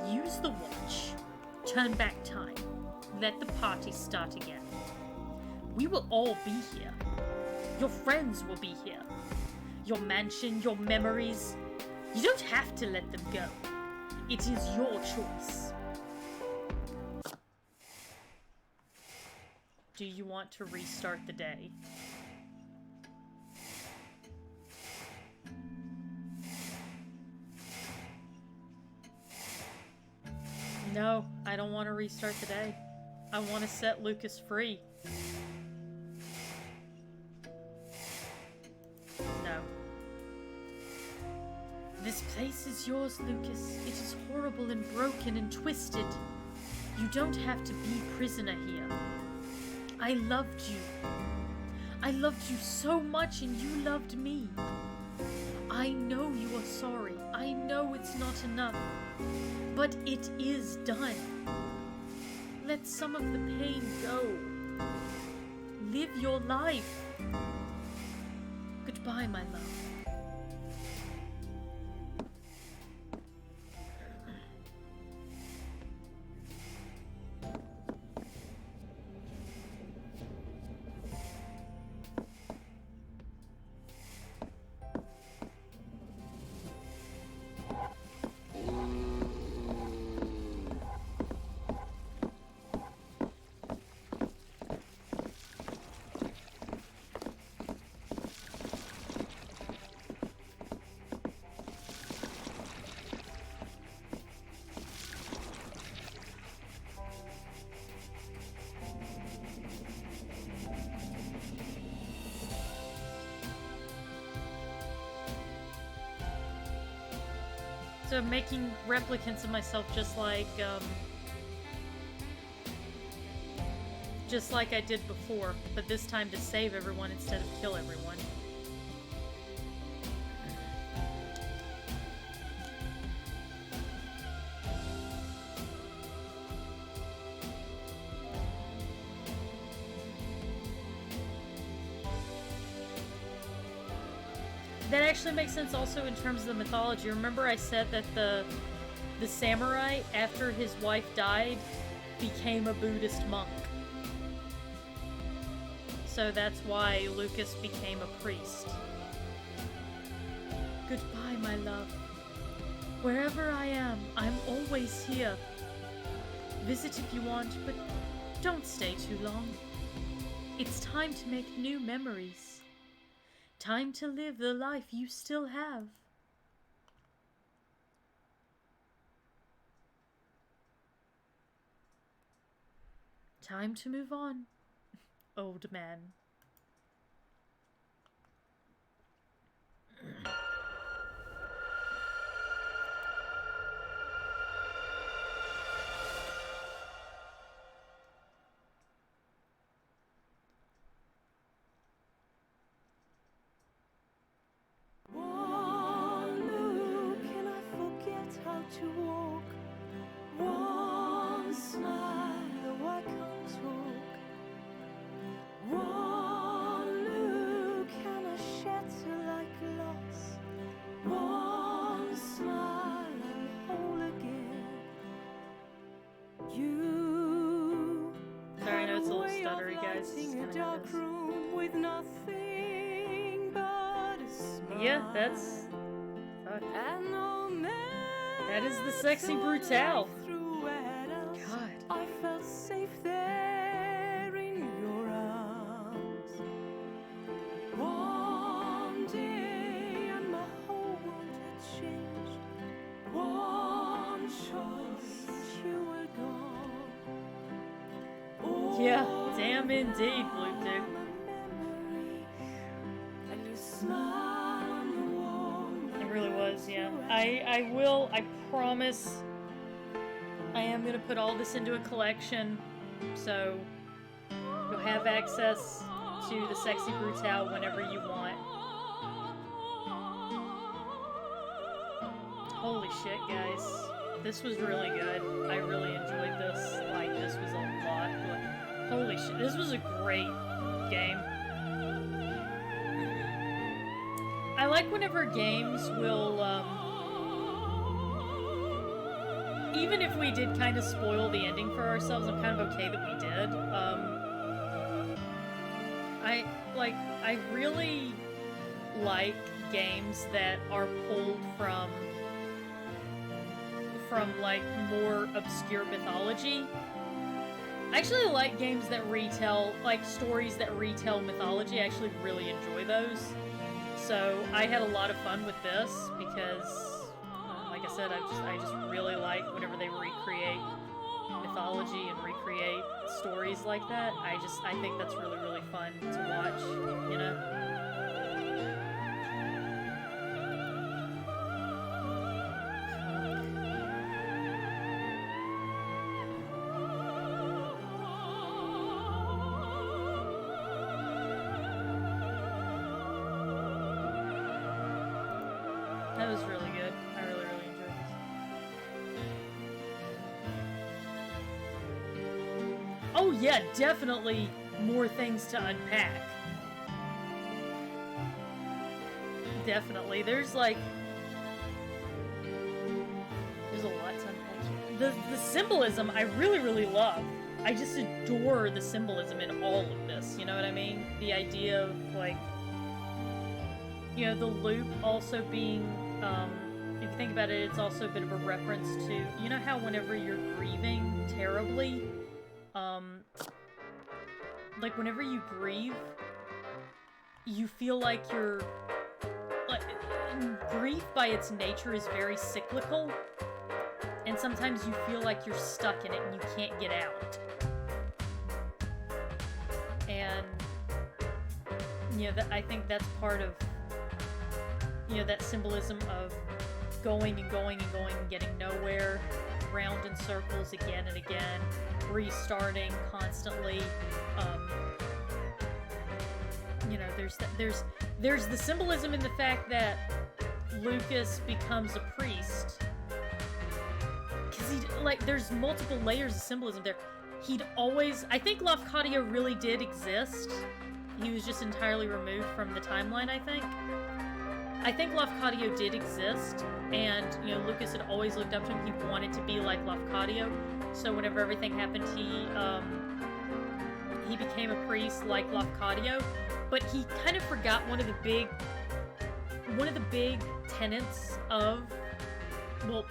Use the watch. Turn back time. Let the party start again. We will all be here. Your friends will be here. Your mansion, your memories. You don't have to let them go. It is your choice. Do you want to restart the day? No, I don't want to restart the day. I want to set Lucas free. No. This place is yours, Lucas. It is horrible and broken and twisted. You don't have to be prisoner here. I loved you. I loved you so much and you loved me. I know you are sorry. I know it's not enough. But it is done. Let some of the pain go. Live your life. Goodbye, my love. So I'm making replicants of myself just like I did before, but this time to save everyone instead of kill everyone. That actually makes sense also in terms of the mythology. Remember I said that the samurai, after his wife died, became a Buddhist monk. So that's why Lucas became a priest. Goodbye, my love. Wherever I am, I'm always here. Visit if you want, but don't stay too long. It's time to make new memories. Time to live the life you still have. Time to move on, old man. One look and I forget how to walk. One smile, though I can't talk. One sitting in a dark room with nothing but a smile. Yeah, that's... Fuck. And no man That is the sexy Brutale. threw at us. God. I felt safe there in your arms. One day and my whole world had changed. One choice, you were gone. Oh, Yeah, damn indeed, Blue Tick. my memory, and your smile on the wall. It really was, yeah. I promise, I am gonna put all this into a collection, so you'll have access to the Sexy Brutale whenever you want. Holy shit, guys. This was really good. I really enjoyed this. Like, this was a lot. Holy shit, this was a great game. I like whenever games will, even if we did kind of spoil the ending for ourselves, I'm kind of okay that we did. I really like games that are pulled from like more obscure mythology. I actually like games that retell, like stories that retell mythology. I actually really enjoy those. So I had a lot of fun with this because, like I said, I just really like whenever they recreate mythology and recreate stories like that. I think that's really, really fun to watch, you know? That was really good. I really, really enjoyed this. Oh yeah, definitely more things to unpack. Definitely. There's a lot to unpack. The symbolism I really, really love. I just adore the symbolism in all of this, you know what I mean? The idea of, like, you know, the loop also being, if you think about it, it's also a bit of a reference to, you know how whenever you're grieving terribly, like whenever you grieve, you feel like you're, like, grief by its nature is very cyclical, and sometimes you feel like you're stuck in it and you can't get out. And, you know, I think that's part of, you know, that symbolism of going and going and going and getting nowhere, round in circles again and again, restarting constantly. You know, there's the symbolism in the fact that Lucas becomes a priest, because there's multiple layers of symbolism there. I think Lafcadio really did exist. He was just entirely removed from the timeline, I think. I think Lafcadio did exist, and, you know, Lucas had always looked up to him. He wanted to be like Lafcadio, so whenever everything happened, he became a priest like Lafcadio, but he kind of forgot one of the big tenets of, well,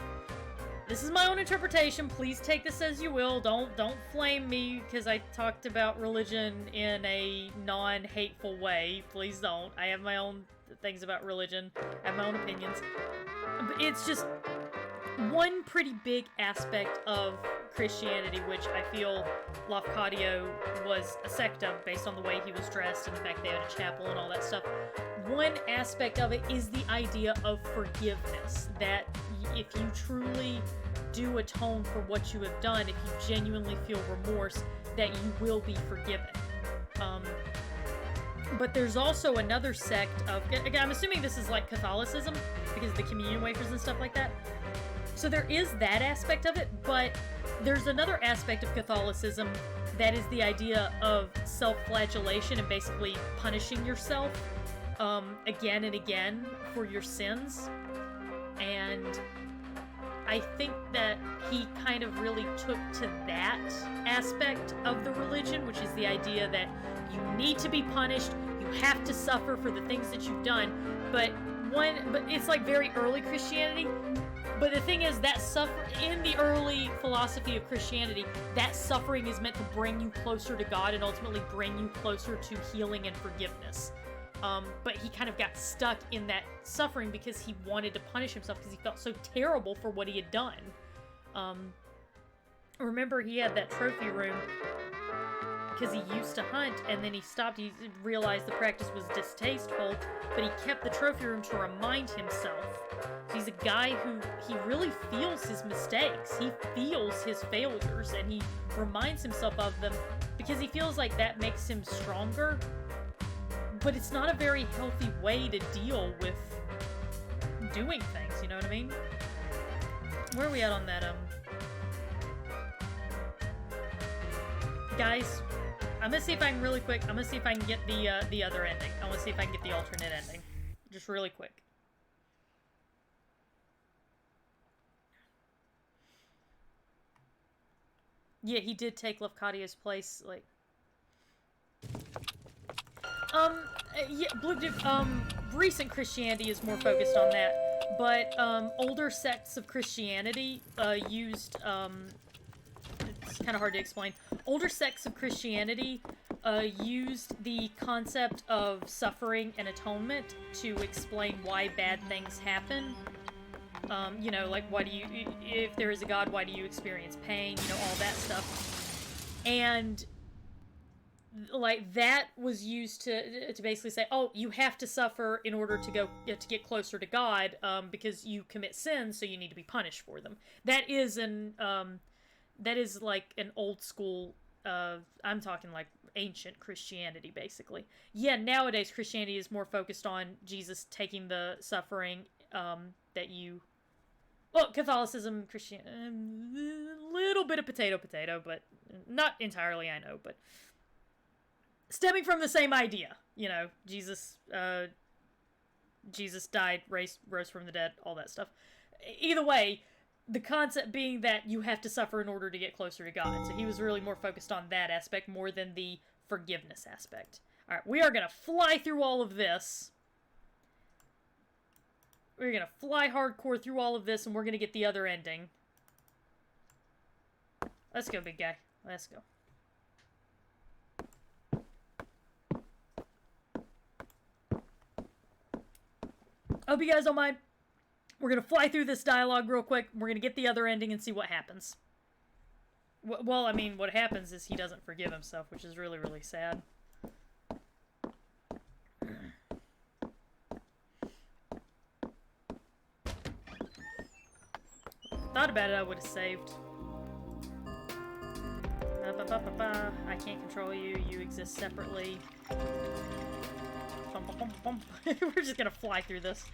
this is my own interpretation, please take this as you will, don't flame me because I talked about religion in a non-hateful way, please don't. I have my own things about religion, I have my own opinions, but it's just one pretty big aspect of Christianity, which I feel Lafcadio was a sect of based on the way he was dressed and the fact they had a chapel and all that stuff. One aspect of it is the idea of forgiveness, that if you truly do atone for what you have done, if you genuinely feel remorse, that you will be forgiven. But there's also another sect of, again, I'm assuming this is like Catholicism, because of the communion wafers and stuff like that. So there is that aspect of it, but there's another aspect of Catholicism that is the idea of self-flagellation and basically punishing yourself again and again for your sins. And I think that he kind of really took to that aspect of the religion, which is the idea that you need to be punished, you have to suffer for the things that you've done, but it's like very early Christianity. But the thing is that in the early philosophy of Christianity, that suffering is meant to bring you closer to God and ultimately bring you closer to healing and forgiveness. But he kind of got stuck in that suffering because he wanted to punish himself because he felt so terrible for what he had done. Remember, he had that trophy room because he used to hunt, and then he stopped. He realized the practice was distasteful, but he kept the trophy room to remind himself. So he's a guy who, he really feels his mistakes. He feels his failures, and he reminds himself of them because he feels like that makes him stronger. But it's not a very healthy way to deal with doing things, you know what I mean? Where are we at on that, Guys, I'm gonna see if I can really quick, I'm gonna see if I can get the other ending. I wanna see if I can get the alternate ending. Just really quick. Yeah, he did take Lefkadia's place, like... yeah, recent Christianity is more focused on that, but, older sects of Christianity, used, it's kind of hard to explain. Older sects of Christianity, used the concept of suffering and atonement to explain why bad things happen. You know, like, if there is a God, why do you experience pain, you know, all that stuff. And... like, that was used to basically say, oh, you have to suffer in order to get closer to God, because you commit sins, so you need to be punished for them. That is like an old school, I'm talking like ancient Christianity, basically. Yeah, nowadays Christianity is more focused on Jesus taking the suffering, that you... Well, Catholicism, Christianity, a little bit of potato, but not entirely, I know, but... stemming from the same idea, you know, Jesus died, rose from the dead, all that stuff. Either way, the concept being that you have to suffer in order to get closer to God. So he was really more focused on that aspect more than the forgiveness aspect. Alright, we are going to fly through all of this. We're going to fly hardcore through all of this, and we're going to get the other ending. Let's go, big guy. Let's go. Hope you guys don't mind. We're going to fly through this dialogue real quick. We're going to get the other ending and see what happens. Well, I mean, what happens is he doesn't forgive himself, which is really, really sad. Thought about it, I would have saved. I can't control you. You exist separately. We're just gonna fly through this.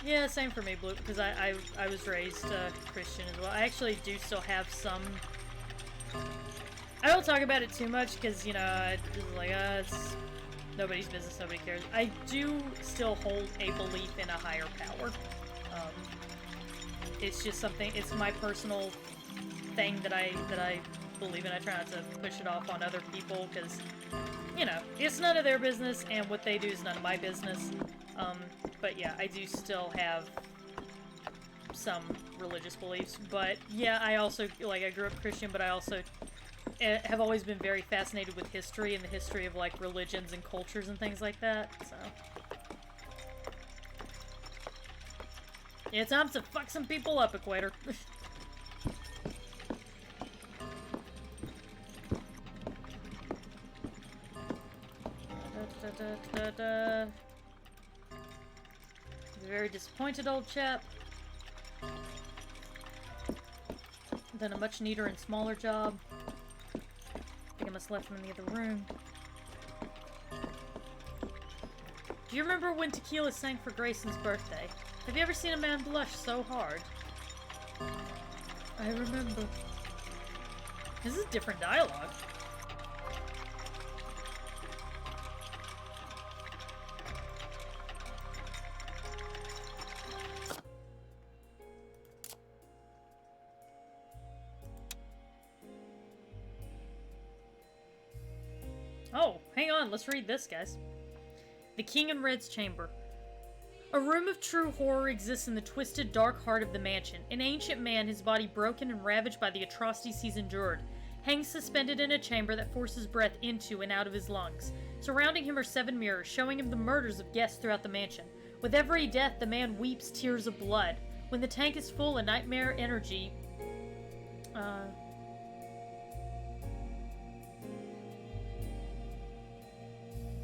Yeah, same for me, Blue, because I was raised Christian as well. I actually do still have some... I don't talk about it too much, because, you know, it's like, it's nobody's business, nobody cares. I do still hold a belief in a higher power. It's just something, it's my personal thing that I believe in. I try not to push it off on other people, because, you know, it's none of their business, and what they do is none of my business. But yeah, I do still have some religious beliefs. But yeah, I also, like, I grew up Christian, but I also have always been very fascinated with history and the history of, like, religions and cultures and things like that, so. Yeah, it's time to fuck some people up, Equator. He's a very disappointed old chap. Done a much neater and smaller job. I think I must have left him in the other room. Do you remember when Tequila sang for Grayson's birthday? Have you ever seen a man blush so hard? I remember. This is different dialogue. Oh, hang on, let's read this, guys. The King in Red's Chamber. A room of true horror exists in the twisted, dark heart of the mansion. An ancient man, his body broken and ravaged by the atrocities he's endured, hangs suspended in a chamber that forces breath into and out of his lungs. Surrounding him are 7 mirrors, showing him the murders of guests throughout the mansion. With every death, the man weeps tears of blood. When the tank is full, a nightmare energy...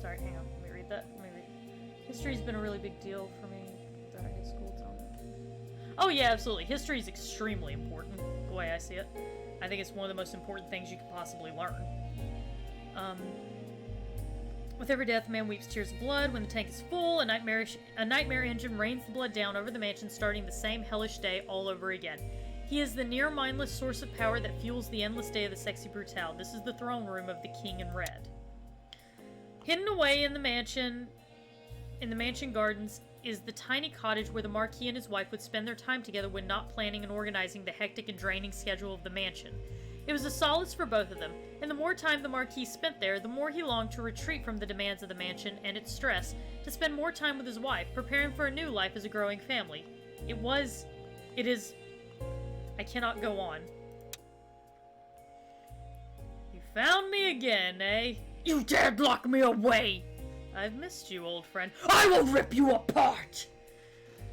Sorry, hang on. Let me read that. History's been a really big deal for me during high school time. Oh yeah, absolutely. History is extremely important, the way I see it. I think it's one of the most important things you could possibly learn. With every death, man weeps tears of blood. When the tank is full, a nightmare engine rains the blood down over the mansion, starting the same hellish day all over again. He is the near-mindless source of power that fuels the endless day of the sexy Brutale. This is the throne room of the King in Red. Hidden away in the mansion gardens, is the tiny cottage where the Marquis and his wife would spend their time together when not planning and organizing the hectic and draining schedule of the mansion. It was a solace for both of them, and the more time the Marquis spent there, the more he longed to retreat from the demands of the mansion and its stress, to spend more time with his wife, preparing for a new life as a growing family. It is... I cannot go on. You found me again, eh? You dared lock me away! I've missed you, old friend. I will rip you apart!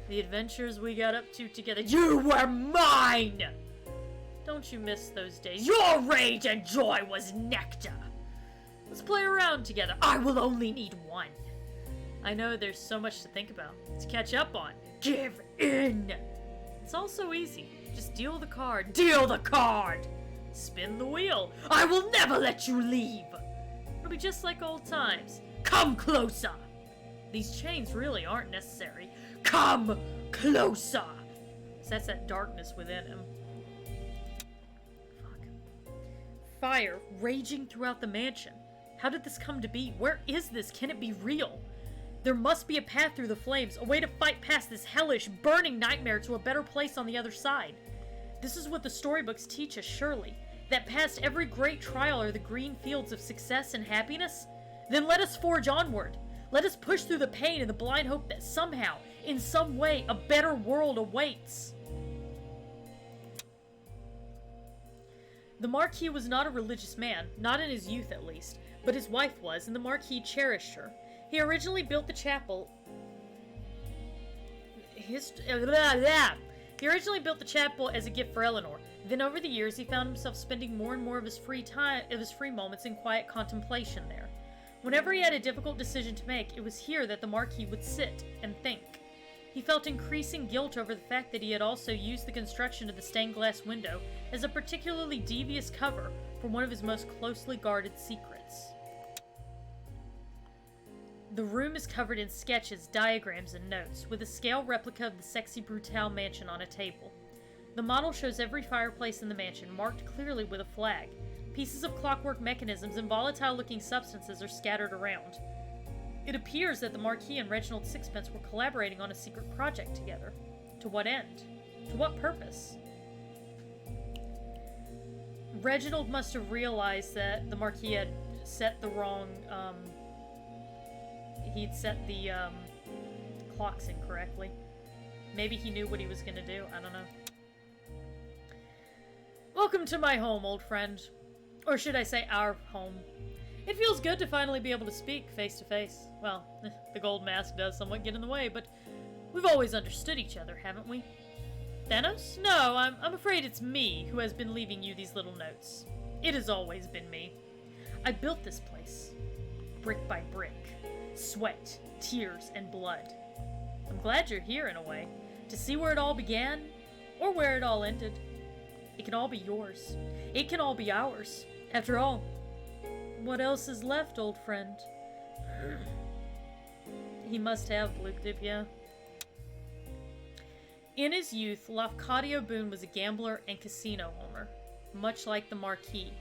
The adventures we got up to together. You were mine! Don't you miss those days? Your rage and joy was nectar! Let's play around together. I will only need one. I know there's so much to think about, to catch up on. Give in! It's all so easy. Just deal the card. Deal the card! Spin the wheel. I will never let you leave! It'll be just like old times. Come closer! These chains really aren't necessary. Come closer! So that's that darkness within him. Fuck. Fire raging throughout the mansion. How did this come to be? Where is this? Can it be real? There must be a path through the flames, a way to fight past this hellish, burning nightmare to a better place on the other side. This is what the storybooks teach us, surely. That past every great trial are the green fields of success and happiness? Then let us forge onward. Let us push through the pain in the blind hope that somehow, in some way, a better world awaits. The Marquis was not a religious man, not in his youth at least, but his wife was, and the Marquis cherished her. He originally built the chapel... He originally built the chapel as a gift for Eleanor. Then over the years, he found himself spending more and more of his free moments in quiet contemplation there. Whenever he had a difficult decision to make, it was here that the Marquis would sit and think. He felt increasing guilt over the fact that he had also used the construction of the stained glass window as a particularly devious cover for one of his most closely guarded secrets. The room is covered in sketches, diagrams, and notes, with a scale replica of the sexy Brutale mansion on a table. The model shows every fireplace in the mansion, marked clearly with a flag. Pieces of clockwork mechanisms and volatile-looking substances are scattered around. It appears that the Marquis and Reginald Sixpence were collaborating on a secret project together. To what end? To what purpose? Reginald must have realized that the Marquis had set the wrong, he'd set the, clocks incorrectly. Maybe he knew what he was gonna do, I don't know. Welcome to my home, old friend. Or should I say our home. It feels good to finally be able to speak face to face. Well, the gold mask does somewhat get in the way, but we've always understood each other, haven't we? Thanos? No, I'm afraid it's me who has been leaving you these little notes. It has always been me. I built this place, brick by brick. Sweat, tears, and blood. I'm glad you're here in a way, to see where it all began, or where it all ended. It can all be yours. It can all be ours. After all, what else is left, old friend? He must have Luke Dip, yeah. In his youth, Lafcadio Boone was a gambler and casino owner, much like the Marquis.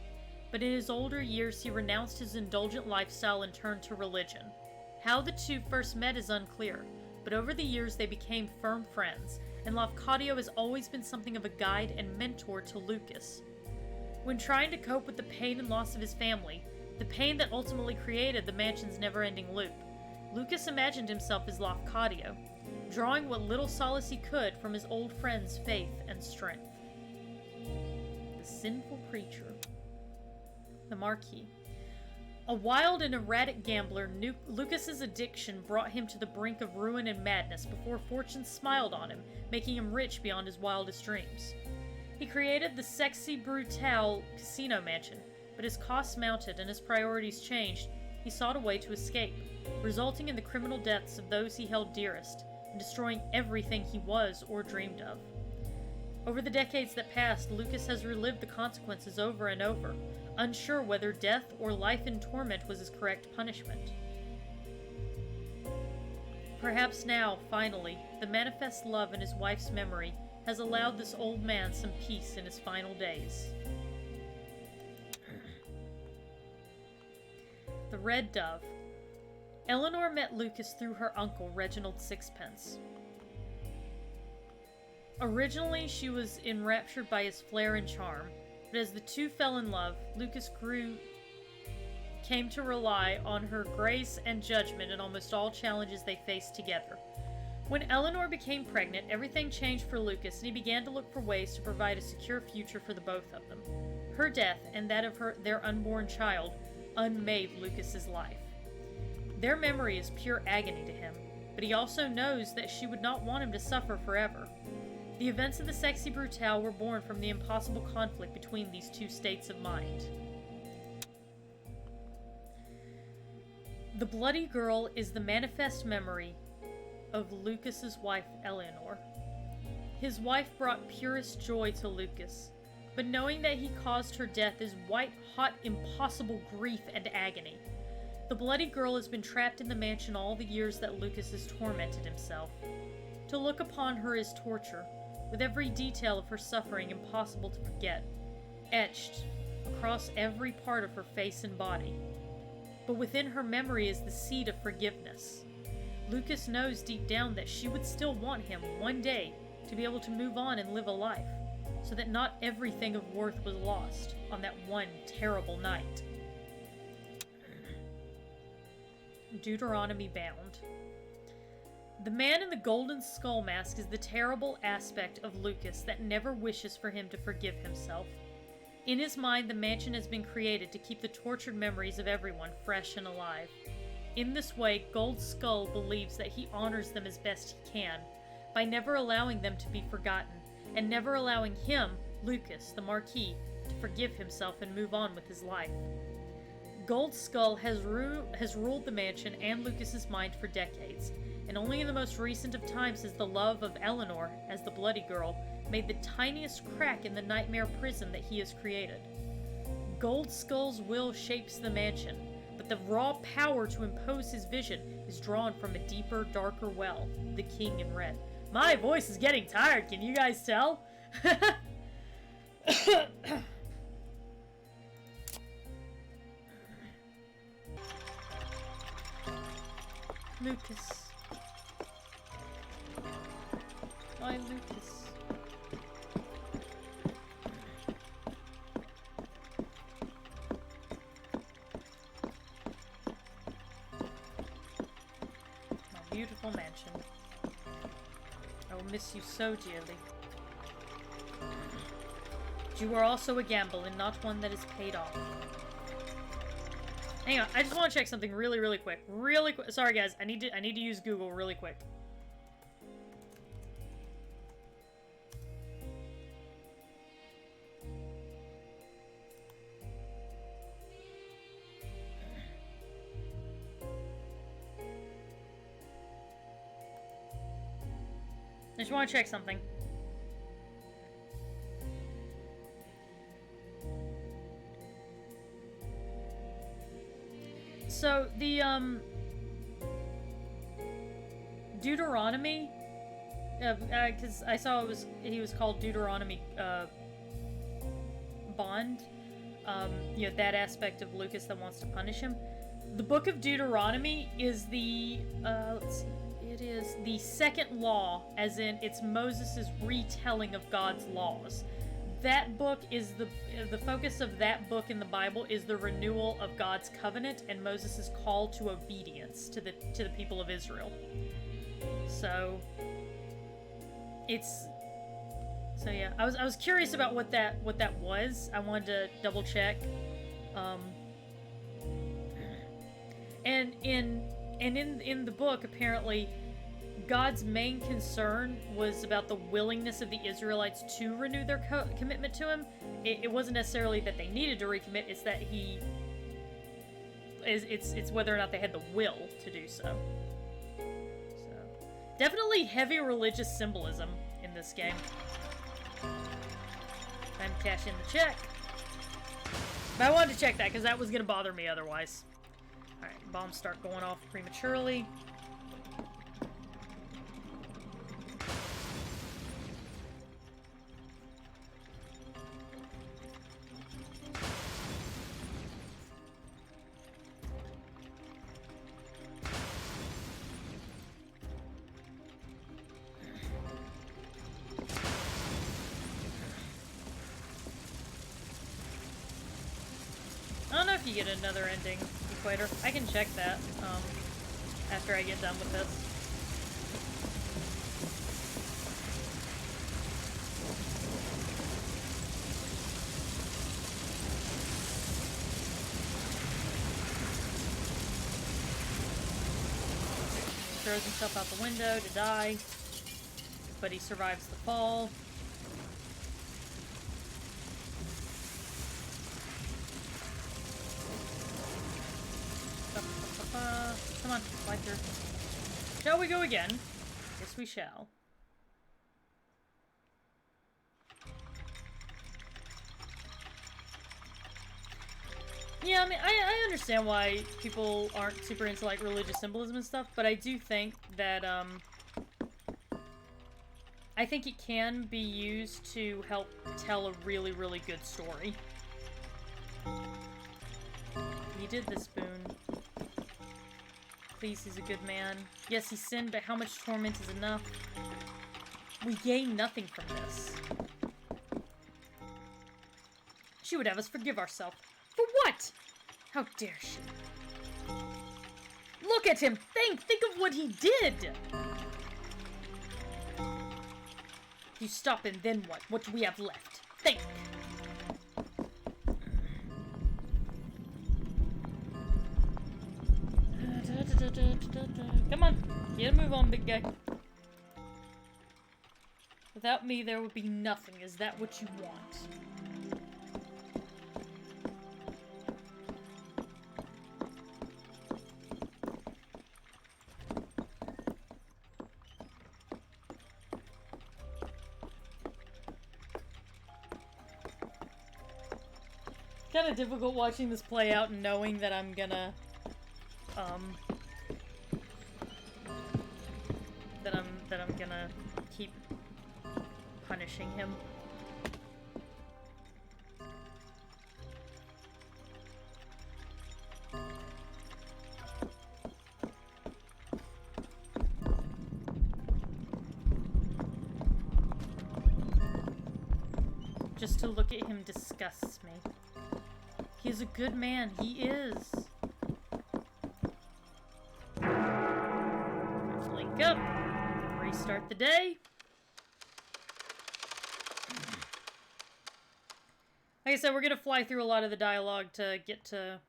But in his older years, he renounced his indulgent lifestyle and turned to religion. How the two first met is unclear, but over the years they became firm friends, and Lafcadio has always been something of a guide and mentor to Lucas. When trying to cope with the pain and loss of his family, the pain that ultimately created the mansion's never-ending loop. Lucas imagined himself as Lafcadio, drawing what little solace he could from his old friend's faith and strength. The sinful creature. The Marquis. A wild and erratic gambler, Lucas's addiction brought him to the brink of ruin and madness before fortune smiled on him, making him rich beyond his wildest dreams. He created the sexy Brutale casino mansion, but as costs mounted and his priorities changed, he sought a way to escape, resulting in the criminal deaths of those he held dearest, and destroying everything he was or dreamed of. Over the decades that passed, Lucas has relived the consequences over and over, unsure whether death or life in torment was his correct punishment. Perhaps now, finally, the manifest love in his wife's memory has allowed this old man some peace in his final days. The Red Dove. Eleanor met Lucas through her uncle, Reginald Sixpence. Originally, she was enraptured by his flair and charm, but as the two fell in love, Lucas came to rely on her grace and judgment in almost all challenges they faced together. When Eleanor became pregnant, everything changed for Lucas, and he began to look for ways to provide a secure future for the both of them. Her death, and that of their unborn child, unmade Lucas's life. Their memory is pure agony to him, but he also knows that she would not want him to suffer forever. The events of the Sexy Brutale were born from the impossible conflict between these two states of mind. The Bloody Girl is the manifest memory of Lucas's wife, Eleanor. His wife brought purest joy to Lucas, but knowing that he caused her death is white-hot, impossible grief and agony. The Bloody Girl has been trapped in the mansion all the years that Lucas has tormented himself. To look upon her is torture, with every detail of her suffering impossible to forget, etched across every part of her face and body. But within her memory is the seed of forgiveness. Lucas knows deep down that she would still want him one day to be able to move on and live a life, so that not everything of worth was lost on that one terrible night. Deuteronomy Bound. The man in the golden skull mask is the terrible aspect of Lucas that never wishes for him to forgive himself. In his mind, the mansion has been created to keep the tortured memories of everyone fresh and alive. In this way, Gold Skull believes that he honors them as best he can, by never allowing them to be forgotten, and never allowing him, Lucas, the Marquis, to forgive himself and move on with his life. Gold Skull has ruled the mansion and Lucas's mind for decades, and only in the most recent of times has the love of Eleanor, as the Bloody Girl, made the tiniest crack in the nightmare prison that he has created. Gold Skull's will shapes the mansion, but the raw power to impose his vision is drawn from a deeper, darker well, the King in Red. My voice is getting tired, can you guys tell? Lucas. My Lucas. My beautiful mansion. I will miss you so dearly. But you are also a gamble, and not one that is paid off. Hang on, I just want to check something really quick. Really quick. Sorry guys, I need to use Google really quick. I just want to check something. So, the, Deuteronomy, because I saw he was called Deuteronomy, Bond, you know, that aspect of Lucas that wants to punish him. The Book of Deuteronomy is the, let's see, it is the second law, as in, it's Moses' retelling of God's laws. that book is the focus of that book in the Bible is the renewal of God's covenant and Moses' call to obedience to the people of Israel. So yeah, I was curious about what that was. I wanted to double check. And in the book, apparently, God's main concern was about the willingness of the Israelites to renew their commitment to Him. It wasn't necessarily that they needed to recommit; it's that it's whether or not they had the will to do so. So, definitely heavy religious symbolism in this game. Time to cash in the check. But I wanted to check that because that was gonna bother me otherwise. Alright, bombs start going off prematurely. I don't know if you get another ending, Equator. I can check that after I get done with this. He throws himself out the window to die, but he survives the fall. Come on, fly through. Shall we go again? Yes, we shall. Yeah, I mean, I understand why people aren't super into, like, religious symbolism and stuff, but I do think that, I think it can be used to help tell a really, really good story. He did this, Boone. Please, he's a good man. Yes, he sinned, but how much torment is enough? We gain nothing from this. She would have us forgive ourselves. For what? How dare she? Look at him! Think of what he did! You stop him, then what? What do we have left? Think! Come on, get a move on, big guy. Without me, there would be nothing. Is that what you want? Kind of difficult watching this play out and knowing that I'm gonna that I'm gonna keep punishing him. Just to look at him disgusts me. He's a good man. He is. Link up. Restart the day. Like I said, we're gonna fly through a lot of the dialogue to get to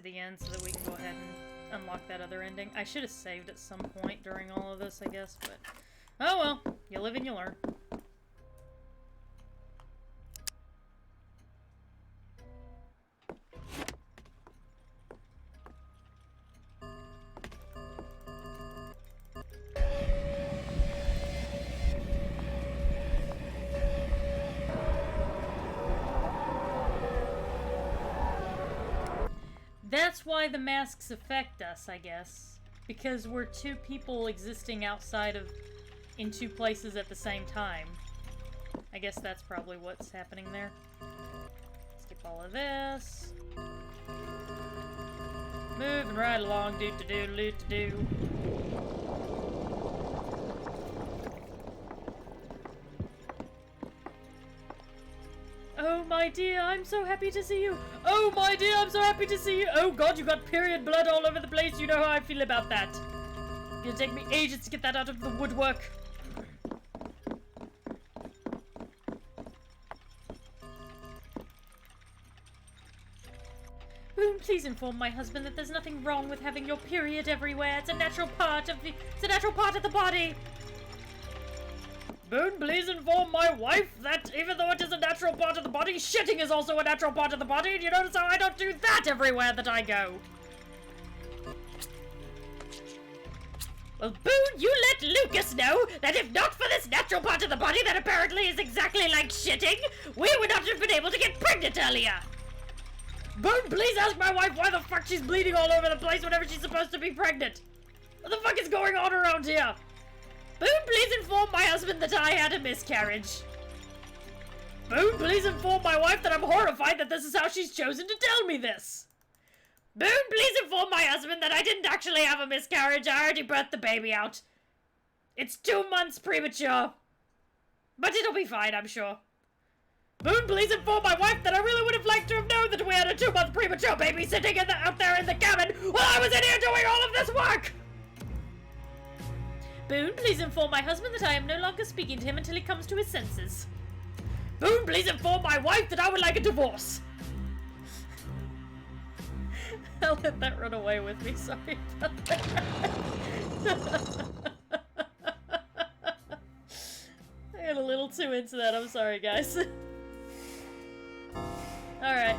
the end so that we can go ahead and unlock that other ending. I should have saved at some point during all of this, I guess, but oh well, you live and you learn. That's why the masks affect us, I guess. Because we're two people existing outside of... in two places at the same time. I guess that's probably what's happening there. Skip all of this. Moving right along, do-do-do-do-do-do. Oh, my dear, I'm so happy to see you. Oh, my dear, I'm so happy to see you. Oh, God, you got period blood all over the place. You know how I feel about that. It'll take me ages to get that out of the woodwork. Boone, please inform my husband that there's nothing wrong with having your period everywhere. It's a natural part of the body. Boone, please inform my wife that even though it is a natural part of the body, shitting is also a natural part of the body, and you notice how I don't do that everywhere that I go. Well, Boone, you let Lucas know that if not for this natural part of the body that apparently is exactly like shitting, we would not have been able to get pregnant earlier. Boone, please ask my wife why the fuck she's bleeding all over the place whenever she's supposed to be pregnant. What the fuck is going on around here? Boone, please inform my husband that I had a miscarriage. Boone, please inform my wife that I'm horrified that this is how she's chosen to tell me this. Boone, please inform my husband that I didn't actually have a miscarriage. I already birthed the baby out. It's 2 months premature. But it'll be fine, I'm sure. Boone, please inform my wife that I really would have liked to have known that we had a 2-month premature baby sitting out there in the cabin while I was in here doing all of this work! Boone, please inform my husband that I am no longer speaking to him until he comes to his senses. Boone, please inform my wife that I would like a divorce. I'll let that run away with me, sorry about that. I got a little too into that, I'm sorry guys. Alright.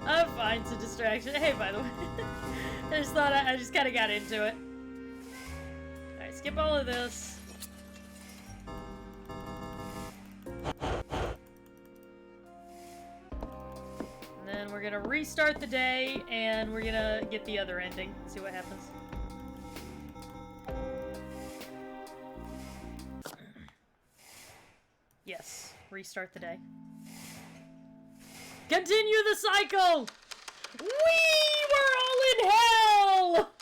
I'm fine, it's a distraction. Hey, by the way. I just kinda got into it. Alright, skip all of this. And then we're gonna restart the day, and we're gonna get the other ending. See what happens. Yes, restart the day. Continue the cycle! We were all in hell!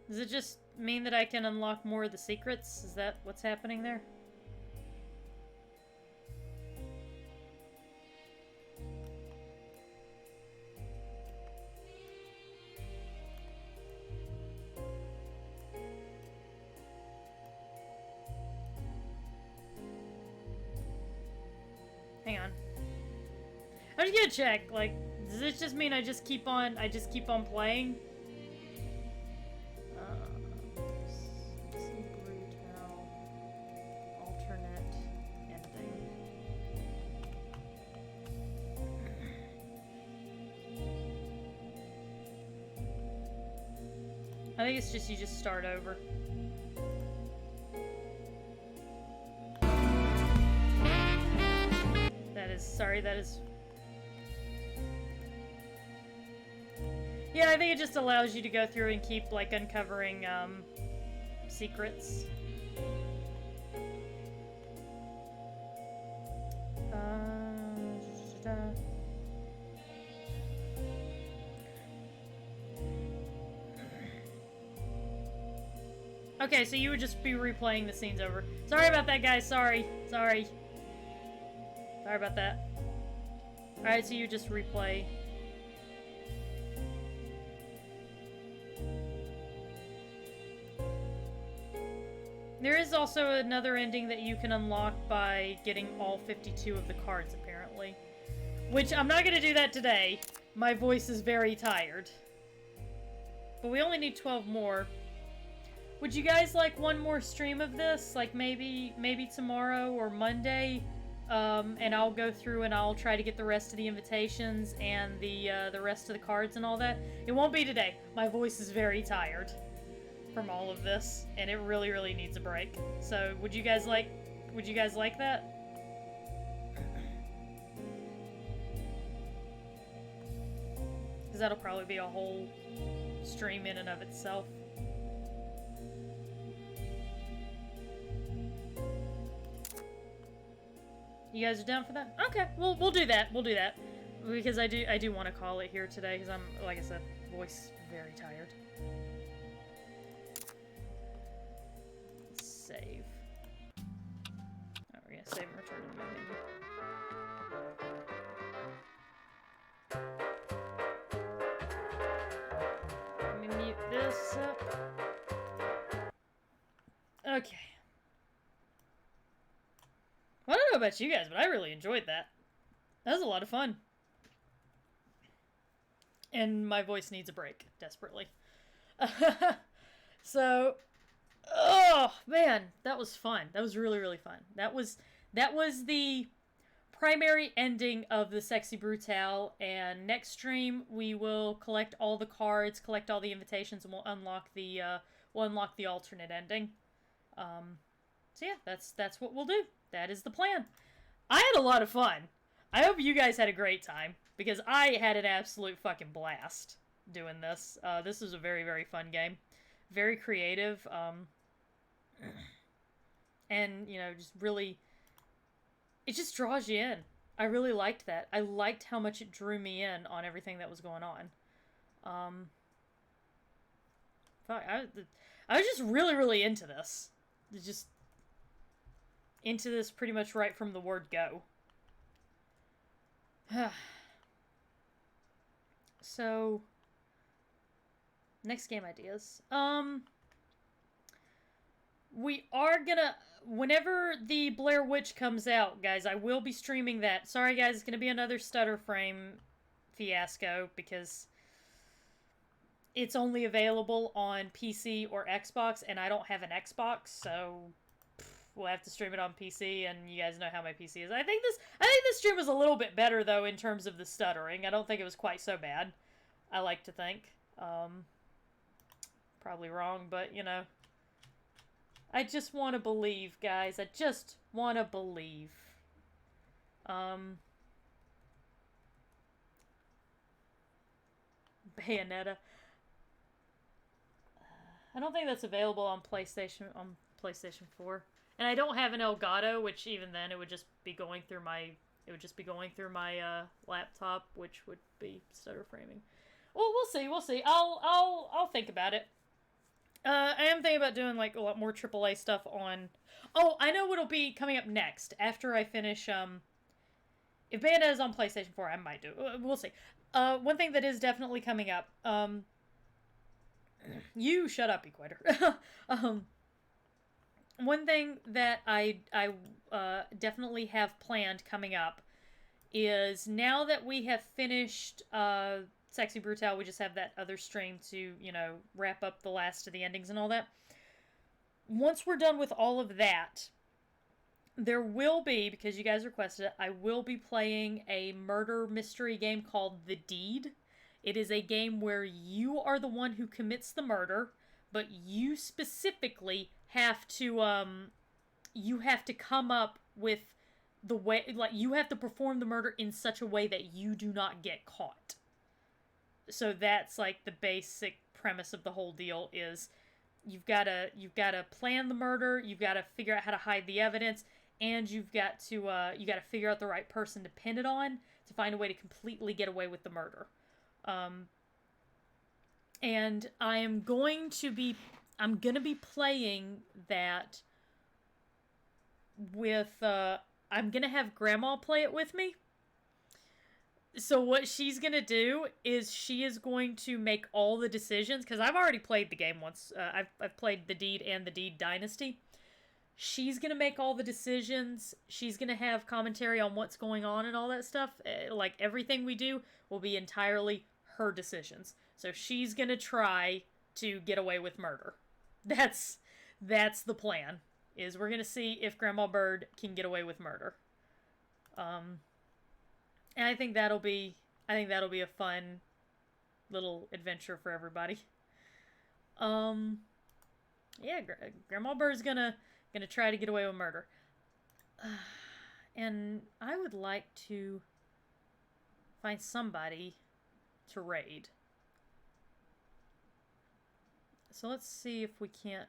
Does it just mean that I can unlock more of the secrets? Is that what's happening there? Hang on. I'm just gonna check, like, does this just mean I just keep on playing? Brutale. Alternate ending. I think it's just you just start over. That is... Yeah, I think it just allows you to go through and keep, like, uncovering, secrets. Okay, so you would just be replaying the scenes over. Sorry about that, guys. Sorry. Sorry about that. Alright, so you just replay. There is also another ending that you can unlock by getting all 52 of the cards, apparently. Which, I'm not gonna do that today. My voice is very tired. But we only need 12 more. Would you guys like one more stream of this? Like maybe tomorrow or Monday? and I'll go through and I'll try to get the rest of the invitations and the rest of the cards and all that. It won't be today. My voice is very tired from all of this, and it really, really needs a break. So, would you guys like that? Because that'll probably be a whole stream in and of itself. You guys are down for that? Okay, we'll do that. We'll do that. Because I do want to call it here today, because I'm, like I said, voice very tired. Save. Oh, we're gonna save and return to the main menu. Let me mute this up. Okay. Well, I don't know about you guys, but I really enjoyed that. That was a lot of fun. And my voice needs a break, desperately. So, oh, man, that was fun. That was really, really fun. That was the primary ending of the Sexy Brutale, and next stream we will collect all the cards, collect all the invitations, and we'll unlock the alternate ending. So yeah, that's what we'll do. That is the plan. I had a lot of fun. I hope you guys had a great time, because I had an absolute fucking blast doing this. This was a very, very fun game. Very creative. And, you know, just really... It just draws you in. I really liked that. I liked how much it drew me in on everything that was going on. I was just really, really into this. Just into this pretty much right from the word go. So, next game ideas. We are gonna, whenever the Blair Witch comes out, guys, I will be streaming that. Sorry, guys, it's gonna be another stutter frame fiasco, because it's only available on PC or Xbox, and I don't have an Xbox, so we'll have to stream it on PC, and you guys know how my PC is. I think this stream was a little bit better, though, in terms of the stuttering. I don't think it was quite so bad, I like to think. Probably wrong, but, you know. I just want to believe, guys. I just want to believe. Bayonetta. I don't think that's available on PlayStation 4. And I don't have an Elgato, which even then it would just be going through my laptop, which would be stutter framing. Well, we'll see. I'll think about it. I am thinking about doing like a lot more AAA stuff on. Oh, I know what'll be coming up next after I finish. If Bayonetta is on PlayStation 4, I might do it. We'll see. One thing that is definitely coming up. You shut up, you quitter. One thing that I definitely have planned coming up is, now that we have finished Sexy Brutale, we just have that other stream to, you know, wrap up the last of the endings and all that. Once we're done with all of that, there will be, because you guys requested it, I will be playing a murder mystery game called The Deed. It is a game where you are the one who commits the murder, but you specifically have to come up with the way, like, you have to perform the murder in such a way that you do not get caught. So that's like the basic premise of the whole deal is you've got to plan the murder, you've got to figure out how to hide the evidence, and you've got to figure out the right person to pin it on to find a way to completely get away with the murder. And I'm going to be playing that with I'm going to have Grandma play it with me. So what she's going to do is she is going to make all the decisions, because I've already played the game once. I've played The Deed and The Deed Dynasty. She's going to make all the decisions. She's going to have commentary on what's going on and all that stuff. Like, everything we do will be entirely her decisions. So she's going to try to get away with murder. That's the plan, is we're going to see if Grandma Bird can get away with murder. And I think that'll be a fun little adventure for everybody. Yeah, Grandma Bird's gonna try to get away with murder. And I would like to find somebody to raid. So let's see if we can't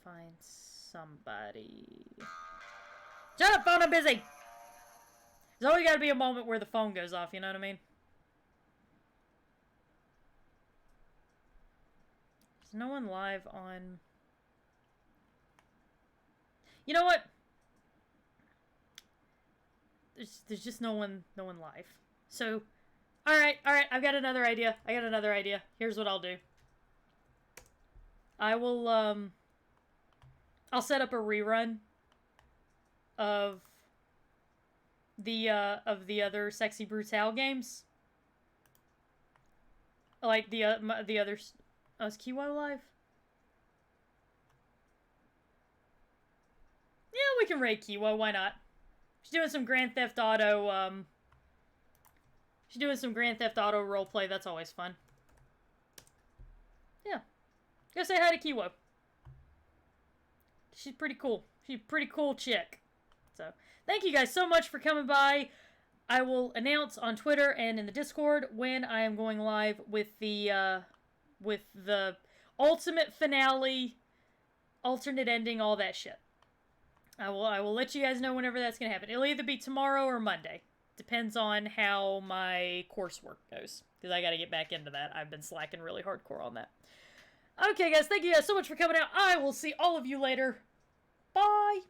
find somebody. Shut up, phone, I'm busy! There's always gotta be a moment where the phone goes off, you know what I mean? There's no one live on... You know what? There's just no one live. So, alright, I've got another idea. Here's what I'll do. I will, I'll set up a rerun of the other Sexy Brutale games. Like, the others. Oh, is Kiwo live? Yeah, we can raid Kiwo, why not? She's doing some Grand Theft Auto, she's doing some Grand Theft Auto roleplay, that's always fun. Yeah. Go say hi to Kiwo. She's pretty cool. She's a pretty cool chick. So, thank you guys so much for coming by. I will announce on Twitter and in the Discord when I am going live with the ultimate finale, alternate ending, all that shit. I will let you guys know whenever that's gonna happen. It'll either be tomorrow or Monday. Depends on how my coursework goes. Because I gotta get back into that. I've been slacking really hardcore on that. Okay, guys, thank you guys so much for coming out. I will see all of you later. Bye!